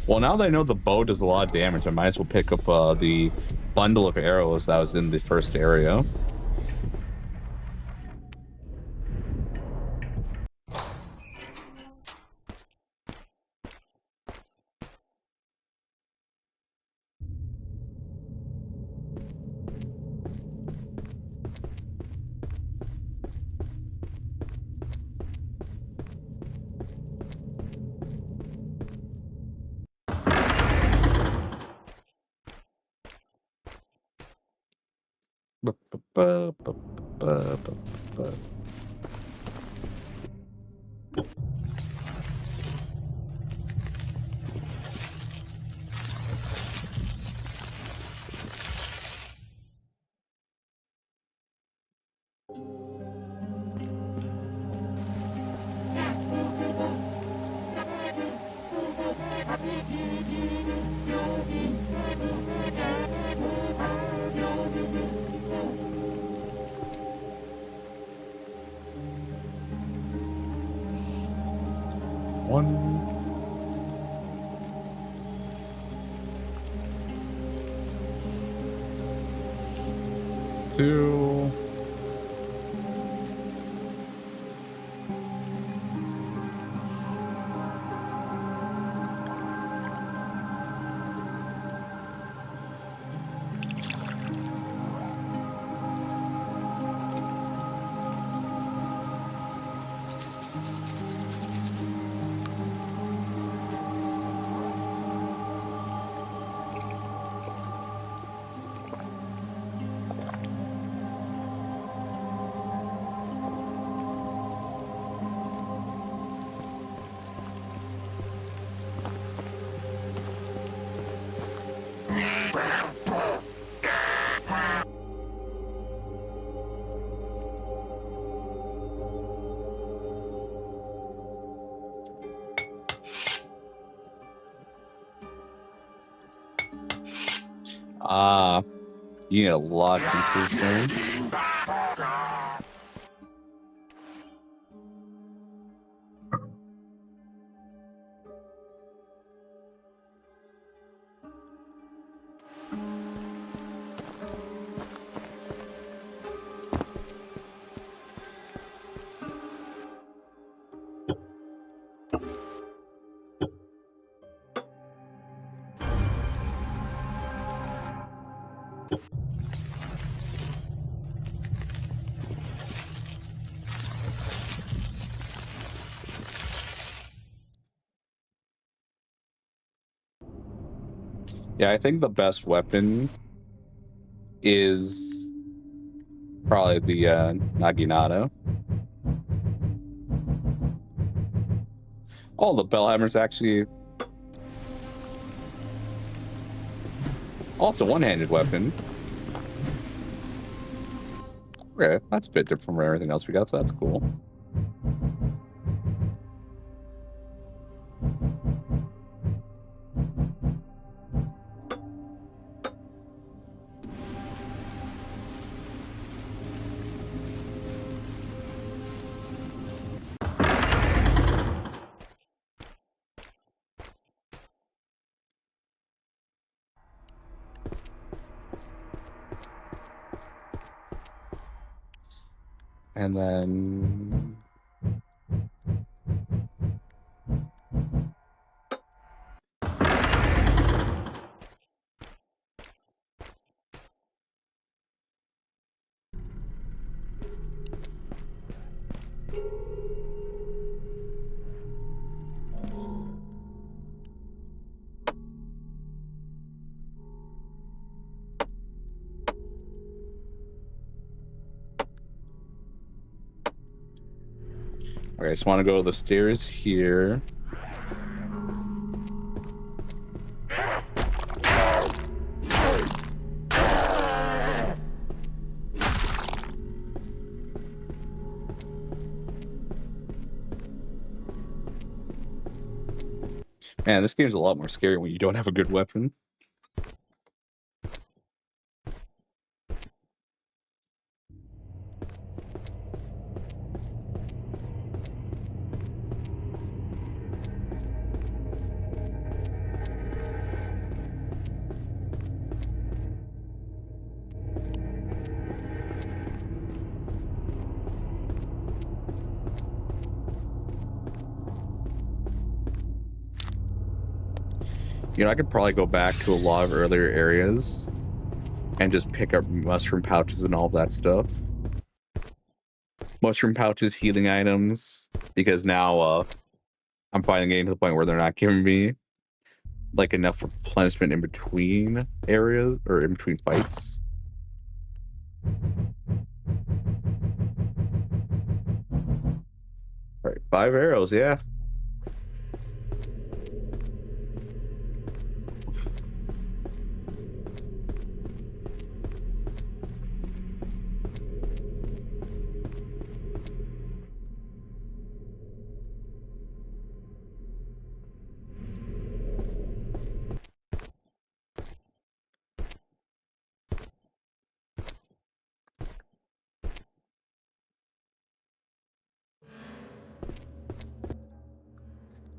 Well, now that I know the bow does a lot of damage, I might as well pick up the bundle of arrows that was in the first area. Two. You need a lot of features there. Yeah, I think the best weapon is probably the Naginata. Oh, the Bellhammer's actually... Oh, it's a one-handed weapon. Okay, that's a bit different from everything else we got, so that's cool. And then... Okay, I just want to go to the stairs here. Man, this game's a lot more scary when you don't have a good weapon. You know, I could probably go back to a lot of earlier areas and just pick up mushroom pouches and all of that stuff. Mushroom pouches, healing items, because now I'm finally getting to the point where they're not giving me like enough replenishment in between areas or in between fights. All right, 5 arrows, yeah.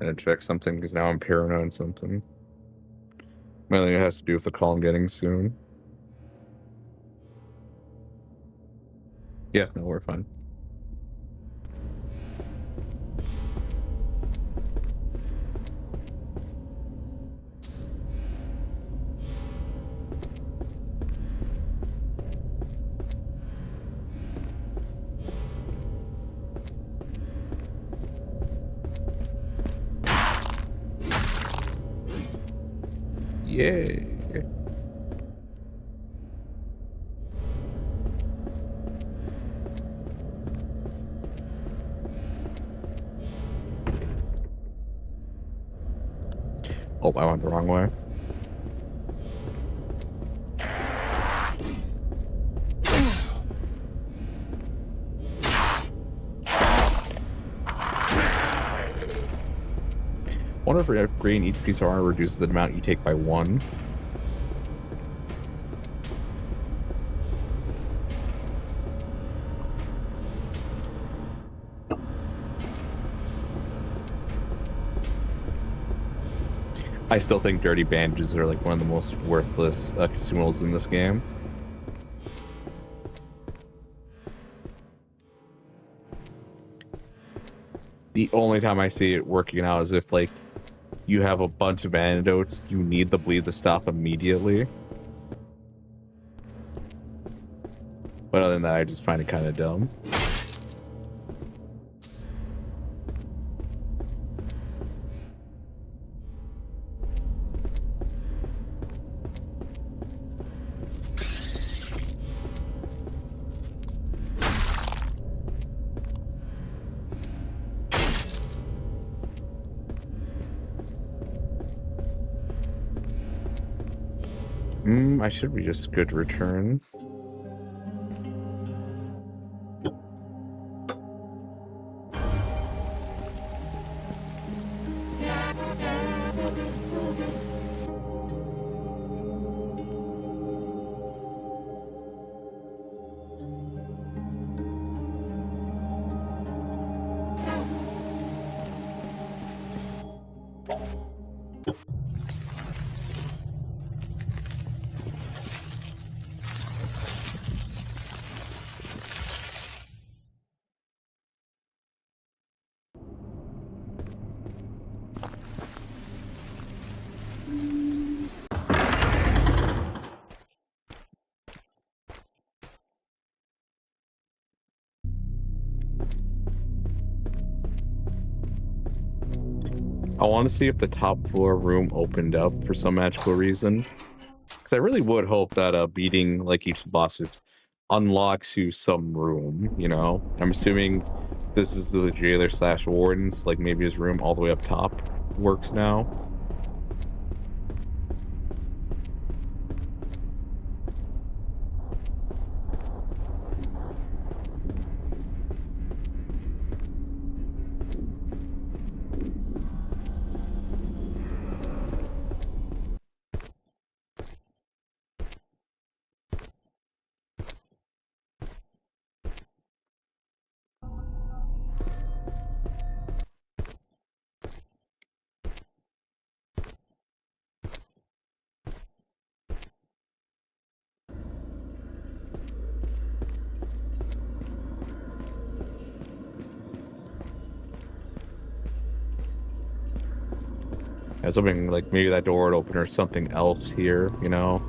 Gonna check something because now I'm paranoid on something. Mainly it has to do with the call I'm getting soon. Yeah, no, we're fine. Yay. Oh, I went the wrong way. Wonder if upgrading each piece of armor reduces the amount you take by 1. I still think dirty bandages are like one of the most worthless consumables in this game. The only time I see it working out is if like you have a bunch of antidotes, you need the bleed to stop immediately. But other than that, I just find it kind of dumb. I should be just good to return. I want to see if the top floor room opened up for some magical reason. Because I really would hope that beating like each boss unlocks you some room, you know? I'm assuming this is the jailer / warden's, like maybe his room all the way up top works now. I was hoping like maybe that door would open or something else here, you know?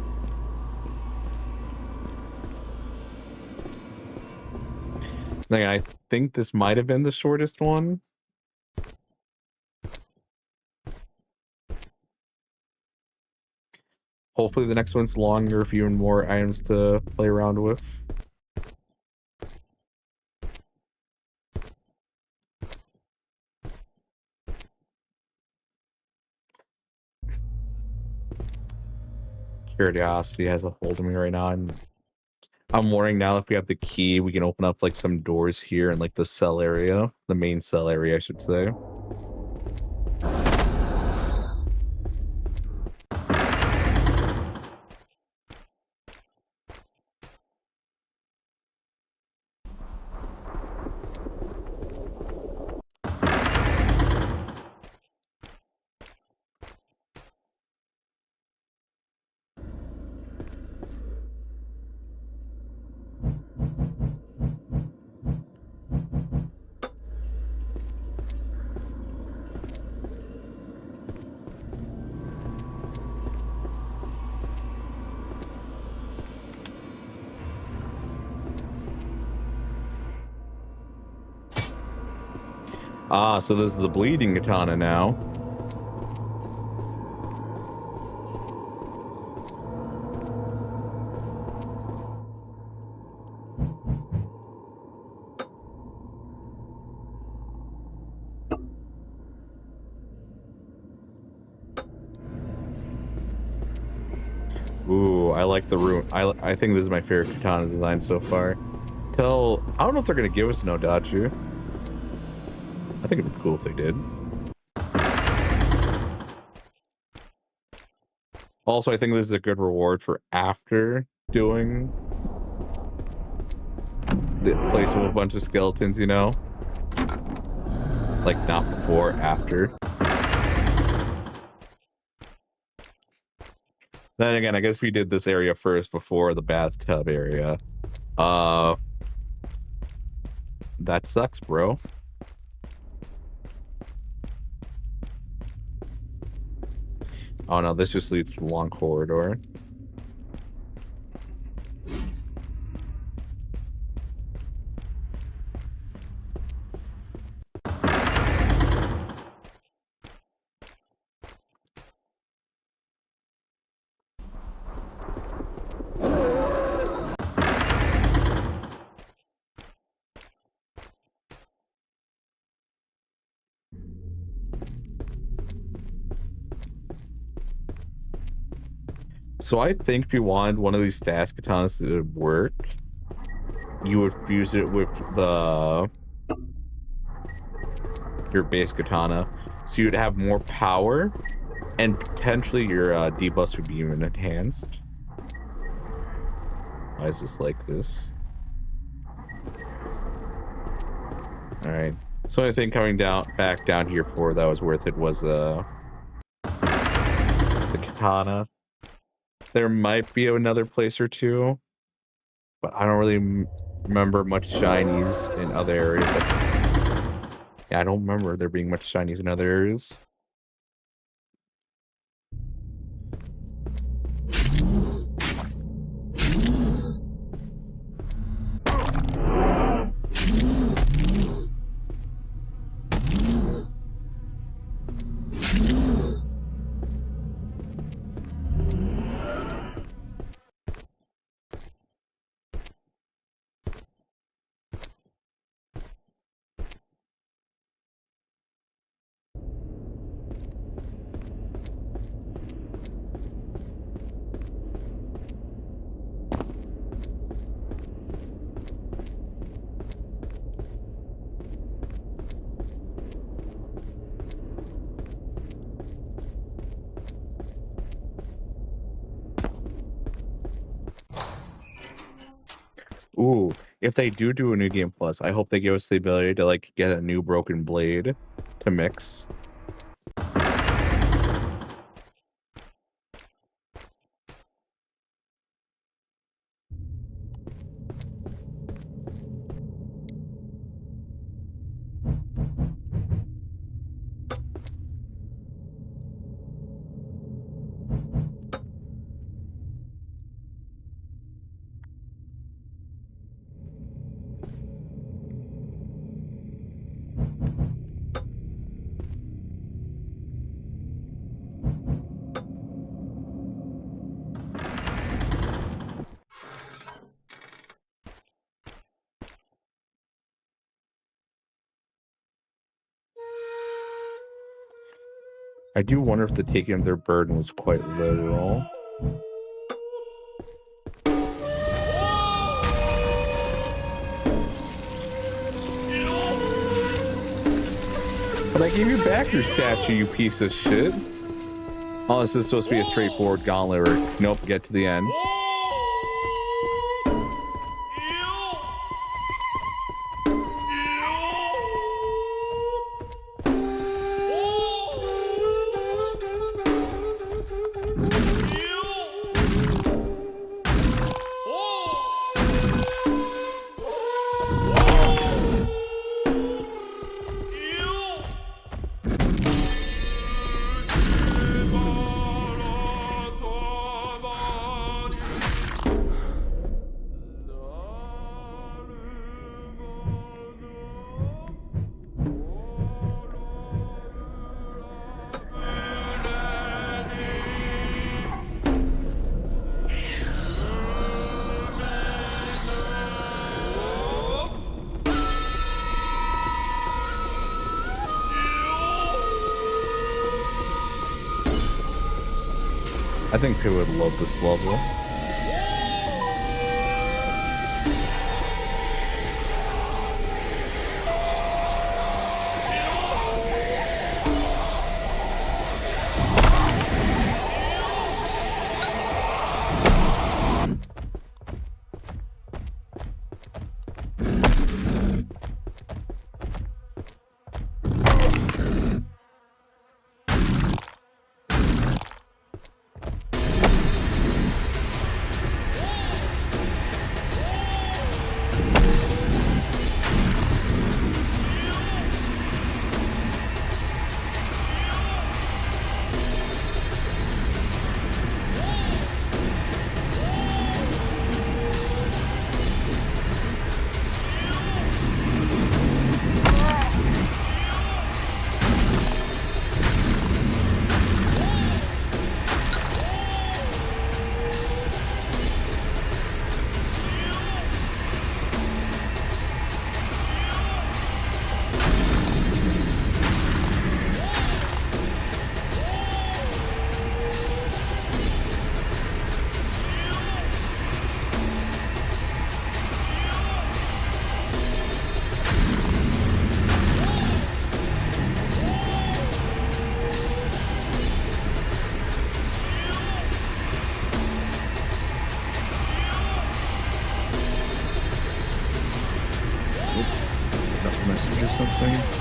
Like, I think this might have been the shortest one. Hopefully the next one's longer with even more items to play around with. Curiosity has a hold of me right now, and I'm wondering now if we have the key, we can open up like some doors here in like the cell area, the main cell area, I should say. Ah, so this is the bleeding katana now. Ooh, I like the room. I think this is my favorite katana design so far. I don't know if they're gonna give us an Odachi. I think it'd be cool if they did. Also, I think this is a good reward for after doing the placing with a bunch of skeletons, you know? Like, not before, after. Then again, I guess we did this area first before the bathtub area. That sucks, bro. Oh no, this just leads to the long corridor. So I think if you wanted one of these status katanas to work, you would fuse it with your base katana, so you'd have more power, and potentially your debuffs would be even enhanced. Why is this like this? All right. So the only thing coming back down here for that was worth it was the katana. There might be another place or two, but I don't really remember much shinies in other areas. Yeah, I don't remember there being much shinies in other areas. Ooh, if they do a new game plus, I hope they give us the ability to like get a new broken blade to mix. I do wonder if the taking of their burden was quite literal. But I gave you back your statue, you piece of shit. Oh, this is supposed to be a straightforward gauntlet. Nope, get to the end. I think people would love this level.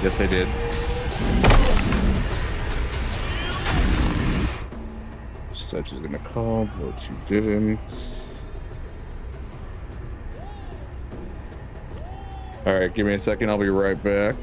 Yes, I did. Such is gonna call, but you didn't. All right, give me a second. I'll be right back.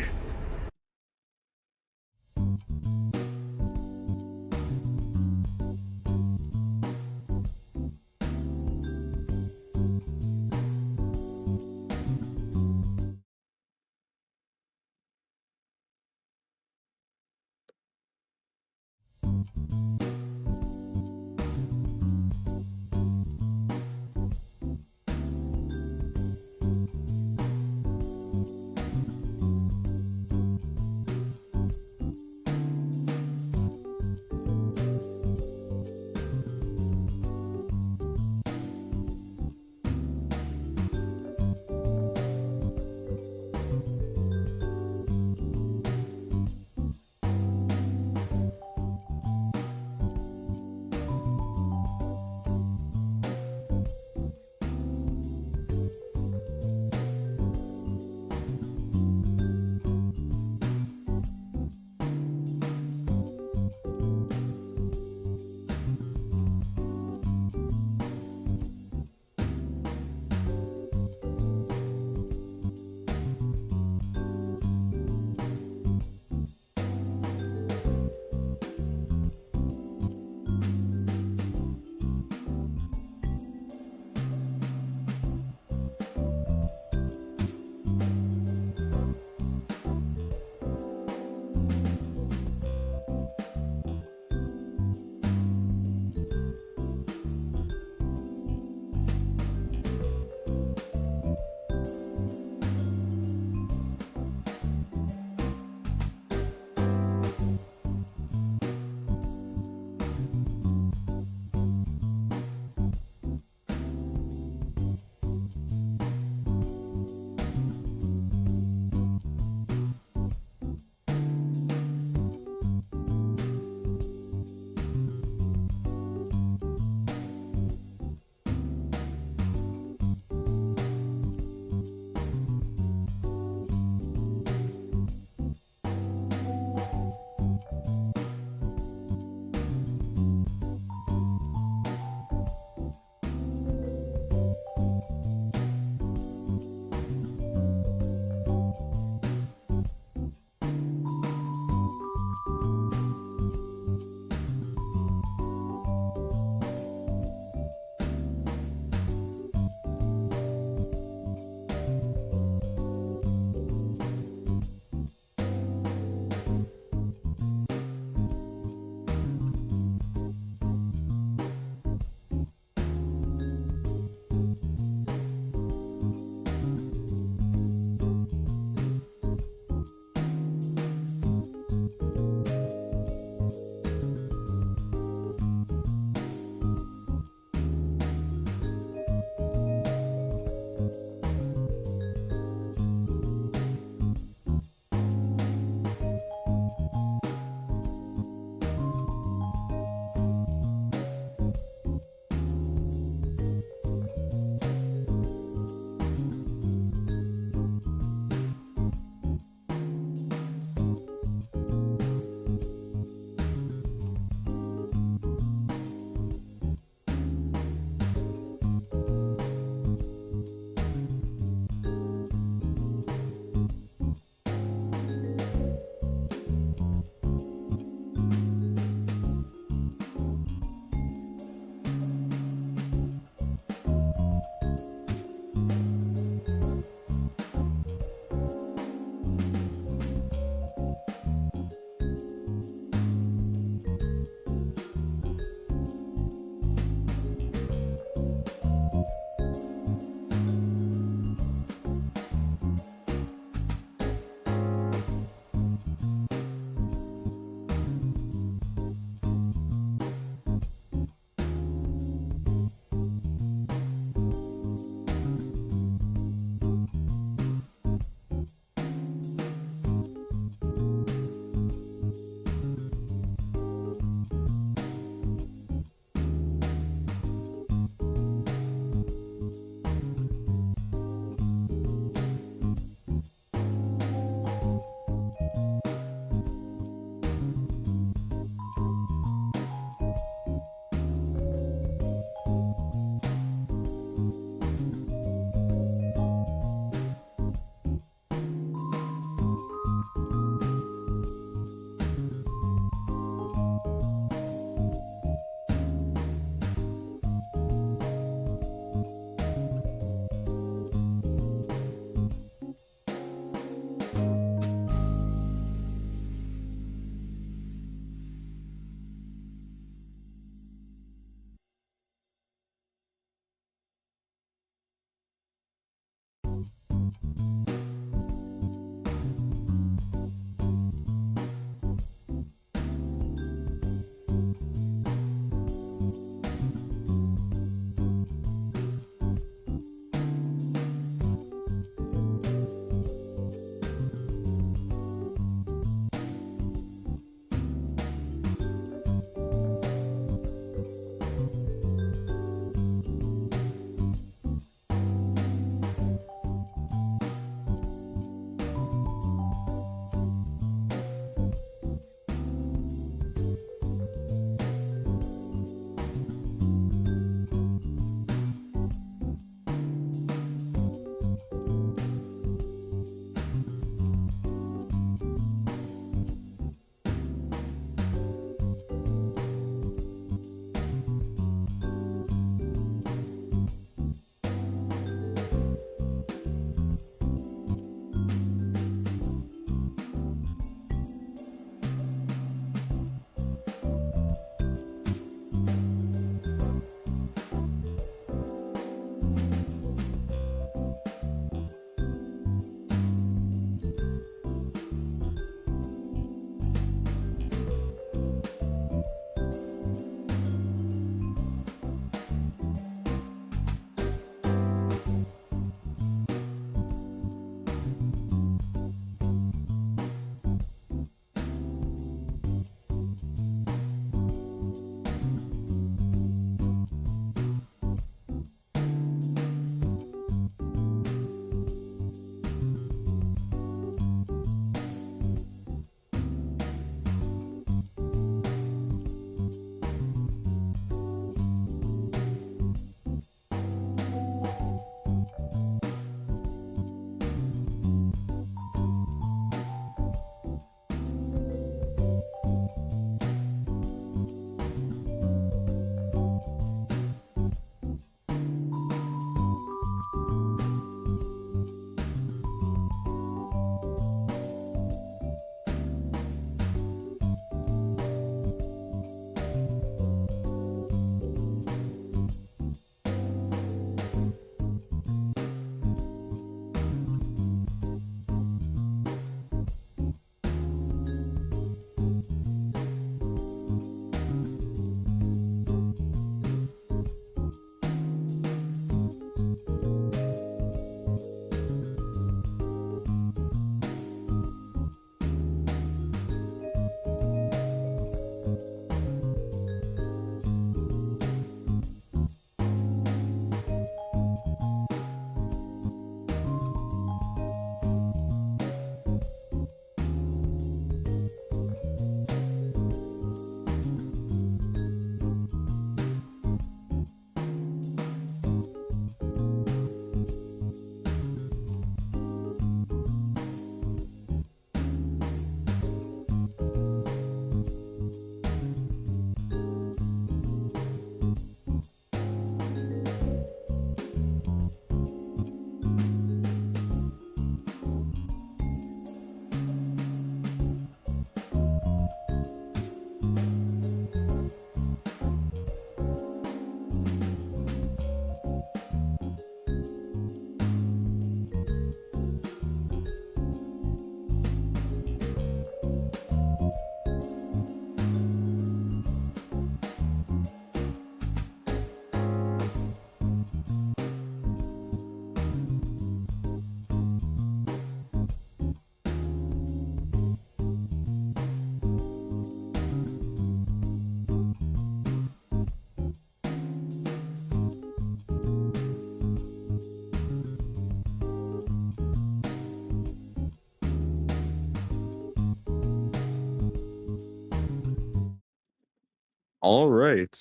All right.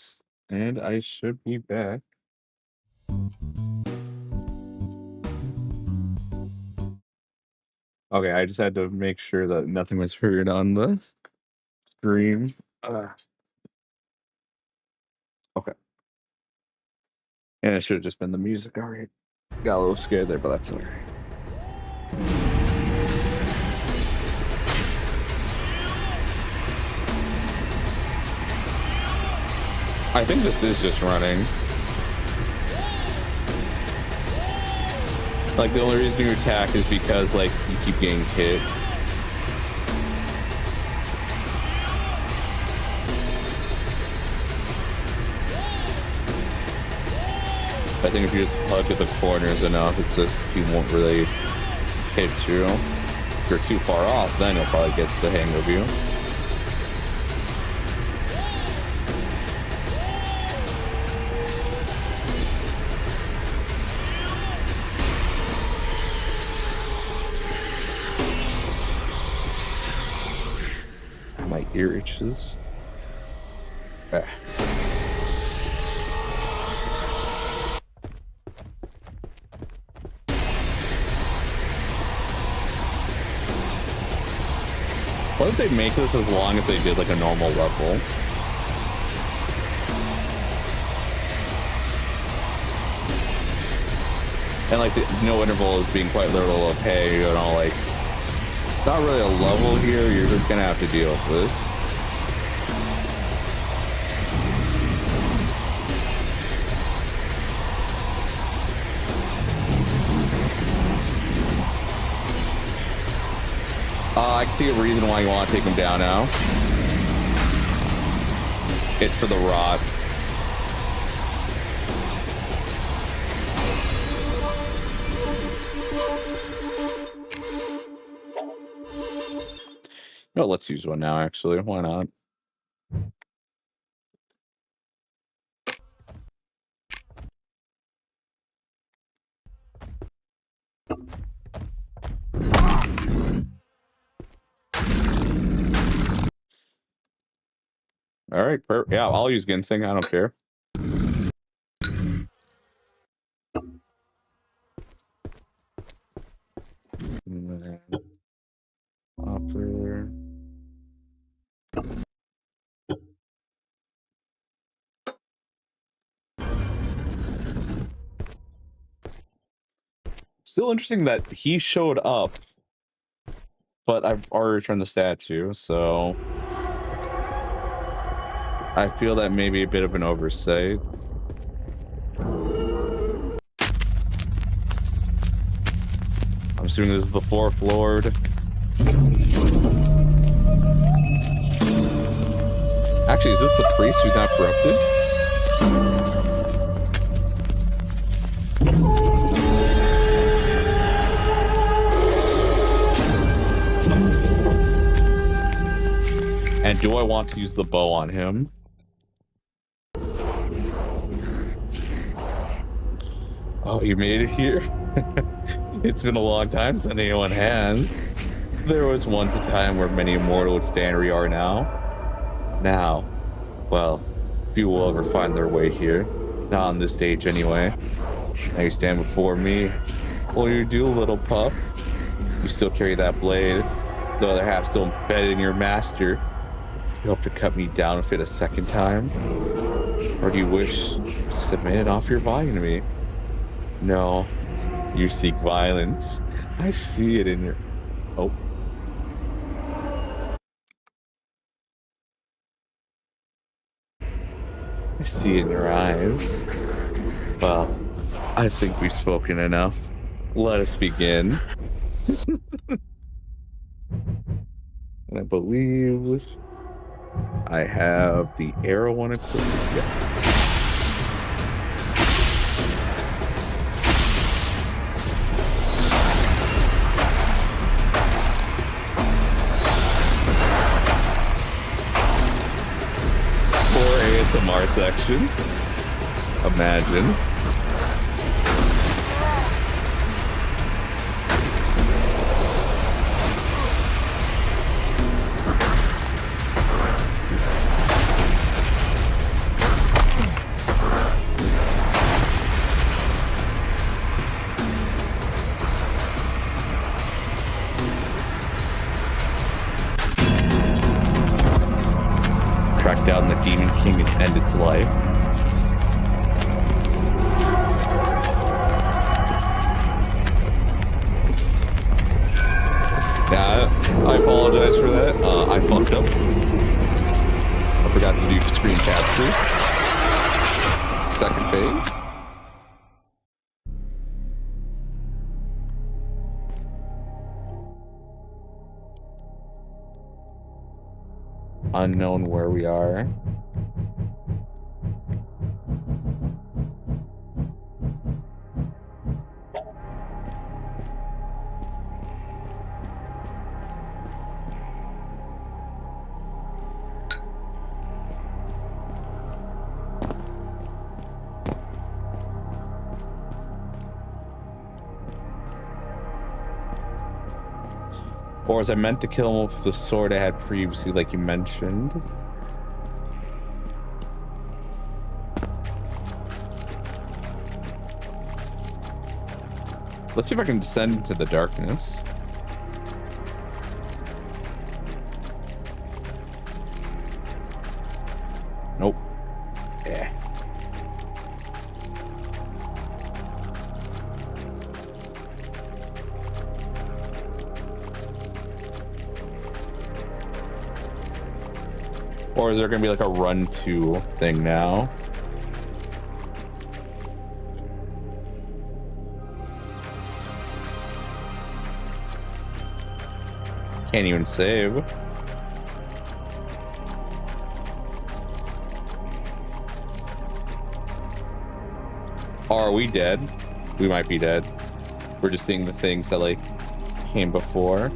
And I should be back. Okay, I just had to make sure that nothing was heard on the stream. Okay. And it should have just been the music. All right. Got a little scared there, but that's all right. I think this is just running. Like, the only reason you attack is because, like, you keep getting hit. I think if you just hug at the corners enough, it's just, he won't really hit you. If you're too far off, then he'll probably get the hang of you. My ear itches. Ah. What if they make this as long as they did like a normal level? And like no interval is being quite literal of, hey, you know, like, it's not really a level here, you're just gonna have to deal with this. I can see a reason why you want to take him down now. It's for the rot. No, let's use one now, actually. Why not? All right, yeah, I'll use ginseng. I don't care. Offer. Still interesting that he showed up, but I've already returned the statue, so I feel that may be a bit of an oversight. I'm assuming this is the fourth lord. Actually, is this the priest who's not corrupted? And do I want to use the bow on him? Oh, you made it here? It's been a long time since anyone has. There was once a time where many immortal would stand where you are now. Now, well, few will ever find their way here. Not on this stage anyway. Now you stand before me. What do you do, little pup? You still carry that blade. The other half still embedded in your master. You hope to cut me down with it a second time? Or do you wish to submit it off your body to me? No, you seek violence. I see it in your... Oh. I see it in your eyes. Well, I think we've spoken enough. Let us begin. And I believe I have the arrow one equipped. Yes. ASMR section. Imagine. making it end its life. Yeah, I apologize for that. I fucked up. I forgot to do screen capture. Second phase. Unknown where we are. Or was I meant to kill him with the sword I had previously, like you mentioned? Let's see if I can descend into the darkness. Nope. Yeah. Or is there gonna be like a run to thing now? Can't even save. Or are we dead? We might be dead. We're just seeing the things that like came before.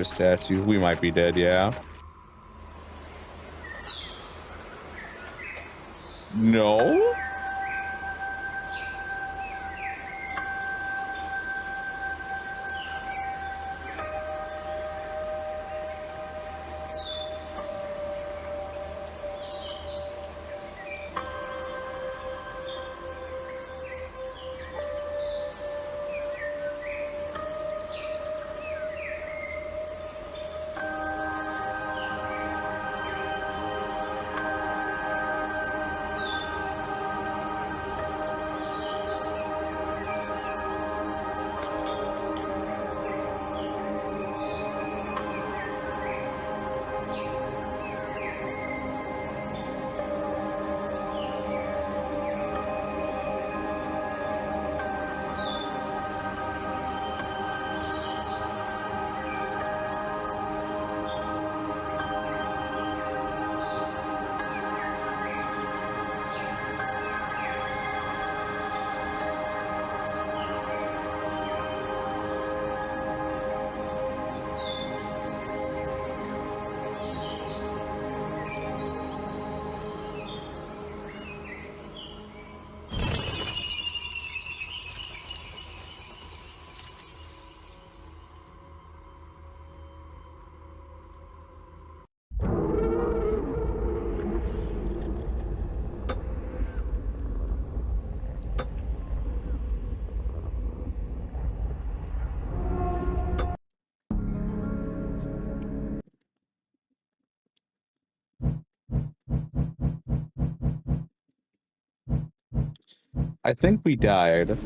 Statue. We might be dead, yeah. No? I think we died.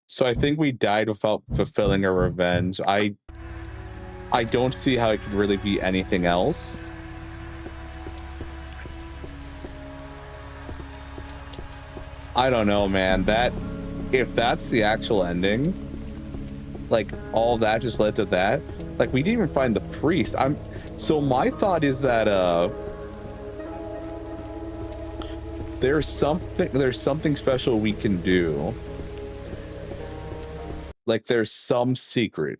So I think we died without fulfilling our revenge. I don't see how it could really be anything else. I don't know, man. If that's the actual ending, like all that just led to that. Like we didn't even find the priest. So my thought is that there's something special we can do. Like there's some secret.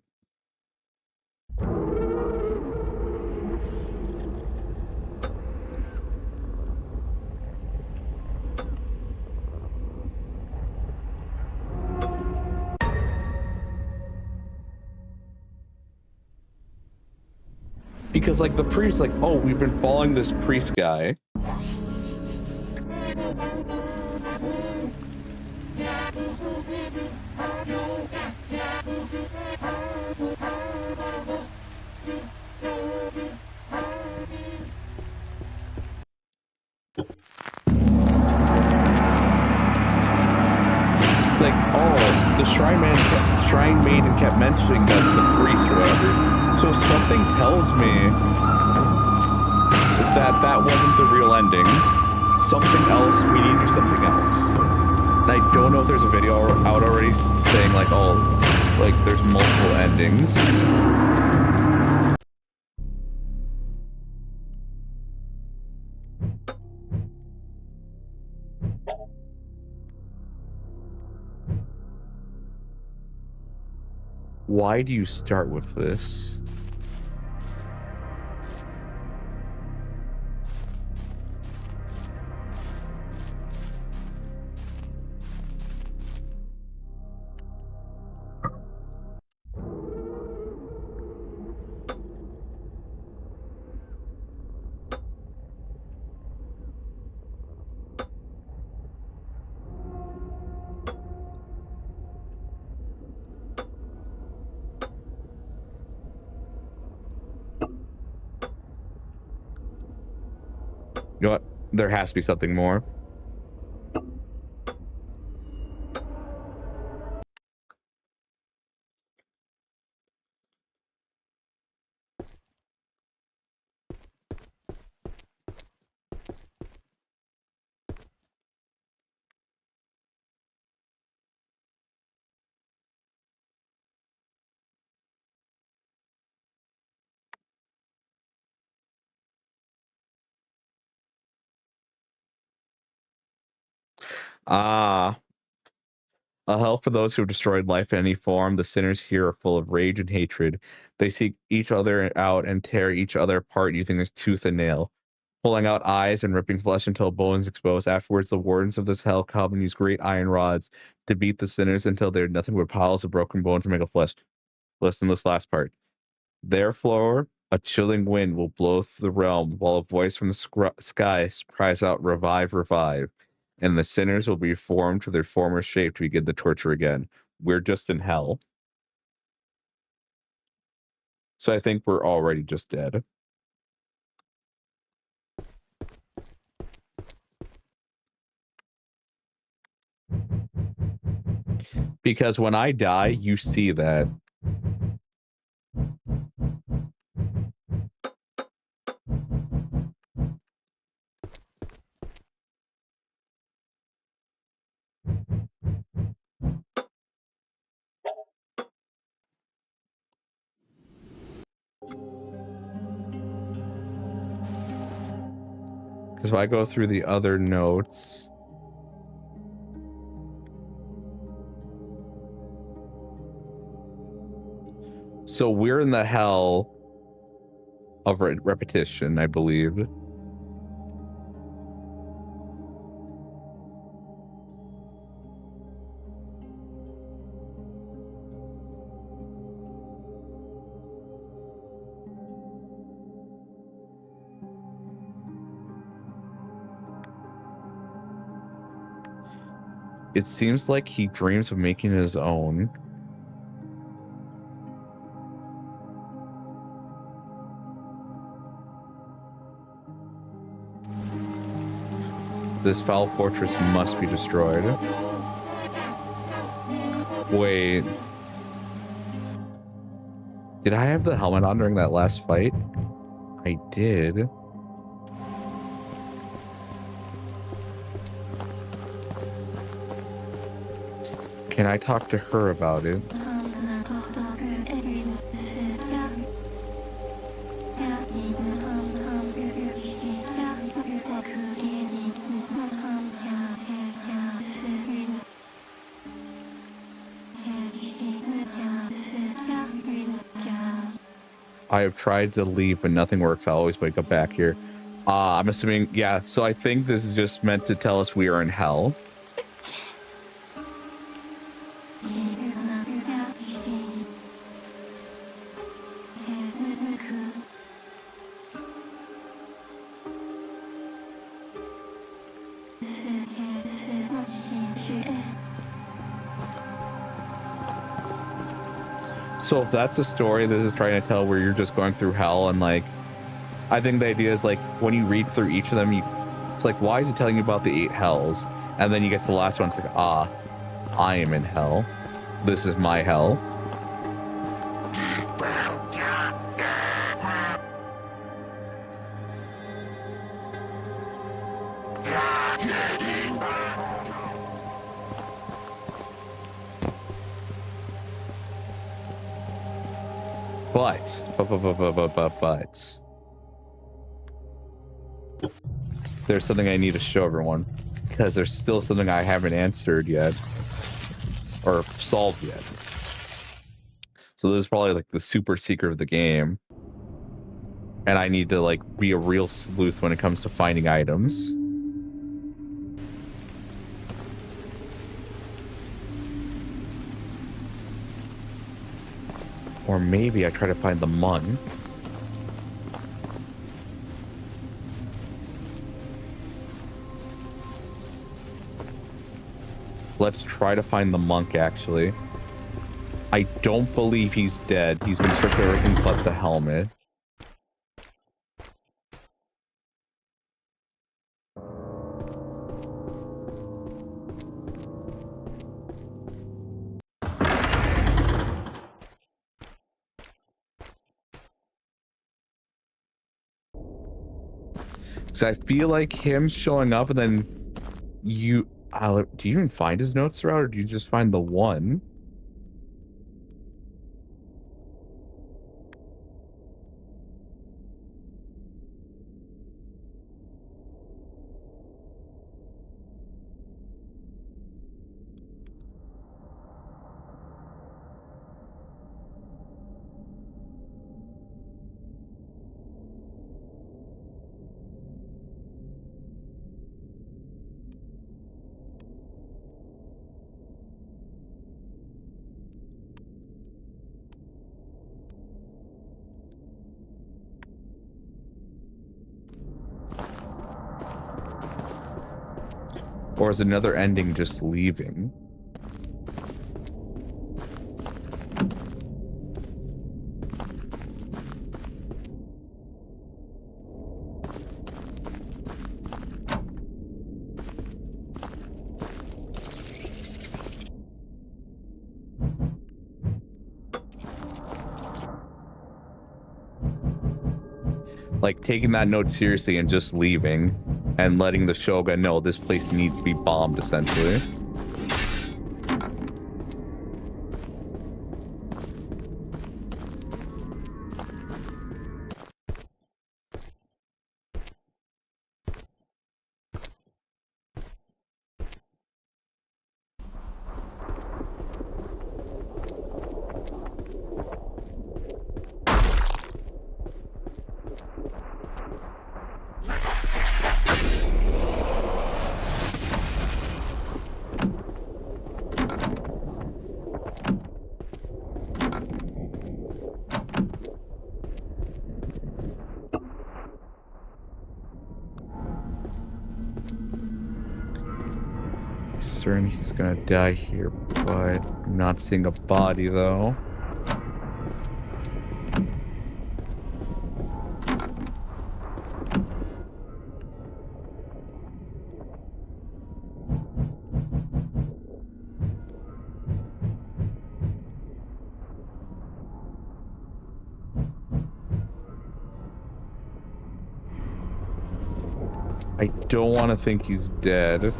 Because like the priest, like, oh, we've been following this priest guy. It's like, oh, the shrine maiden kept mentioning the priest or whatever. So something tells me that wasn't the real ending. Something else, we need to do something else. And I don't know if there's a video out already saying like, oh, like there's multiple endings. Why do you start with this? You know what? There has to be something more. Ah, a hell for those who have destroyed life in any form. The sinners here are full of rage and hatred. They seek each other out and tear each other apart using this tooth and nail, pulling out eyes and ripping flesh until bones exposed. Afterwards, the wardens of this hell come and use great iron rods to beat the sinners until they're nothing but piles of broken bones to make a flesh. Listen to this last part. Therefore, a chilling wind will blow through the realm, while a voice from the sky cries out, "Revive, revive." And the sinners will be reformed to their former shape to begin the torture again. We're just in hell. So I think we're already just dead. Because when I die, you see that. Because if I go through the other notes... So we're in the hell of repetition, I believe. It seems like he dreams of making his own. This foul fortress must be destroyed. Wait. Did I have the helmet on during that last fight? I did. Can I talk to her about it? I have tried to leave, but nothing works. I always wake up back here. I'm assuming, yeah. So I think this is just meant to tell us we are in hell. So if that's a story, this is trying to tell where you're just going through hell, and like, I think the idea is like when you read through each of them, it's like, why is it telling you about the 8 hells? And then you get to the last one, it's like, ah, I am in hell. This is my hell. But there's something I need to show everyone, because there's still something I haven't answered yet or solved yet. So this is probably like the super secret of the game, and I need to like be a real sleuth when it comes to finding items. Or maybe I try to find the monk. Let's try to find the monk, actually. I don't believe he's dead. He's been stripped of everything but the helmet. Because I feel like him showing up and then you... do you even find his notes throughout, or do you just find the one? Or is another ending just leaving? Like taking that note seriously and just leaving and letting the Shogun know this place needs to be bombed, essentially. Certain he's gonna die here, but I'm not seeing a body though. I don't want to think he's dead.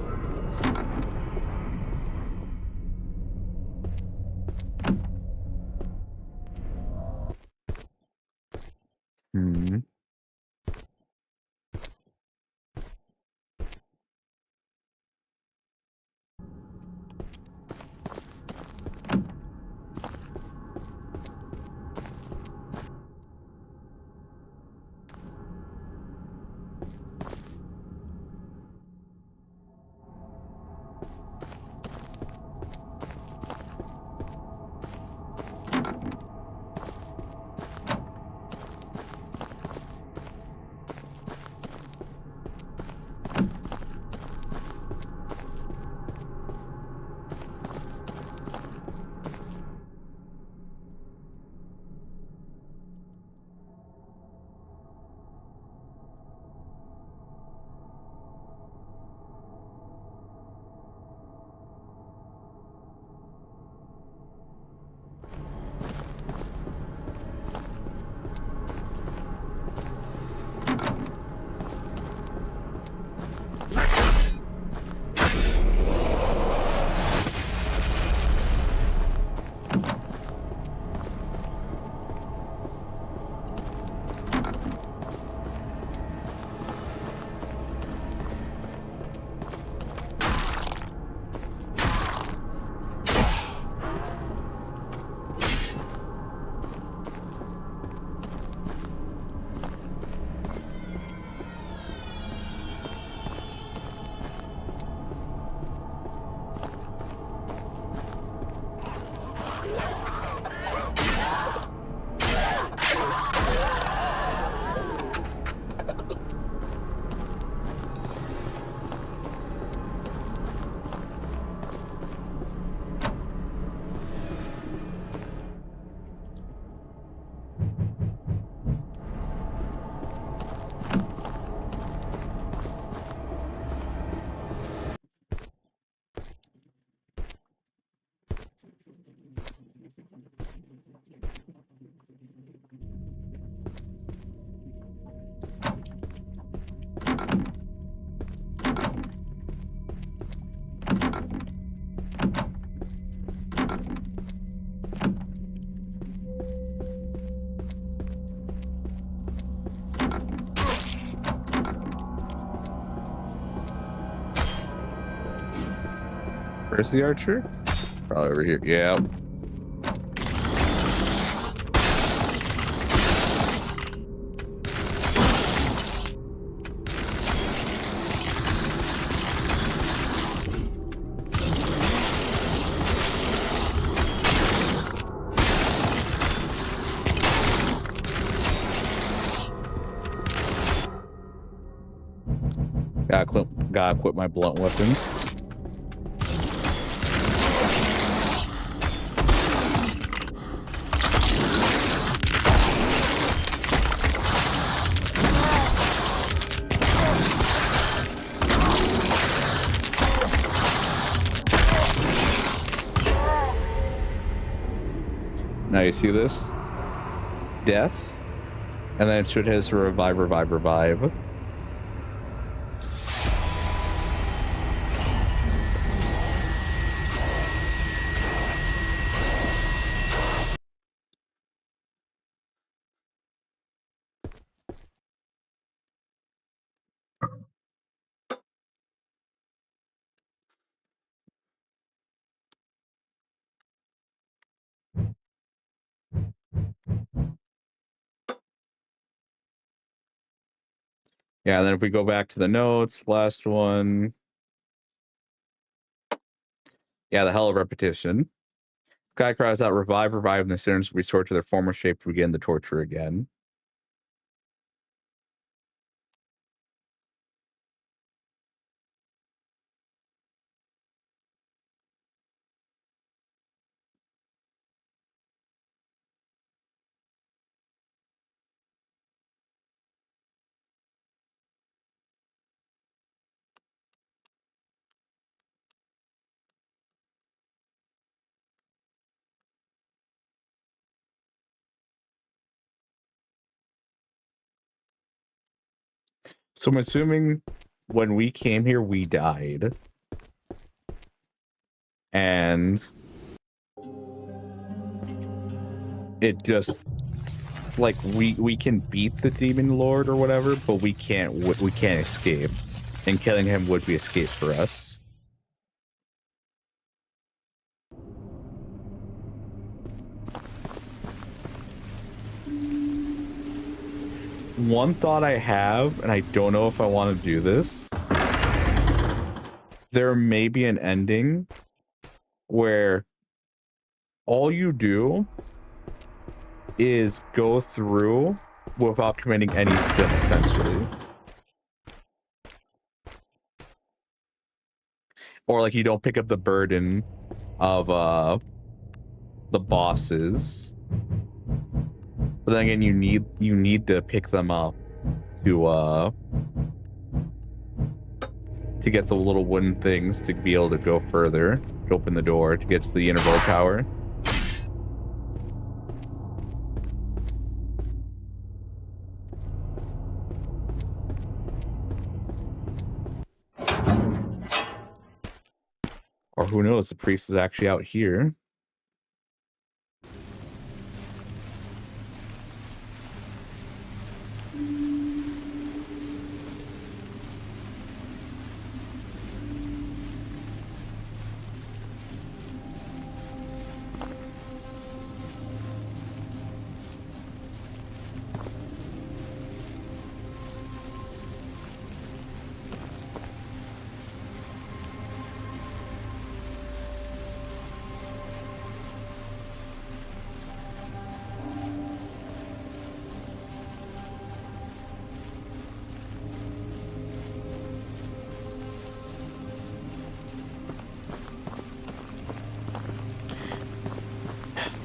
Hmm. Where's the archer? Probably over here. Yeah. Gotta quit my blunt weapon. Now you see this? Death. And then it should hit us revive, revive, revive. Yeah, and then if we go back to the notes, last one. Yeah, the hell of repetition. Guy cries out, revive, revive, and the sinners restore to their former shape to begin the torture again. So I'm assuming when we came here, we died. And it just, like, we can beat the demon lord or whatever, but we can't escape. And killing him would be escape for us. One thought I have, and I don't know if I want to do this, there may be an ending where all you do is go through without committing any sin, essentially. Or like you don't pick up the burden of the bosses. But then again, you need to pick them up to get the little wooden things to be able to go further, to open the door, to get to the interval tower. Or who knows, the priest is actually out here.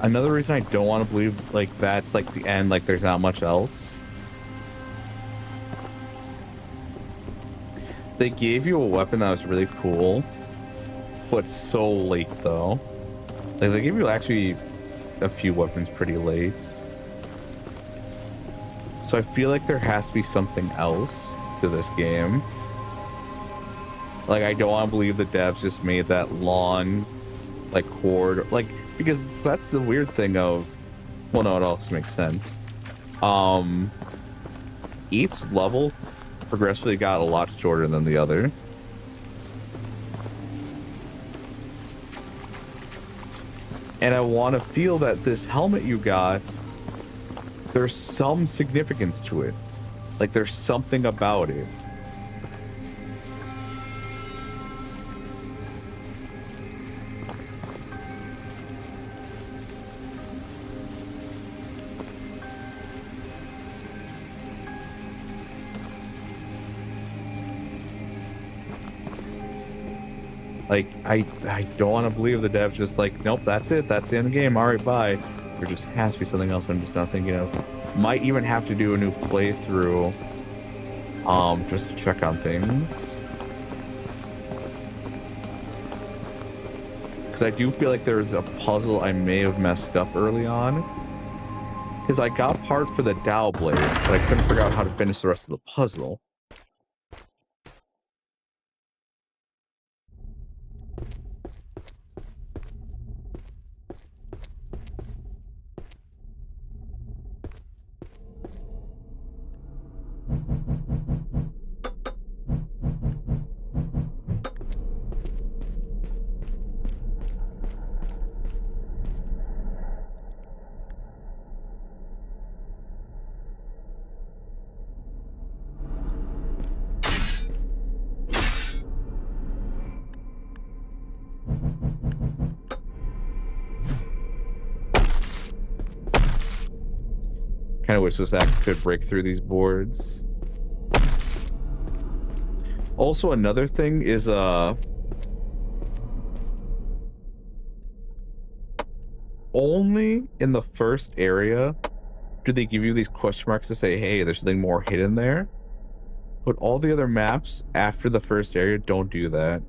Another reason I don't want to believe, like, that's, like, the end, like, there's not much else. They gave you a weapon that was really cool, but so late, though. Like, they gave you actually a few weapons pretty late. So I feel like there has to be something else to this game. Like, I don't want to believe the devs just made that long, like, horde, like, because that's the weird thing of, well, no, it also makes sense. Each level progressively got a lot shorter than the other. And I want to feel that this helmet you got, there's some significance to it. Like, there's something about it. Like, I don't want to believe the devs just like, nope, that's it. That's the end of the game. All right, bye. There just has to be something else I'm just not thinking of. Might even have to do a new playthrough, just to check on things. Because I do feel like there's a puzzle I may have messed up early on. Because I got part for the Dao Blade, but I couldn't figure out how to finish the rest of the puzzle. Kind of wish this axe could break through these boards. Also, another thing is only in the first area do they give you these question marks to say, hey, there's something more hidden there. But all the other maps after the first area don't do that.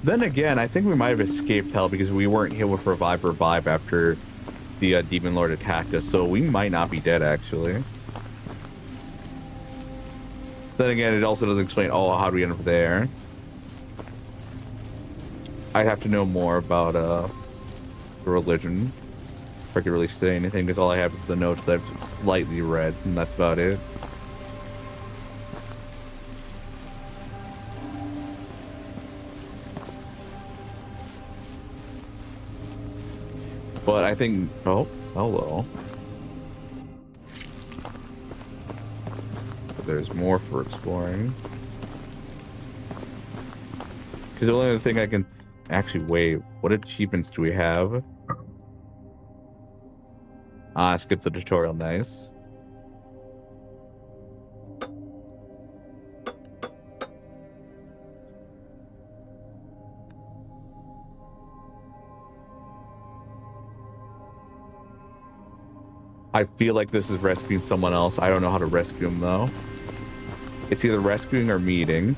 Then again, I think we might have escaped hell because we weren't hit with revive after the demon lord attacked us, so we might not be dead actually. Then again, it also doesn't explain, oh, how do we end up there? I'd have to know more about the religion if I could really say anything, because all I have is the notes that I've slightly read, and that's about it. But I think, oh, hello. There's more for exploring. Because the only other thing I can actually wait, what achievements do we have? Ah, skip the tutorial, nice. I feel like this is rescuing someone else. I don't know how to rescue him though. It's either rescuing or meeting.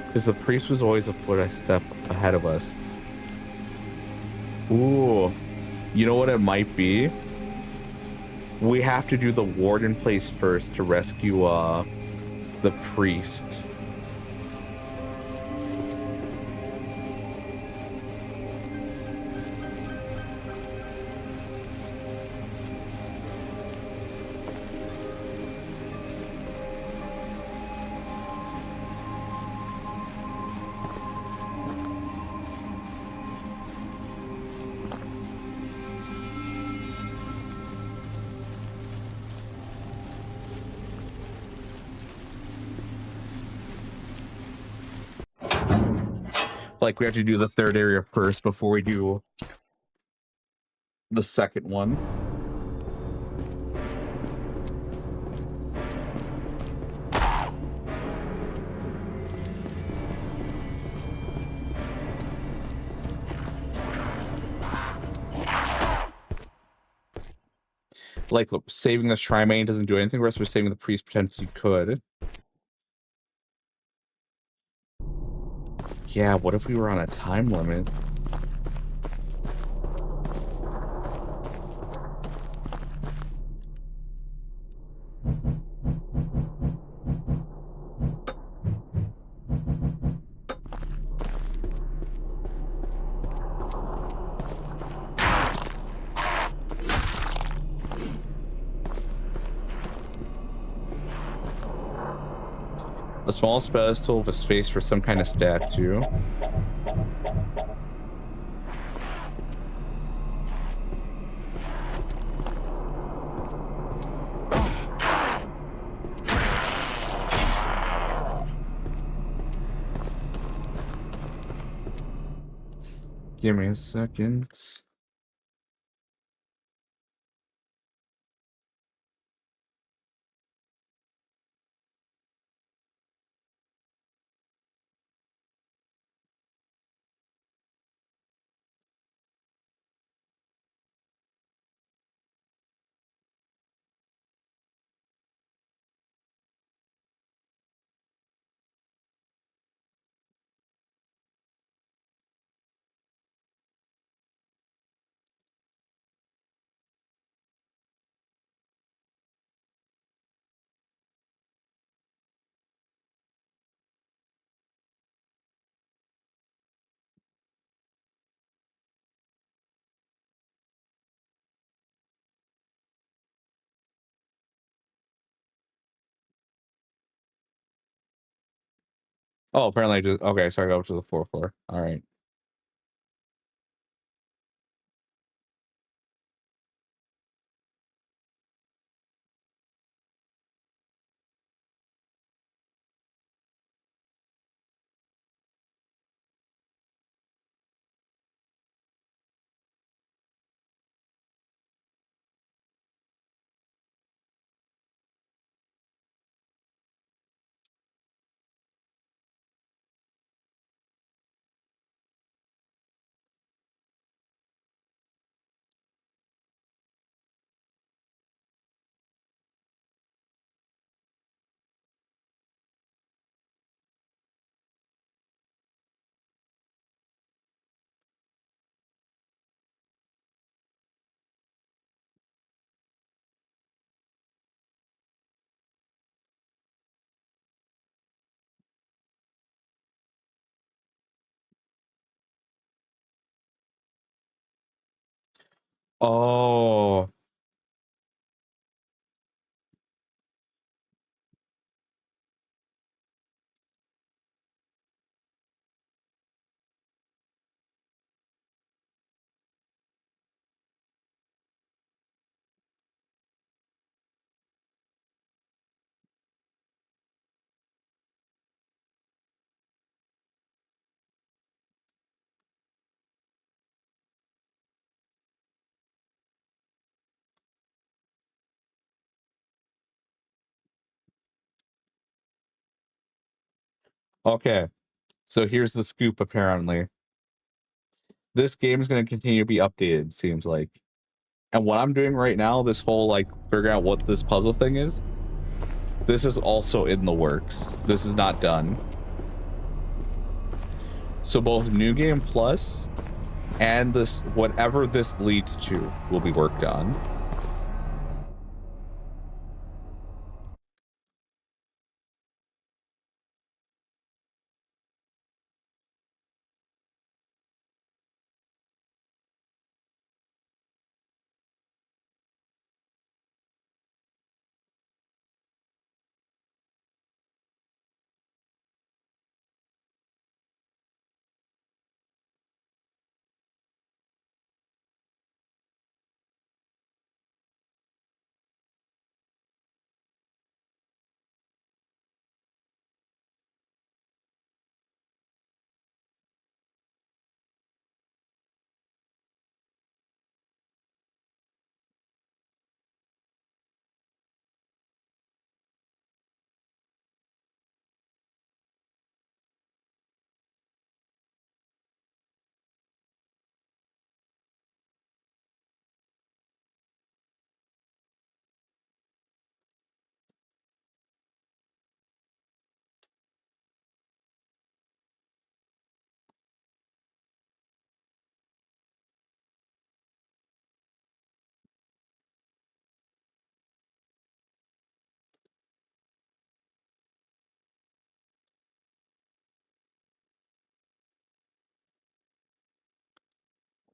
Because the priest was always a step ahead of us. Ooh, you know what it might be? We have to do the warden place first to rescue the priest. Like, we have to do the third area first before we do the second one. Like, look, saving the shrine main doesn't do anything for us, but saving the priest potentially could. Yeah, what if we were on a time limit? A small pedestal with a space for some kind of statue. Give me a second. Oh, apparently I just, okay, sorry, go to the fourth floor. All right. Oh. Okay. So here's the scoop, apparently. This game is going to continue to be updated, seems like. And what I'm doing right now, this whole, like, figuring out what this puzzle thing is, this is also in the works. This is not done. So both New Game Plus and this, whatever this leads to, will be worked on.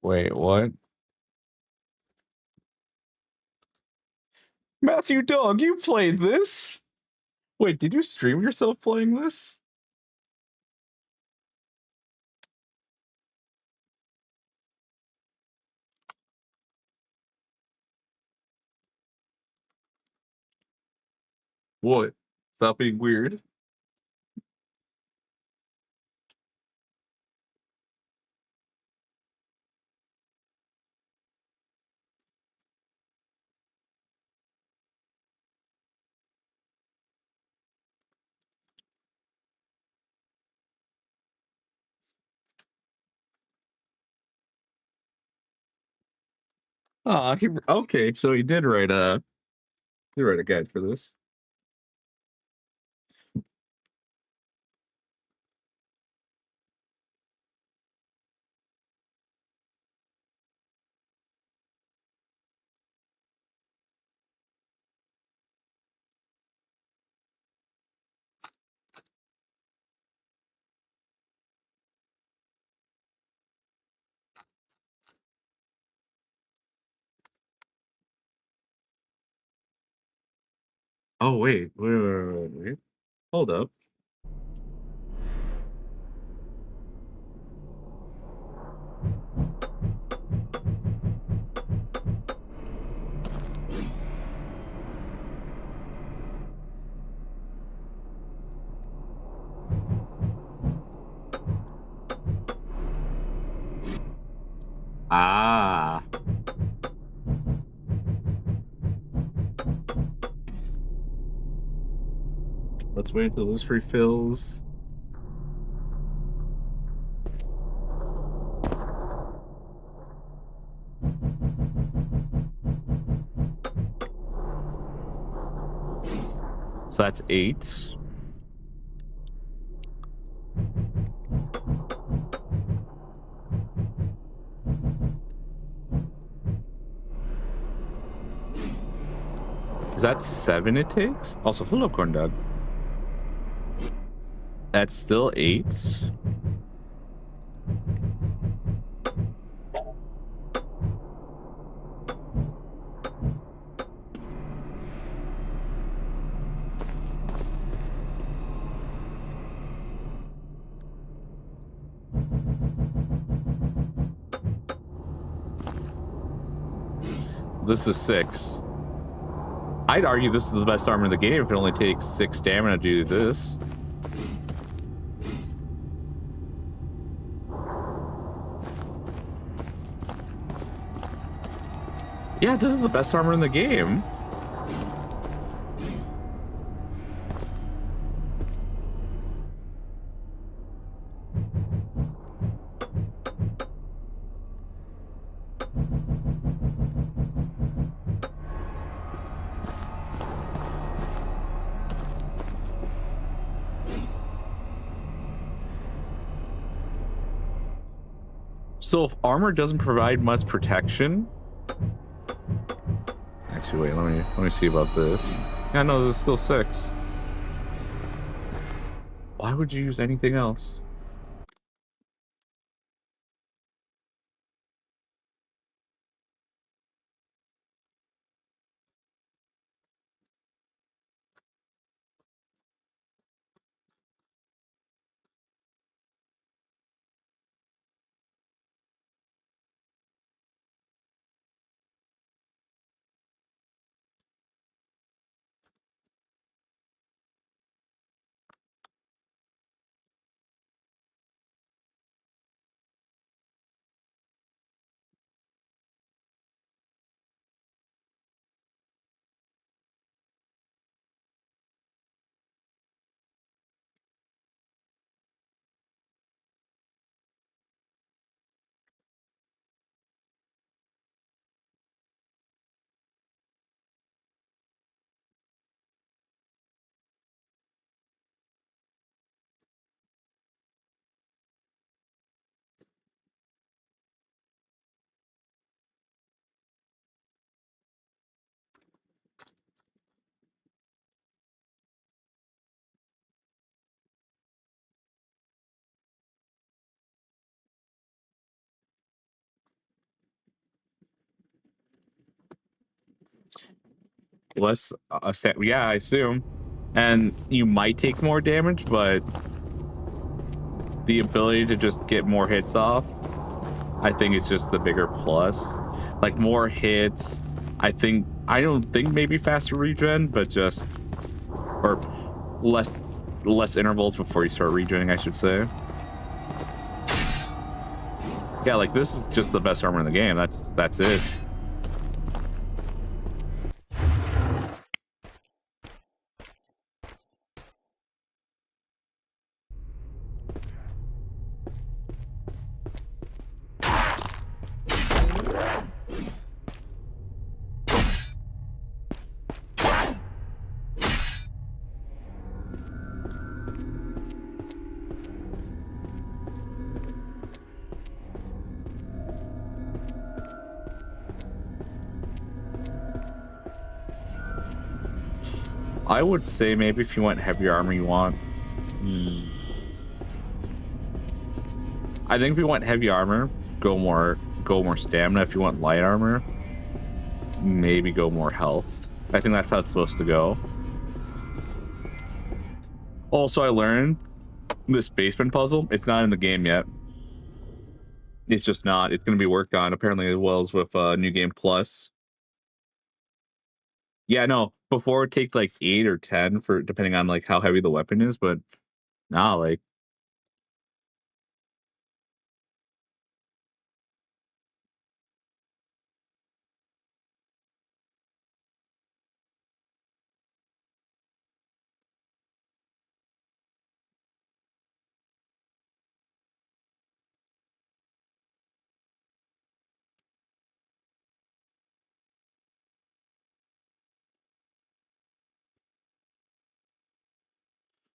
Wait, what? Matthew Dog, you played this? Wait, did you stream yourself playing this? What? Stop being weird. Ah, okay, so he did write a guide for this. Oh wait. Hold up. Ah. Let's wait until this refills. So that's 8. Is that 7 it takes? Also, hello, corn dog. That's still 8. this is 6. I'd argue this is the best armor in the game if it only takes 6 stamina to do this. Yeah, this is the best armor in the game. So if armor doesn't provide much protection, actually, wait, let me see about this. Yeah, no, this is still 6. Why would you use anything else? Less, yeah, I assume. And you might take more damage, but the ability to just get more hits off, I think it's just the bigger plus. Like more hits, I don't think maybe faster regen, but just, or less intervals before you start regenning, I should say. Yeah, like this is just the best armor in the game. That's it. I would say maybe if you want heavier armor, you want. I think if you want heavy armor, go more stamina. If you want light armor, maybe go more health. I think that's how it's supposed to go. Also, I learned this basement puzzle. It's not in the game yet. It's just not. It's going to be worked on apparently as well as with New Game Plus. Yeah, no. Before it take like 8 or 10 for depending on like how heavy the weapon is, but nah, like.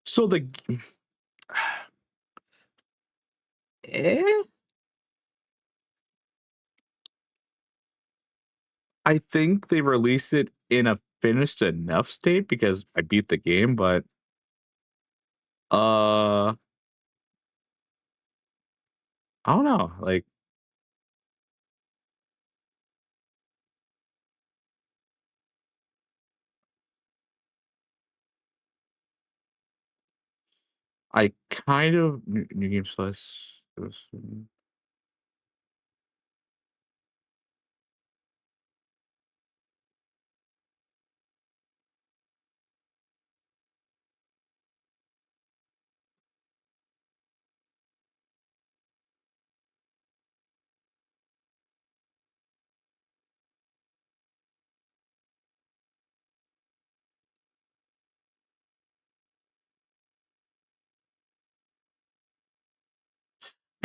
So the eh? I think they released it in a finished enough state because I beat the game, but I don't know. Like I kind of New Game Plus.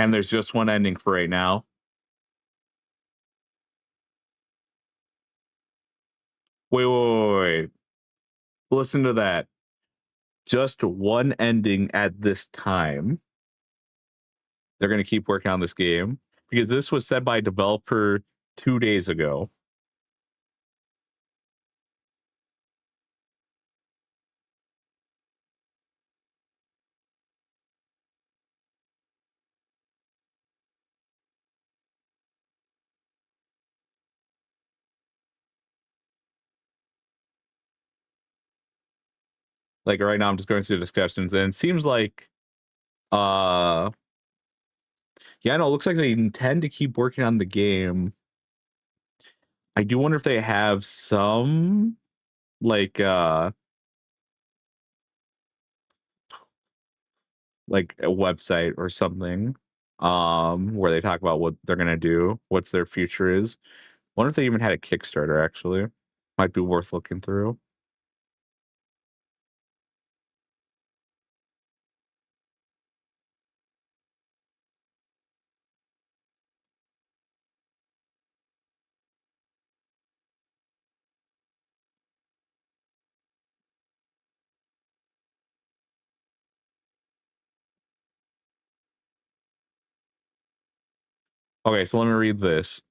And there's just one ending for right now. Wait. Listen to that. Just one ending at this time. They're going to keep working on this game because this was said by a developer 2 days ago. Like right now, I'm just going through the discussions, and it seems like, yeah, no, it looks like they intend to keep working on the game. I do wonder if they have some like a website or something, where they talk about what they're gonna do, what's their future is. Wonder if they even had a Kickstarter. Actually, might be worth looking through. Okay, so let me read this.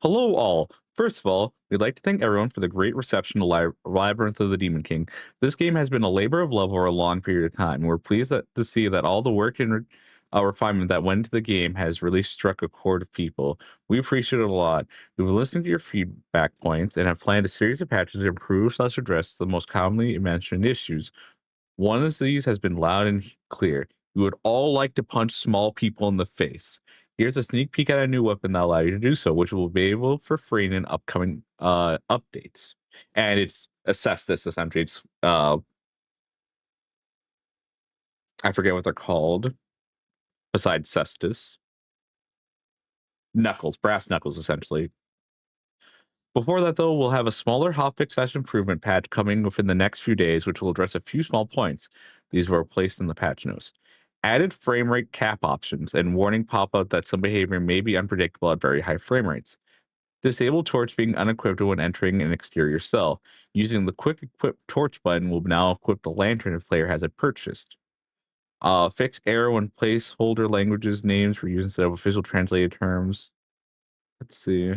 Hello, all. First of all, we'd like to thank everyone for the great reception to Labyrinth of the Demon King. This game has been a labor of love over a long period of time. We're pleased to see that all the work and refinement that went into the game has really struck a chord of people. We appreciate it a lot. We've been listening to your feedback points and have planned a series of patches to improve/address the most commonly mentioned issues. One of these has been loud and clear. We would all like to punch small people in the face. Here's a sneak peek at a new weapon that allows you to do so, which will be able for free in upcoming updates. And it's assess this essentially. It's I forget what they're called besides cestus. Knuckles, brass knuckles, essentially. Before that, though, we'll have a smaller hotfix improvement patch coming within the next few days, which will address a few small points. These were placed in the patch notes. Added frame rate cap options and warning pop up that some behavior may be unpredictable at very high frame rates. Disable torch being unequipped when entering an exterior cell. Using the quick equip torch button will now equip the lantern if player has it purchased. Fix error when placeholder languages names were used instead of official translated terms. Let's see.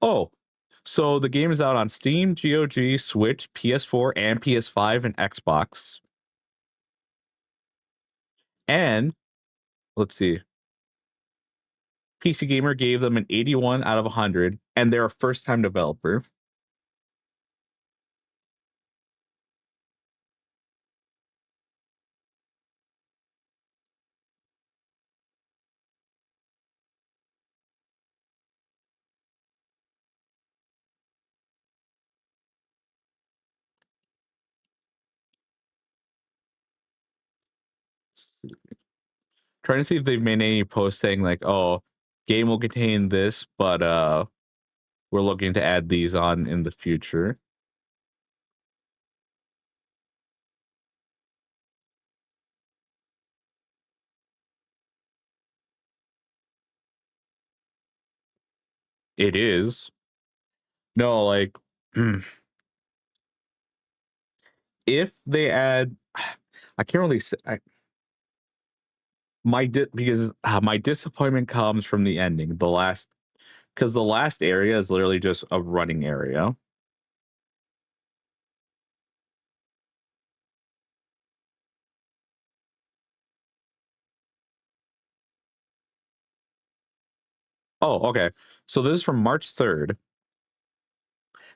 Oh, so the game is out on Steam, GOG, Switch, PS4, and PS5 and Xbox. And let's see. PC Gamer gave them an 81 out of 100, and they're a first-time developer. Trying to see if they've made any posts saying like, "Oh, game will contain this, but we're looking to add these on in the future." It is. No, like if they add I can't really say because my disappointment comes from the ending. Because the last area is literally just a running area. Oh, okay. So this is from March 3rd.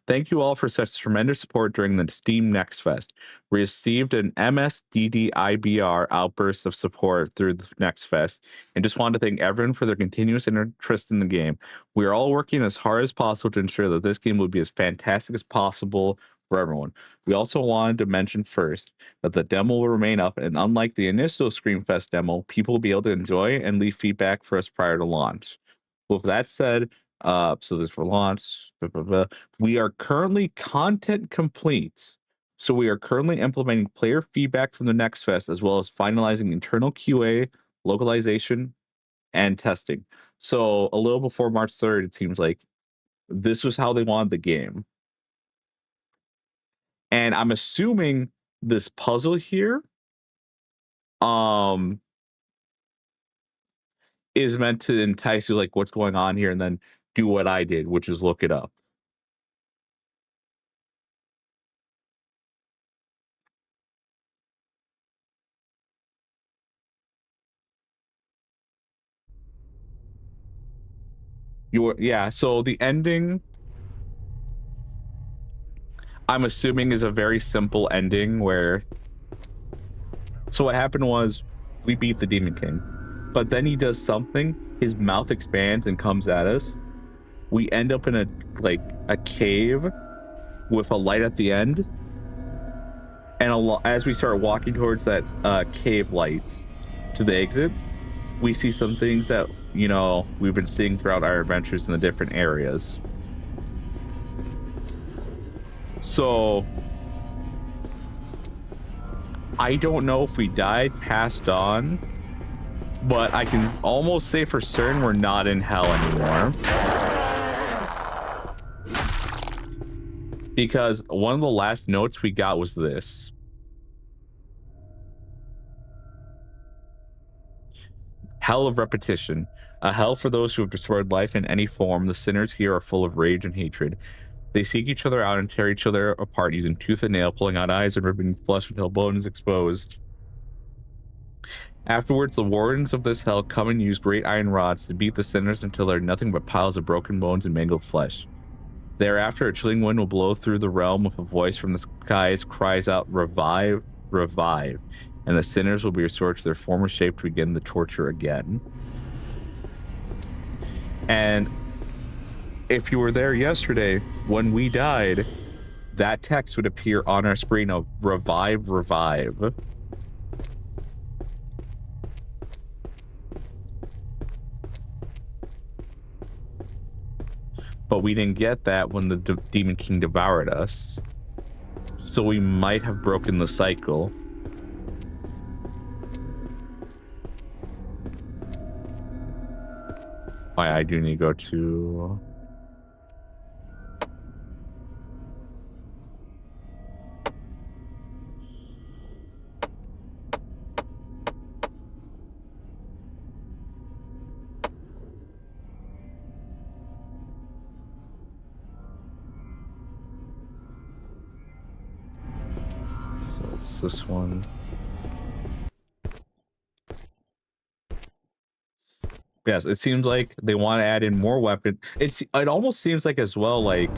Thank you all for such tremendous support during the Steam Next Fest. We received an MSDDIBR outburst of support through the Next Fest, and just wanted to thank everyone for their continuous interest in the game. We are all working as hard as possible to ensure that this game will be as fantastic as possible for everyone. We also wanted to mention first that the demo will remain up, and unlike the initial Screamfest demo, people will be able to enjoy and leave feedback for us prior to launch. With that said, so this for launch, blah, blah, blah. We are currently content complete. So we are currently implementing player feedback from the next fest, as well as finalizing internal QA, localization, and testing. So a little before March 3rd, it seems like this was how they wanted the game. And I'm assuming this puzzle here is meant to entice you, like, what's going on here, and then do what I did, which is look it up. Yeah, so the ending, I'm assuming, is a very simple ending where, so what happened was we beat the Demon King, but then he does something, his mouth expands and comes at us. We end up in a cave with a light at the end, and as we start walking towards that cave lights to the exit, we see some things that, you know, we've been seeing throughout our adventures in the different areas. So I don't know if we died, passed on, but I can almost say for certain we're not in hell anymore. Because one of the last notes we got was this. Hell of repetition. A hell for those who have destroyed life in any form. The sinners here are full of rage and hatred. They seek each other out and tear each other apart using tooth and nail, pulling out eyes and ripping flesh until bone is exposed. Afterwards, the wardens of this hell come and use great iron rods to beat the sinners until they're nothing but piles of broken bones and mangled flesh. Thereafter, a chilling wind will blow through the realm with a voice from the skies cries out, "Revive, revive," and the sinners will be restored to their former shape to begin the torture again. And if you were there yesterday when we died, that text would appear on our screen of "Revive, revive." But we didn't get that when the Demon King devoured us. So we might have broken the cycle. I do need to go to... So it's this one. Yes, it seems like they want to add in more weapons. It almost seems like as well, like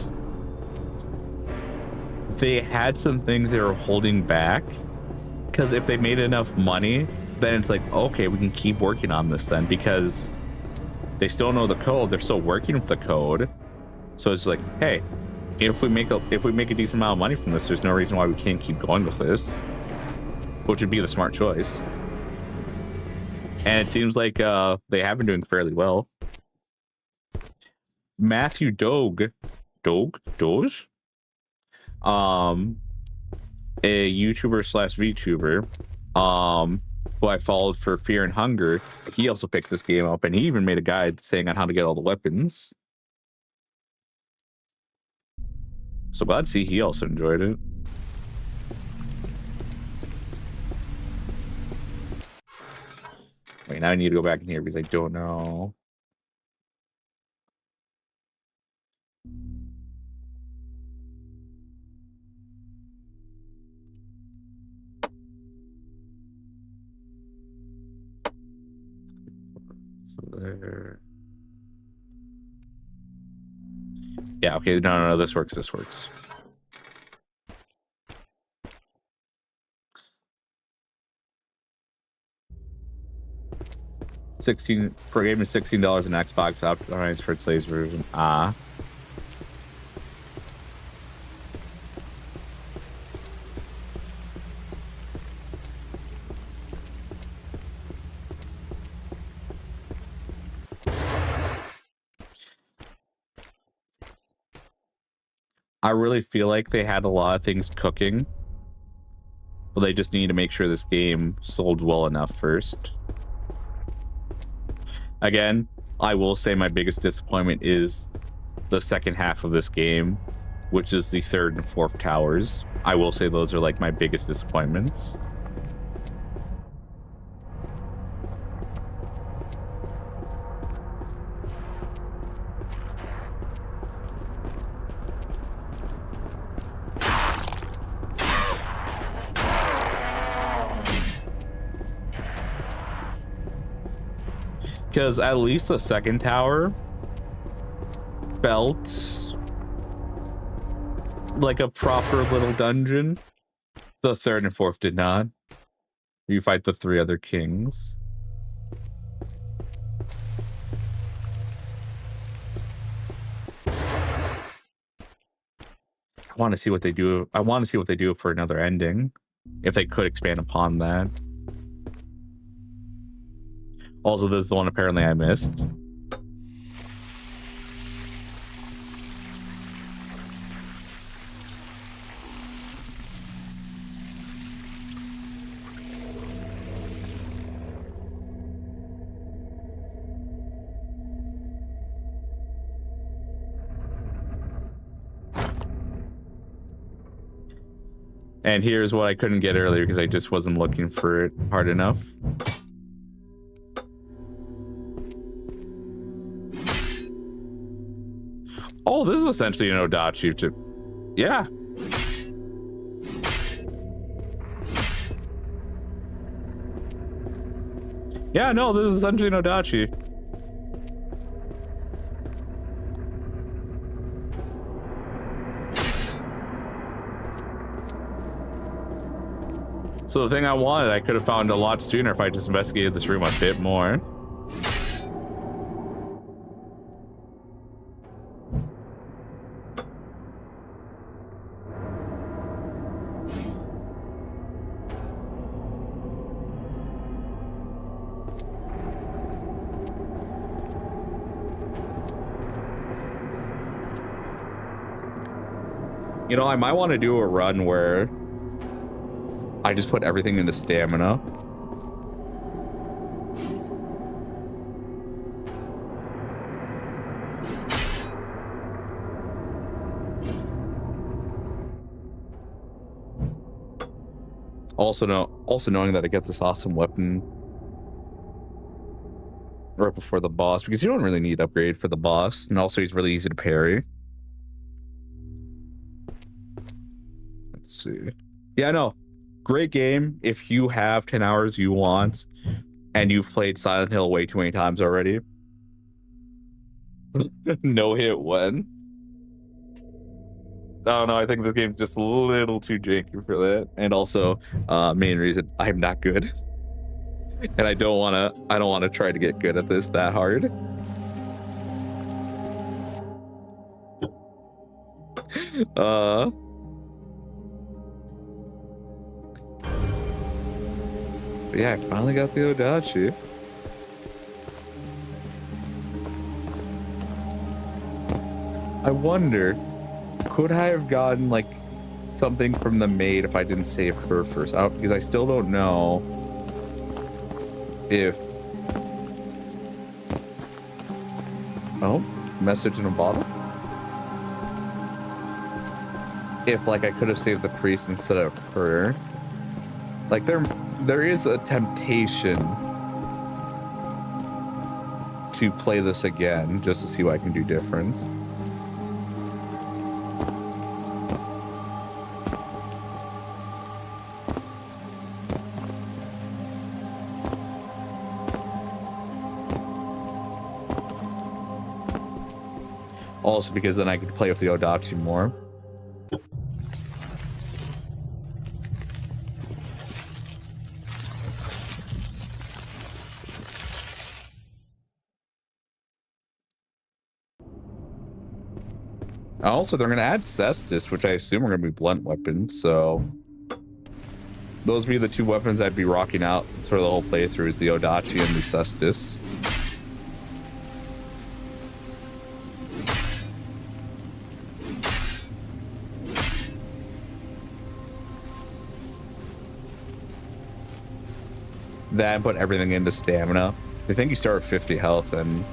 they had some things they were holding back, because if they made enough money, then it's like, okay, we can keep working on this then, because they still know the code, they're still working with the code. So it's like, hey, if we make a decent amount of money from this, there's no reason why we can't keep going with this, which would be the smart choice. And it seems like they have been doing fairly well. Matthew Doge, a YouTuber slash VTuber, who I followed for Fear and Hunger, he also picked this game up, and he even made a guide saying on how to get all the weapons. So glad to see he also enjoyed it. Wait, now I need to go back in here because I don't know. So there. Yeah, okay, no, this works. $16 per game is $16 in Xbox optimized for its latest version. I really feel like they had a lot of things cooking, but they just need to make sure this game sold well enough first. Again, I will say my biggest disappointment is the second half of this game, which is the third and fourth towers. I will say those are like my biggest disappointments. Because at least the second tower felt like a proper little dungeon. The third and fourth did not. You fight the 3 other kings. I want to see what they do. I want to see what they do for another ending, if they could expand upon that. Also, this is the one apparently I missed. And here's what I couldn't get earlier because I just wasn't looking for it hard enough. Oh, this is essentially an Odachi to... Yeah. Yeah, no, this is essentially an Odachi. So the thing I wanted, I could have found a lot sooner if I just investigated this room a bit more. You know, I might want to do a run where I just put everything into stamina. Also knowing that I get this awesome weapon right before the boss, because you don't really need upgrade for the boss, and also he's really easy to parry. Let's see. Yeah, no. Great game if you have 10 hours you want and you've played Silent Hill way too many times already. No hit one. I don't know, I think this game's just a little too janky for that. And also, main reason, I'm not good. And I don't wanna try to get good at this that hard. But yeah, I finally got the Odachi. I wonder, could I have gotten like something from the maid if I didn't save her first? Because I still don't know if... Oh, message in a bottle? If like I could have saved the priest instead of her. Like there is a temptation to play this again just to see what I can do different. Also because then I could play with the Odachi more. Also, they're going to add Cestus, which I assume are going to be blunt weapons, so... Those would be the 2 weapons I'd be rocking out for the whole playthrough, is the Odachi and the Cestus. Then put everything into stamina. I think you start with 50 health, and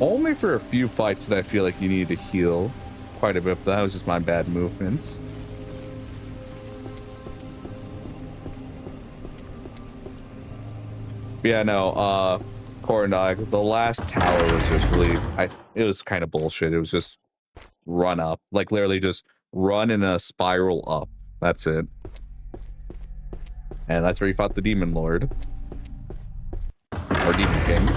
only for a few fights that I feel like you need to heal quite a bit, but that was just my bad movements. Yeah, no, Corn Dog, the last tower was just really, it was kind of bullshit. It was just run up, like literally just run in a spiral up. That's it. And that's where you fought the Demon Lord. Or Demon King.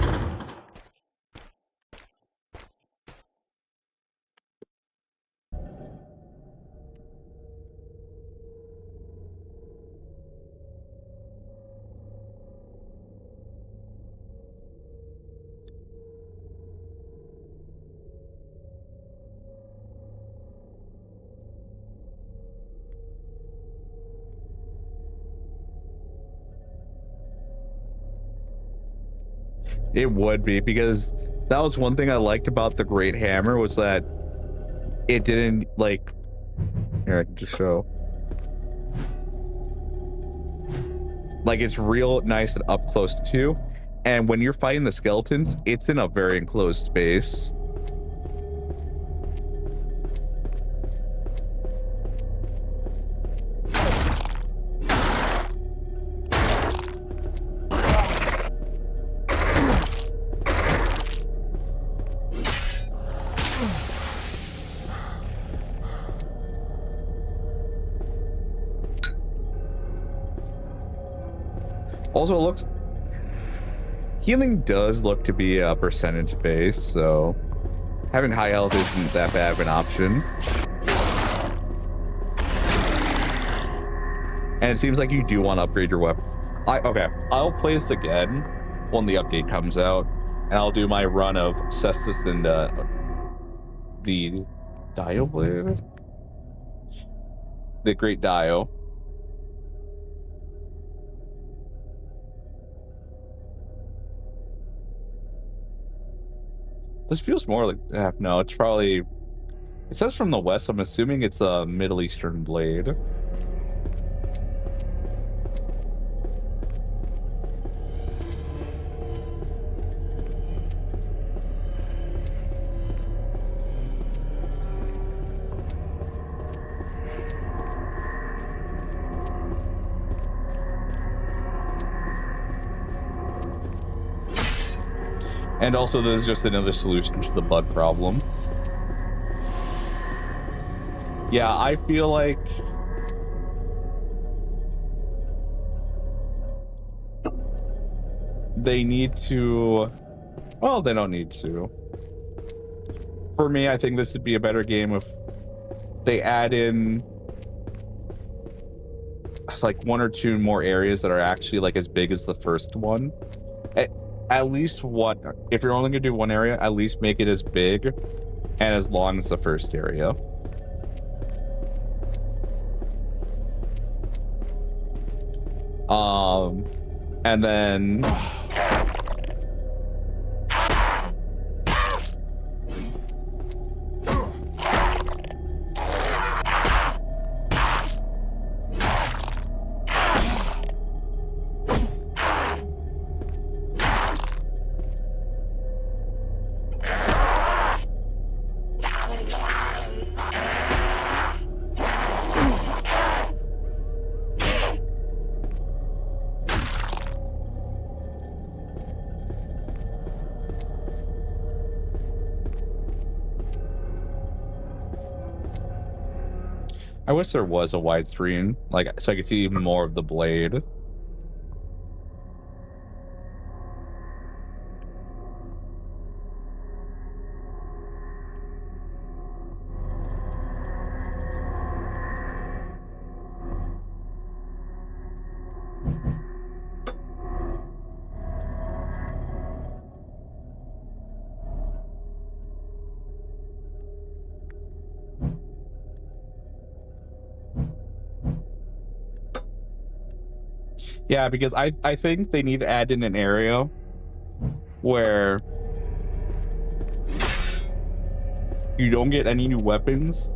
It would be, because that was one thing I liked about the Great Hammer, was that it didn't, like, here I can just show, like, it's real nice and up close to you, and when you're fighting the skeletons, it's in a very enclosed space. Also, it looks, healing does look to be a percentage base, so having high health isn't that bad of an option. And it seems like you do want to upgrade your weapon. Okay, I'll play this again when the update comes out, and I'll do my run of Cestus and the Dio Blade? The Great Dio. This feels more like, no, it's probably, it says from the west, I'm assuming it's a Middle Eastern blade. And also, there's just another solution to the bug problem. Yeah, I feel like they need to, well, they don't need to. For me, I think this would be a better game if they add in like one or two more areas that are actually like as big as the first one. At least what, if you're only gonna do one area, at least make it as big and as long as the first area. And then I wish there was a widescreen, like, so I could see even more of the blade. Yeah, because I think they need to add in an area where you don't get any new weapons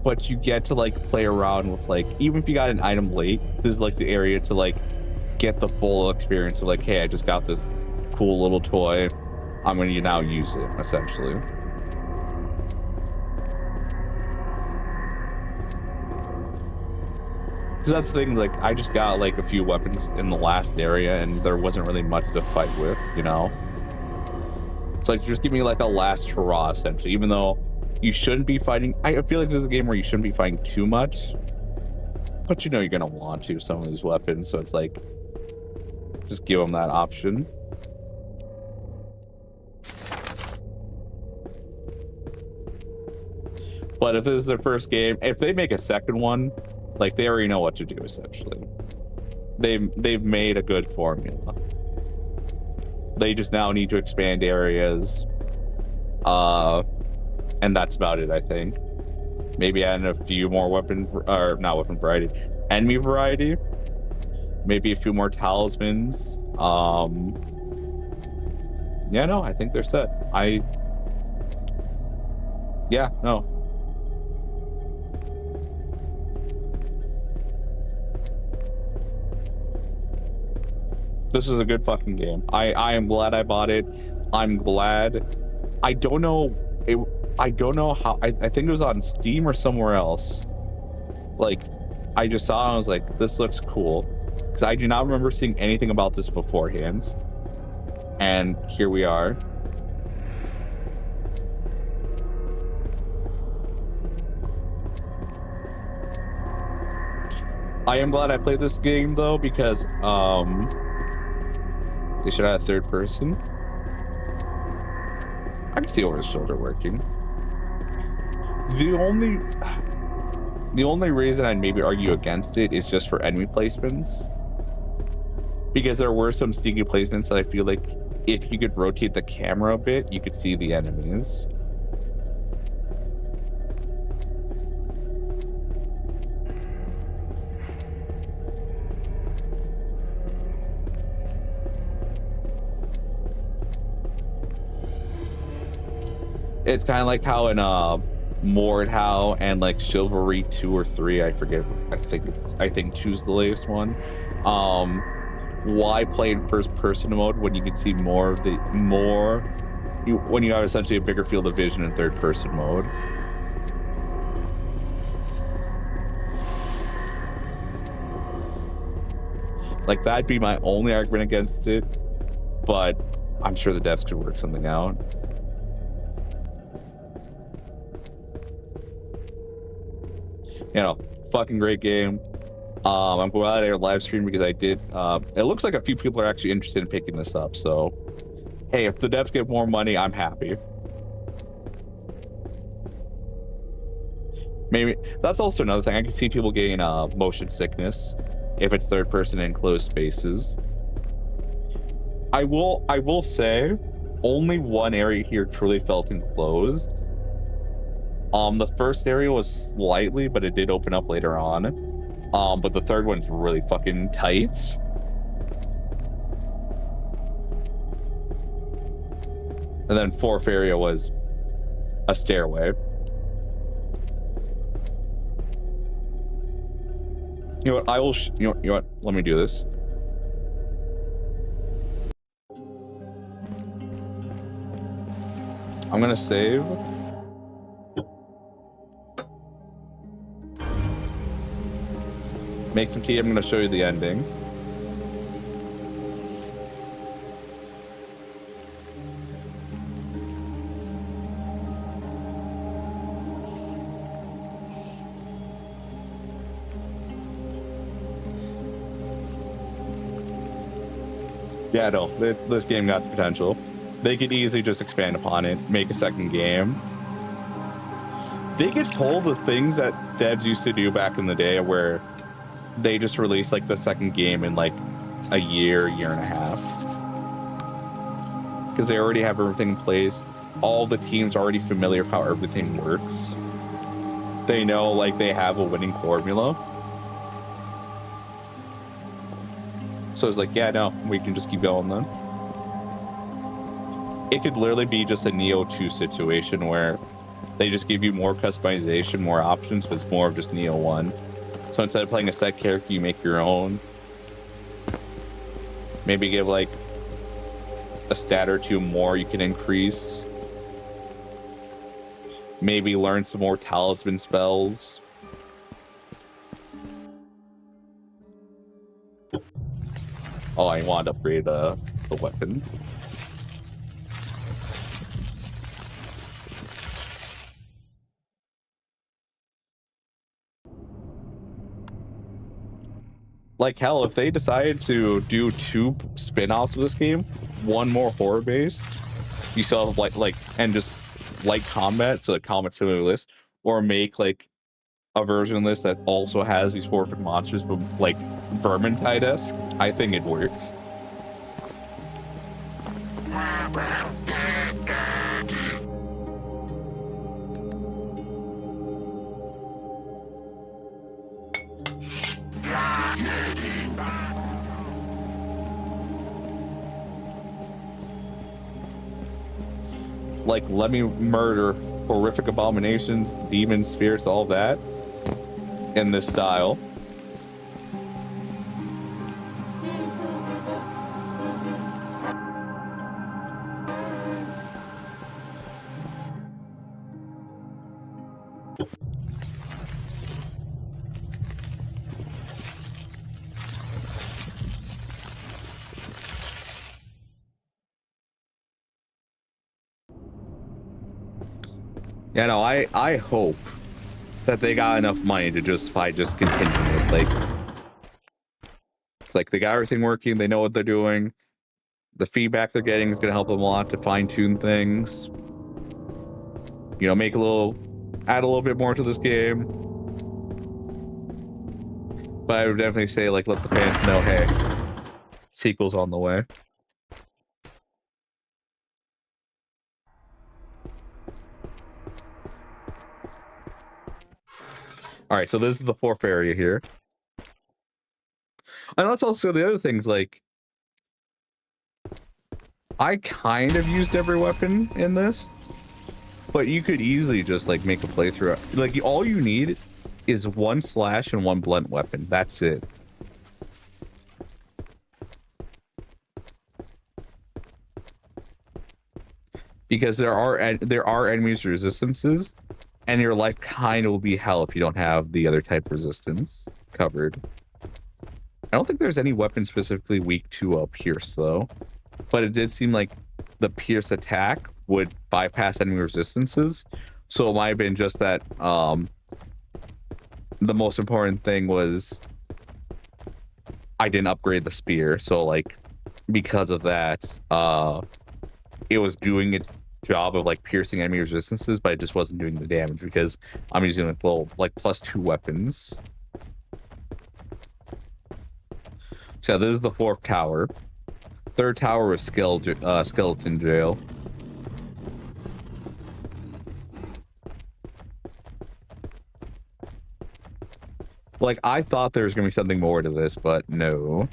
but you get to like play around with like, even if you got an item late, this is like the area to like get the full experience of like, hey, I just got this cool little toy, I'm going to now use it, essentially. Because that's the thing, like, I just got like a few weapons in the last area and there wasn't really much to fight with, you know? It's like, just give me like a last hurrah, essentially, even though you shouldn't be fighting. I feel like this is a game where you shouldn't be fighting too much, but you know you're going to want to, some of these weapons, so it's like, just give them that option. But if this is their first game, if they make a second one, like, they already know what to do, essentially. They've made a good formula. They just now need to expand areas. And that's about it, I think. Maybe add a few more not weapon variety, enemy variety. Maybe a few more talismans. Yeah, no, I think they're set. Yeah, no. This is a good fucking game. I am glad I bought it. I'm glad. I don't know how. I think it was on Steam or somewhere else. Like, I just saw it and I was like, this looks cool. Because I do not remember seeing anything about this beforehand. And here we are. I am glad I played this game though, because they should have a third person. I can see over his shoulder working. The only reason I'd maybe argue against it is just for enemy placements. Because there were some sneaky placements that I feel like if you could rotate the camera a bit, you could see the enemies. It's kind of like how in Mordhau and like Chivalry 2 or 3, I forget. I think 2's the latest one. Why play in first person mode when you can see more of when you have essentially a bigger field of vision in third person mode? Like, that'd be my only argument against it, but I'm sure the devs could work something out. You know, fucking great game. I'm glad I live stream because I did. It looks like a few people are actually interested in picking this up. So, hey, if the devs get more money, I'm happy. Maybe that's also another thing. I can see people getting motion sickness if it's third person in closed spaces. I will say, only one area here truly felt enclosed. The first area was slightly, but it did open up later on. But the third one's really fucking tight. And then fourth area was a stairway. You know what? I will. You know what? Let me do this. I'm gonna save. Make some tea. I'm gonna show you the ending. Yeah, no, this game got the potential. They could easily just expand upon it, make a second game. They could pull the things that devs used to do back in the day where they just released like the second game in like a year and a half. Because they already have everything in place. All the teams are already familiar with how everything works. They know like they have a winning formula. So it's like, yeah, no, we can just keep going then. It could literally be just a Neo 2 situation where They just give you more customization, more options, but it's more of just Neo 1. So instead of playing a set character, you make your own. Maybe give like a stat or two more you can increase. Maybe learn some more talisman spells. Oh, I want to upgrade the weapon. Like, hell, if they decide to do 2 spin-offs of this game, one more horror-based, you still have, like, and just light combat, so the combat similar list, or make, like, a version of this that also has these horrific monsters, but, like, Vermintide-esque, I think it'd work. Like, let me murder horrific abominations, demons, spirits, all that in this style. Yeah, no, I hope that they got enough money to justify just continuing this. Like, it's like they got everything working, they know what they're doing. The feedback they're getting is going to help them a lot to fine-tune things. You know, add a little bit more to this game. But I would definitely say, like, let the fans know, hey, sequel's on the way. All right, so this is the 4th area here. And that's also the other things, like, I kind of used every weapon in this, but you could easily just, like, make a playthrough. Like, all you need is 1 slash and 1 blunt weapon. That's it. Because there are enemies resistances, and your life kind of will be hell if you don't have the other type resistance covered. I don't think there's any weapon specifically weak to Pierce, though. But it did seem like the Pierce attack would bypass enemy resistances. So it might have been just that the most important thing was I didn't upgrade the spear. So, like, because of that, it was doing its job of, like, piercing enemy resistances, but it just wasn't doing the damage because I'm using, like, little, like, +2 weapons. So this is the 4th tower. 3rd tower is skeleton jail. Like, I thought there was gonna be something more to this, but no.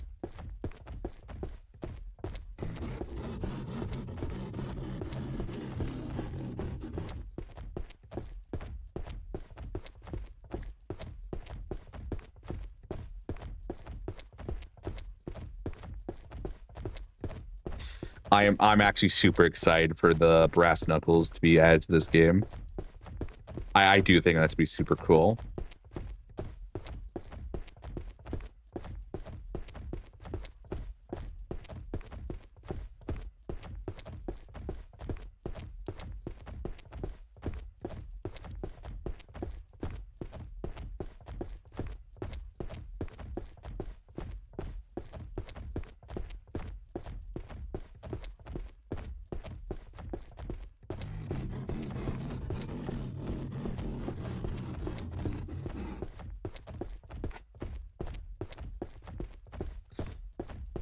I'm actually super excited for the brass knuckles to be added to this game. I do think that's be super cool.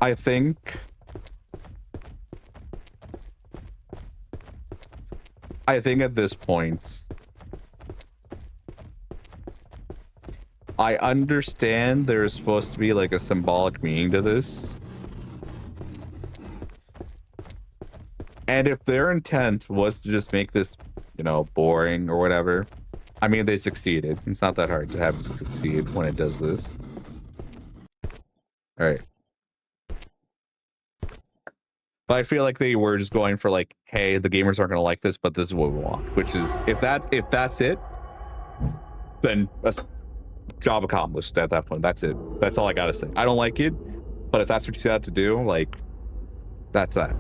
I think at this point, I understand there's supposed to be like a symbolic meaning to this. And if their intent was to just make this you know, boring or whatever. I mean, they succeeded. It's not that hard to have it succeed when it does this. All right. But I feel like they were just going for like, hey, the gamers aren't going to like this, but this is what we want. Which is, if that's it, then job accomplished at that point. That's it. That's all I gotta say. I don't like it, but if that's what you set out to do, like, that's that.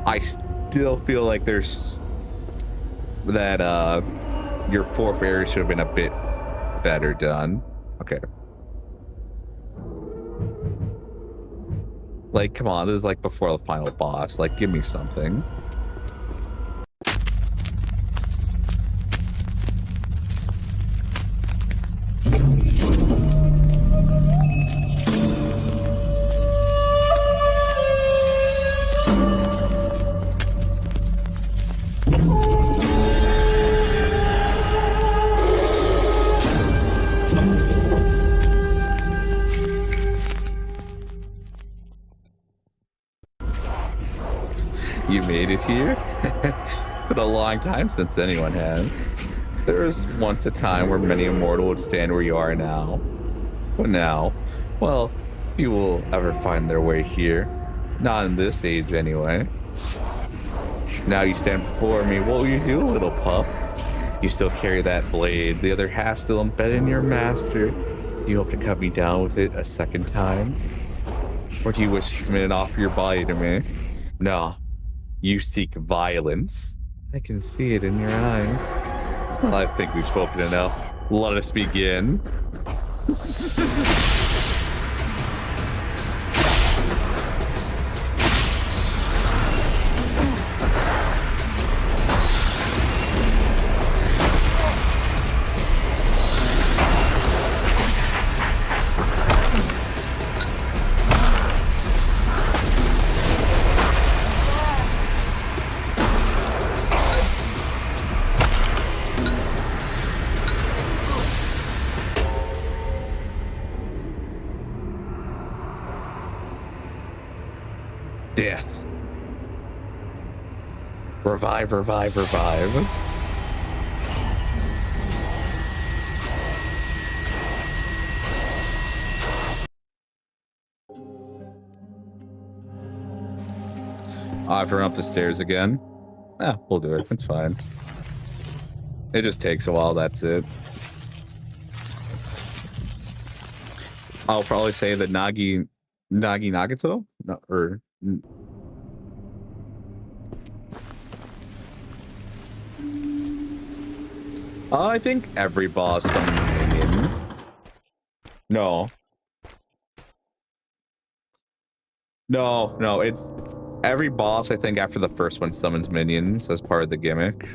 I still feel like there's that your fourth area should have been a bit better done. Okay. Like, come on, this is like before the final boss. Like, give me something. You made it here? Been a long time since anyone has. There was once a time where many immortal would stand where you are now. But now, well, few will ever find their way here. Not in this age, anyway. Now you stand before me. What will you do, little pup? You still carry that blade, the other half still embedded in your master. Do you hope to cut me down with it a second time? Or do you wish to submit it off your body to me? No. You seek violence. I can see it in your eyes. Well, I think we've spoken enough. Let us begin. Death. Revive, revive, revive. I have to run up the stairs again. Ah, we'll do it. It's fine. It just takes a while, that's it. I'll probably say the Nagi Nagato? No, or... I think every boss summons minions. No. No, it's... Every boss, I think, after the first one summons minions as part of the gimmick.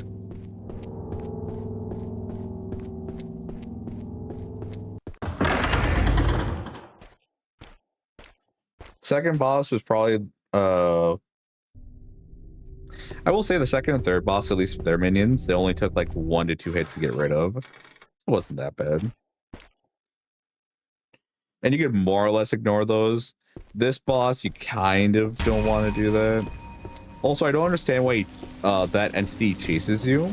Second boss was probably, I will say the second and third boss, at least for their minions, they only took like 1 to 2 hits to get rid of. It wasn't that bad. And you could more or less ignore those. This boss, you kind of don't want to do that. Also, I don't understand why that entity chases you,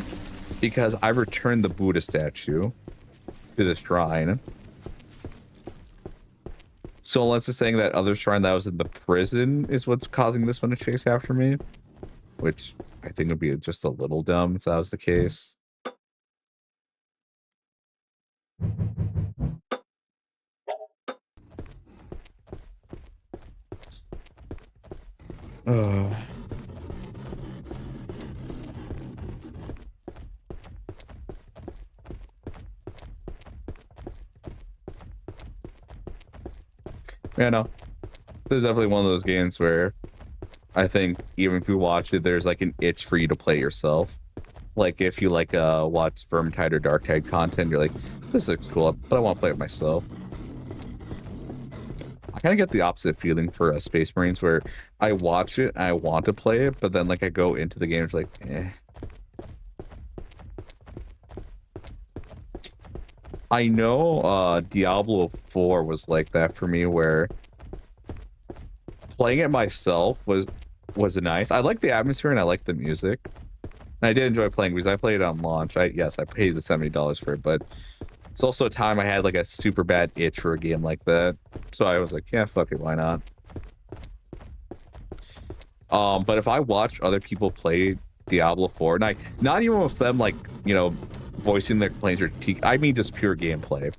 because I returned the Buddha statue to the shrine. So unless it's saying that other shrine that was in the prison is what's causing this one to chase after me, which I think would be just a little dumb if that was the case. Yeah, no. This is definitely one of those games where I think even if you watch it, there's like an itch for you to play yourself. Like if you like watch Vermintide or Darktide content, you're like, this looks cool, but I want to play it myself. I kind of get the opposite feeling for Space Marines, where I watch it and I want to play it, but then like I go into the game, it's like, eh. I know Diablo 4 was like that for me, where playing it myself was nice. I like the atmosphere and I like the music, I did enjoy playing because I played it on launch. Yes, I paid the $70 for it, but it's also a time I had like a super bad itch for a game like that. So I was like, yeah, fuck it, why not? But if I watch other people play Diablo 4, and not even with them like, you know, voicing their complaints or critique, I mean just pure gameplay.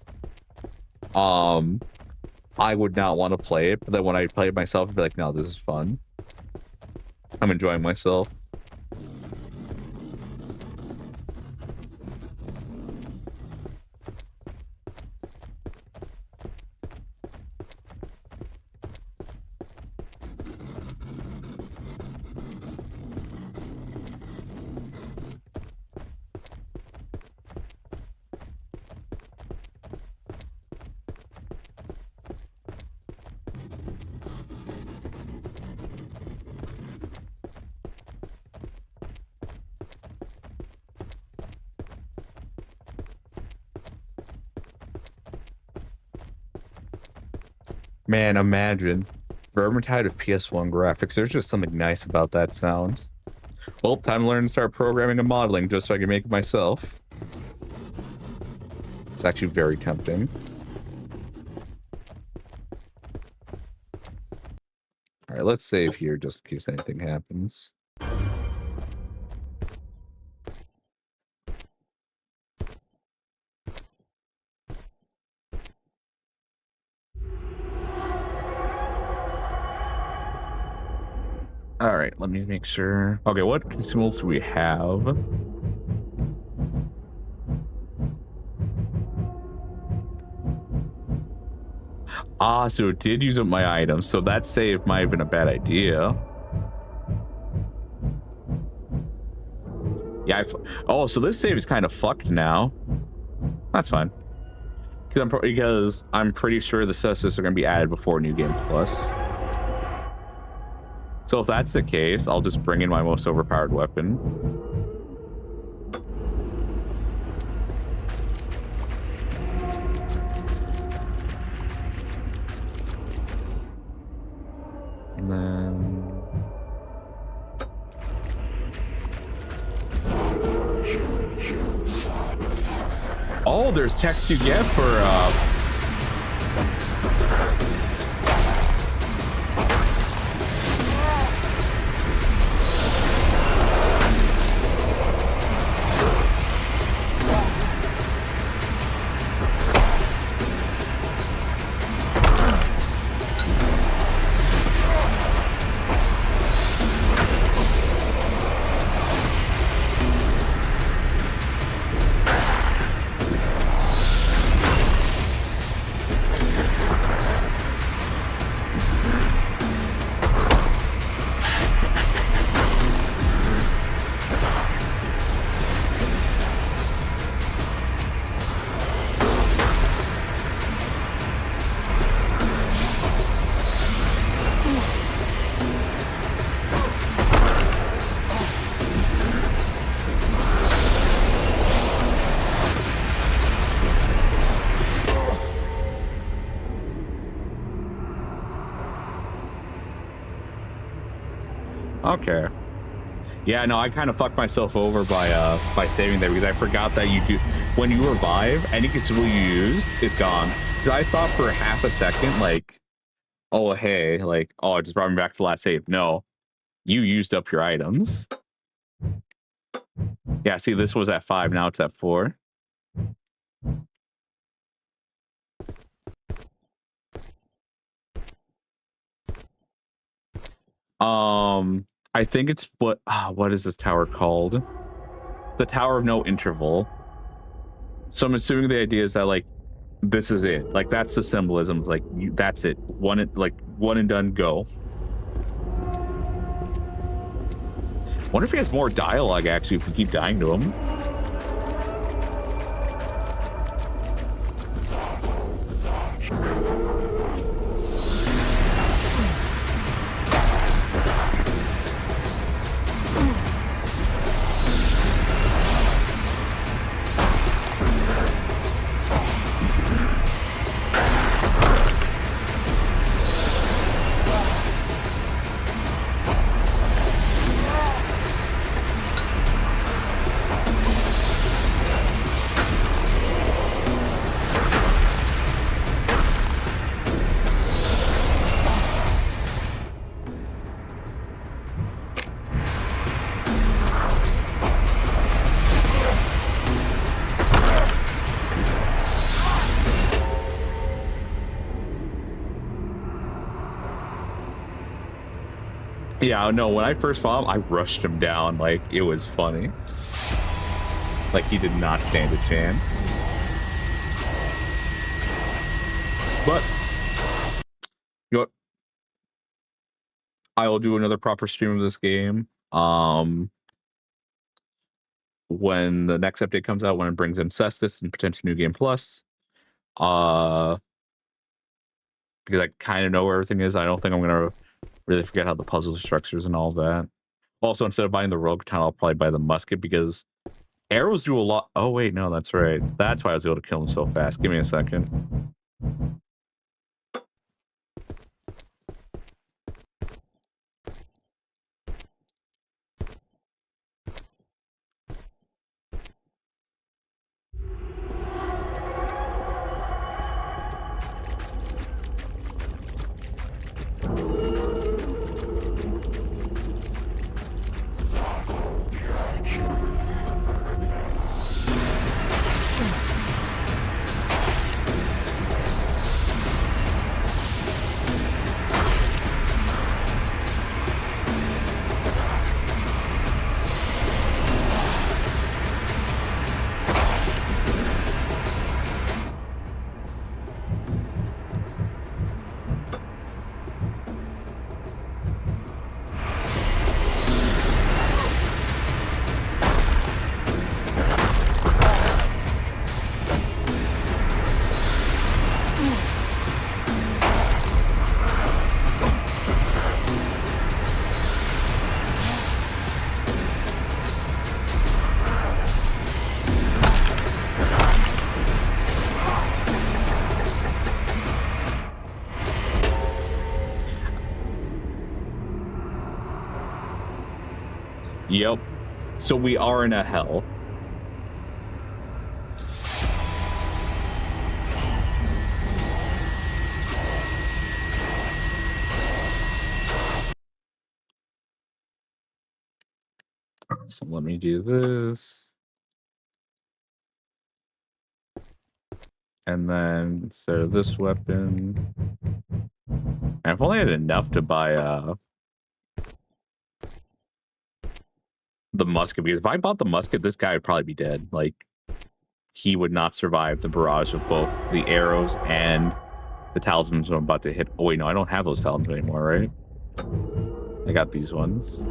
I would not want to play it, but then when I play it myself, I'd be like, no, this is fun. I'm enjoying myself. Man, imagine. Vermintide of PS1 graphics. There's just something nice about that sound. Well, time to learn to start programming and modeling just so I can make it myself. It's actually very tempting. Alright, let's save here just in case anything happens. Alright, let me make sure. Okay, what consumables do we have? Ah, so it did use up my items, so that save might have been a bad idea. Yeah, oh, so this save is kind of fucked now. That's fine. Because I'm pretty sure the successes are going to be added before New Game Plus. So if that's the case, I'll just bring in my most overpowered weapon. And then... Oh, there's text you get for, Okay. Yeah, no, I kind of fucked myself over by saving there because I forgot that you do when you revive, any consumable you used is gone. Because I thought for half a second, like, oh hey, like, oh, it just brought me back to the last save. No, you used up your items. Yeah, see, this was at 5, now it's at 4. I think it's what is this tower called? The Tower of No Interval. So I'm assuming the idea is that like this is it. Like that's the symbolism. Like that's it. One and done. Go. Wonder if he has more dialogue actually if we keep dying to him. Yeah, no, when I first saw him, I rushed him down. Like, it was funny. Like, he did not stand a chance. But, you know what? I will do another proper stream of this game. When the next update comes out, when it brings in Cestus and potentially New Game Plus. Because I kind of know where everything is. I don't think I'm going to really forget how the puzzle structures and all that. Also, instead of buying the rogue baton, I'll probably buy the musket because arrows do a lot. Oh, wait, no, that's right. That's why I was able to kill him so fast. Give me a second. Yep. So we are in a hell. So let me do this. And then instead of this weapon, and I've only had enough to buy the musket, because if I bought the musket, this guy would probably be dead. Like, he would not survive the barrage of both the arrows and the talismans I'm about to hit. Oh wait, no, I don't have those talismans anymore, right? I got these ones.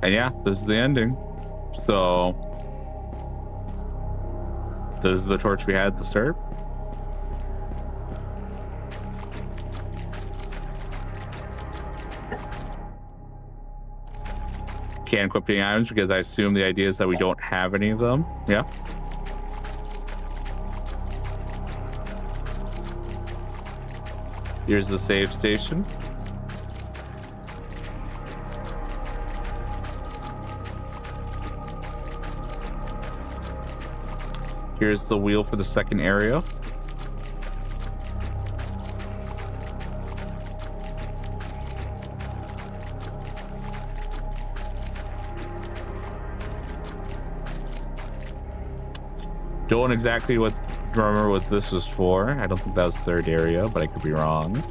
And yeah, this is the ending. So this is the torch we had at the start. can't equip any items because I assume the idea is that we don't have any of them. Yeah. Here's the save station. Here's the wheel for the second area. Don't exactly remember what this was for. I don't think that was third area, but I could be wrong.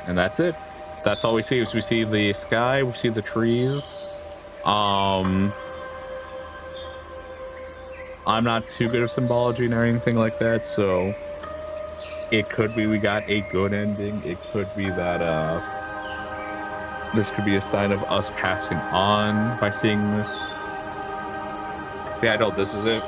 And that's it. That's all we see. Is we see the sky, we see the trees. I'm not too good at symbology or anything like that, so it could be we got a good ending. It could be that this could be a sign of us passing on by seeing this. Yeah, no, this is it.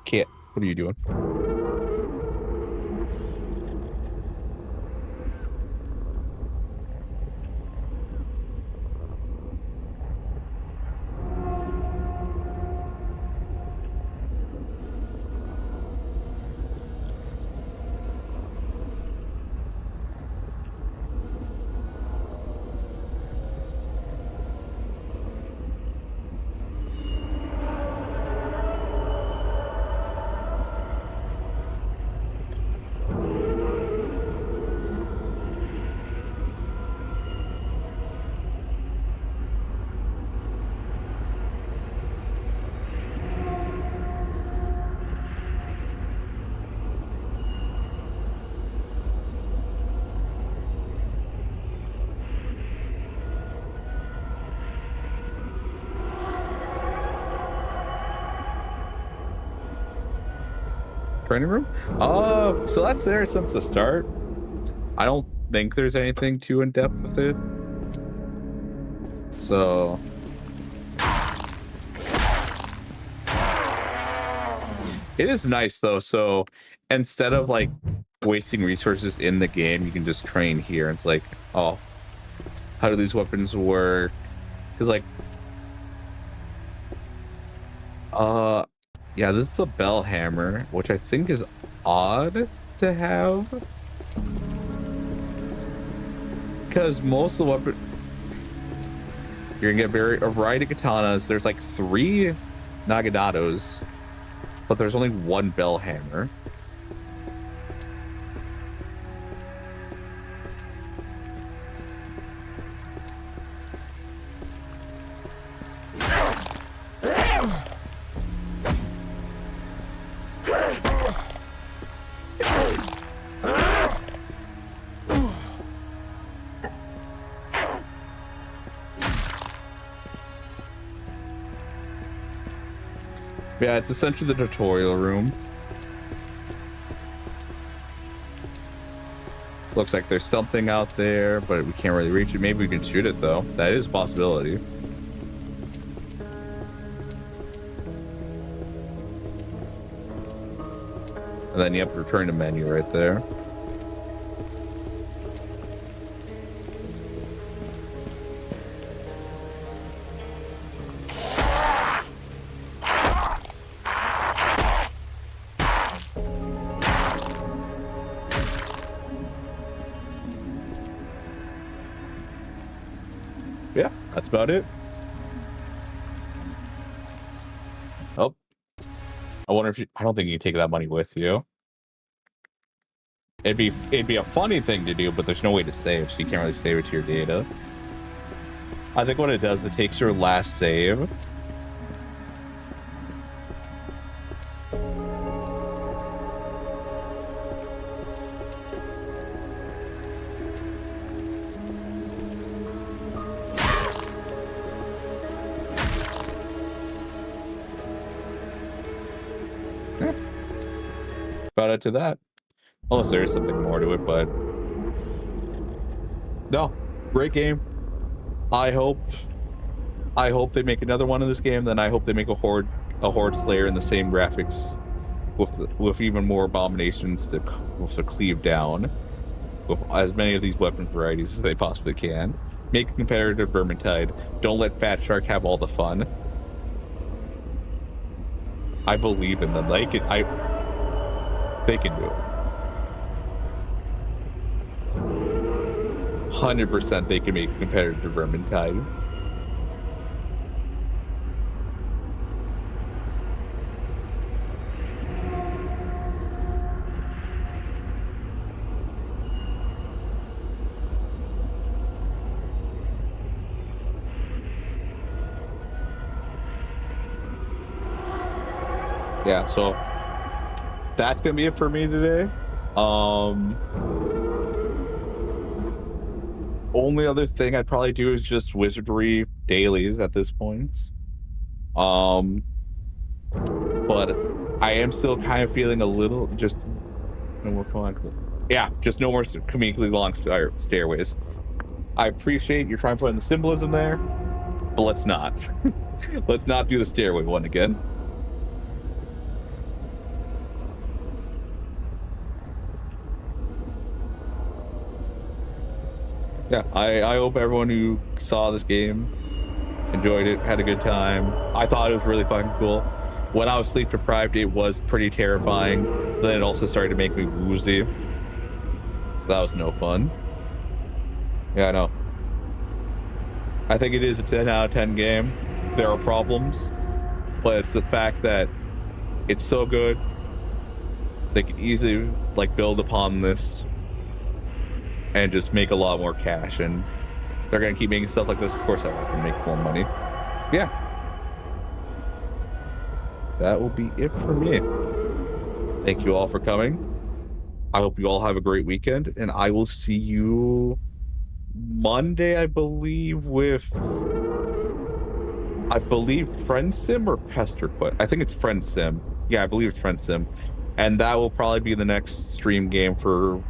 Kit, what are you doing? Training room? So that's there since the start. I don't think there's anything too in depth with it. So it is nice though. So instead of like wasting resources in the game, you can just train here. It's like, oh, how do these weapons work? Because like, yeah, this is the bell hammer, which I think is odd to have. Because most of the weapon, you're gonna get a variety of katanas. There's like 3 naganatos, but there's only 1 bell hammer. Yeah, it's essentially the tutorial room. Looks like there's something out there, but we can't really reach it. Maybe we can shoot it, though. That is a possibility. And then you have to return to menu right there. That's about it. Oh, I wonder if you, I don't think you can take that money with you. It'd be a funny thing to do, but there's no way to save, so you can't really save it to your data. I think what it does, it takes your last save. Yeah. About it to that. Unless there is something more to it, but no, great game. I hope they make another one of this game. Then I hope they make a horde slayer in the same graphics, with even more abominations to cleave down, with as many of these weapon varieties as they possibly can. Make a competitive Vermintide. Don't let Fat Shark have all the fun. I believe in them. They can do it. 100% they can make a competitive Vermintide. Yeah, so that's gonna be it for me today. Only other thing I'd probably do is just wizardry dailies at this point. But I am still kind of feeling a little just no more just no more comedically long stairways. I appreciate you're trying to put in the symbolism there, but let's not. Let's not do the stairway one again. Yeah, I hope everyone who saw this game enjoyed it, had a good time. I thought it was really fucking cool. When I was sleep deprived, it was pretty terrifying. Then it also started to make me woozy. So that was no fun. Yeah, I know. I think it is a 10 out of 10 game. There are problems, but it's the fact that it's so good. They could easily build upon this and just make a lot more cash, and they're gonna keep making stuff like this. Of course I want them to make more money. Yeah, that will be it for me. Thank you all for coming. I hope you all have a great weekend, and I will see you Monday, I believe, with Friend Sim or Pester Quest. I think it's Friend Sim. Yeah, I believe it's Friend Sim, and that will probably be the next stream game for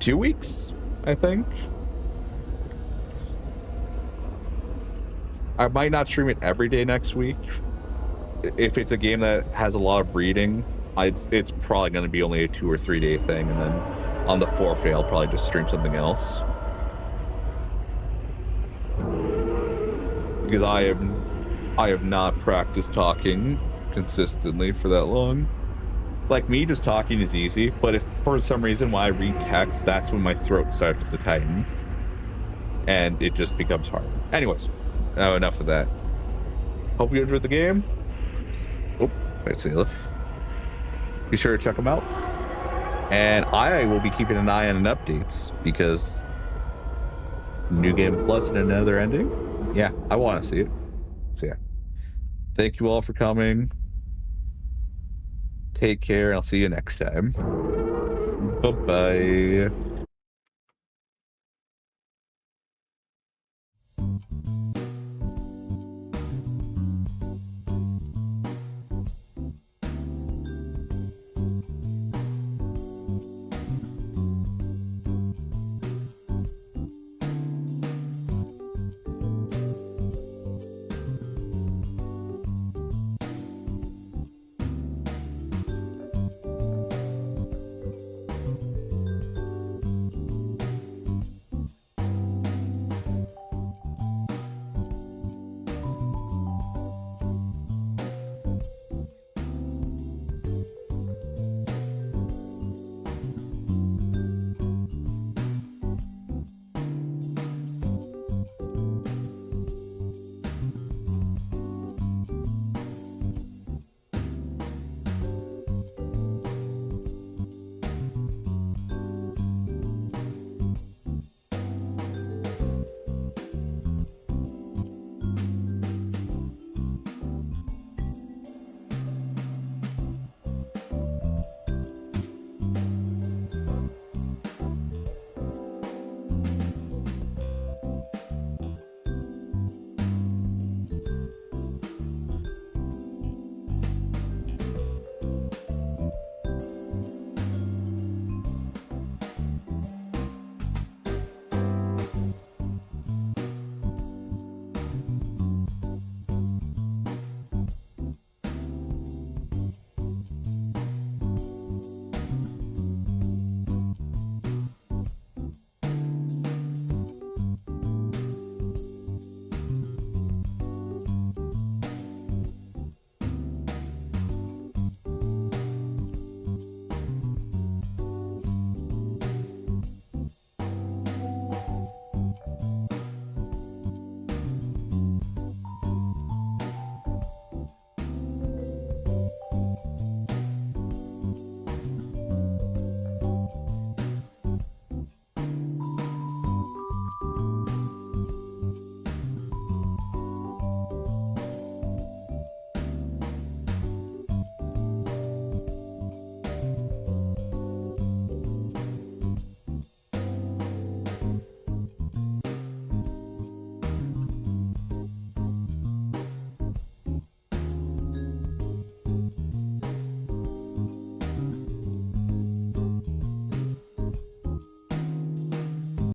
2 weeks, I think. I might not stream it every day next week. If it's a game that has a lot of reading, it's probably going to be only a 2 or 3 day thing, and then on the 4th day, I'll probably just stream something else. Because I have not practiced talking consistently for that long. Like, me just talking is easy, but if for some reason when I read text, that's when my throat starts to tighten. And it just becomes hard. Anyways, enough of that. Hope you enjoyed the game. Oh, I see it. Be sure to check them out. And I will be keeping an eye on updates, because New Game Plus and another ending. Yeah, I want to see it. So yeah. Thank you all for coming. Take care, and I'll see you next time. Bye-bye.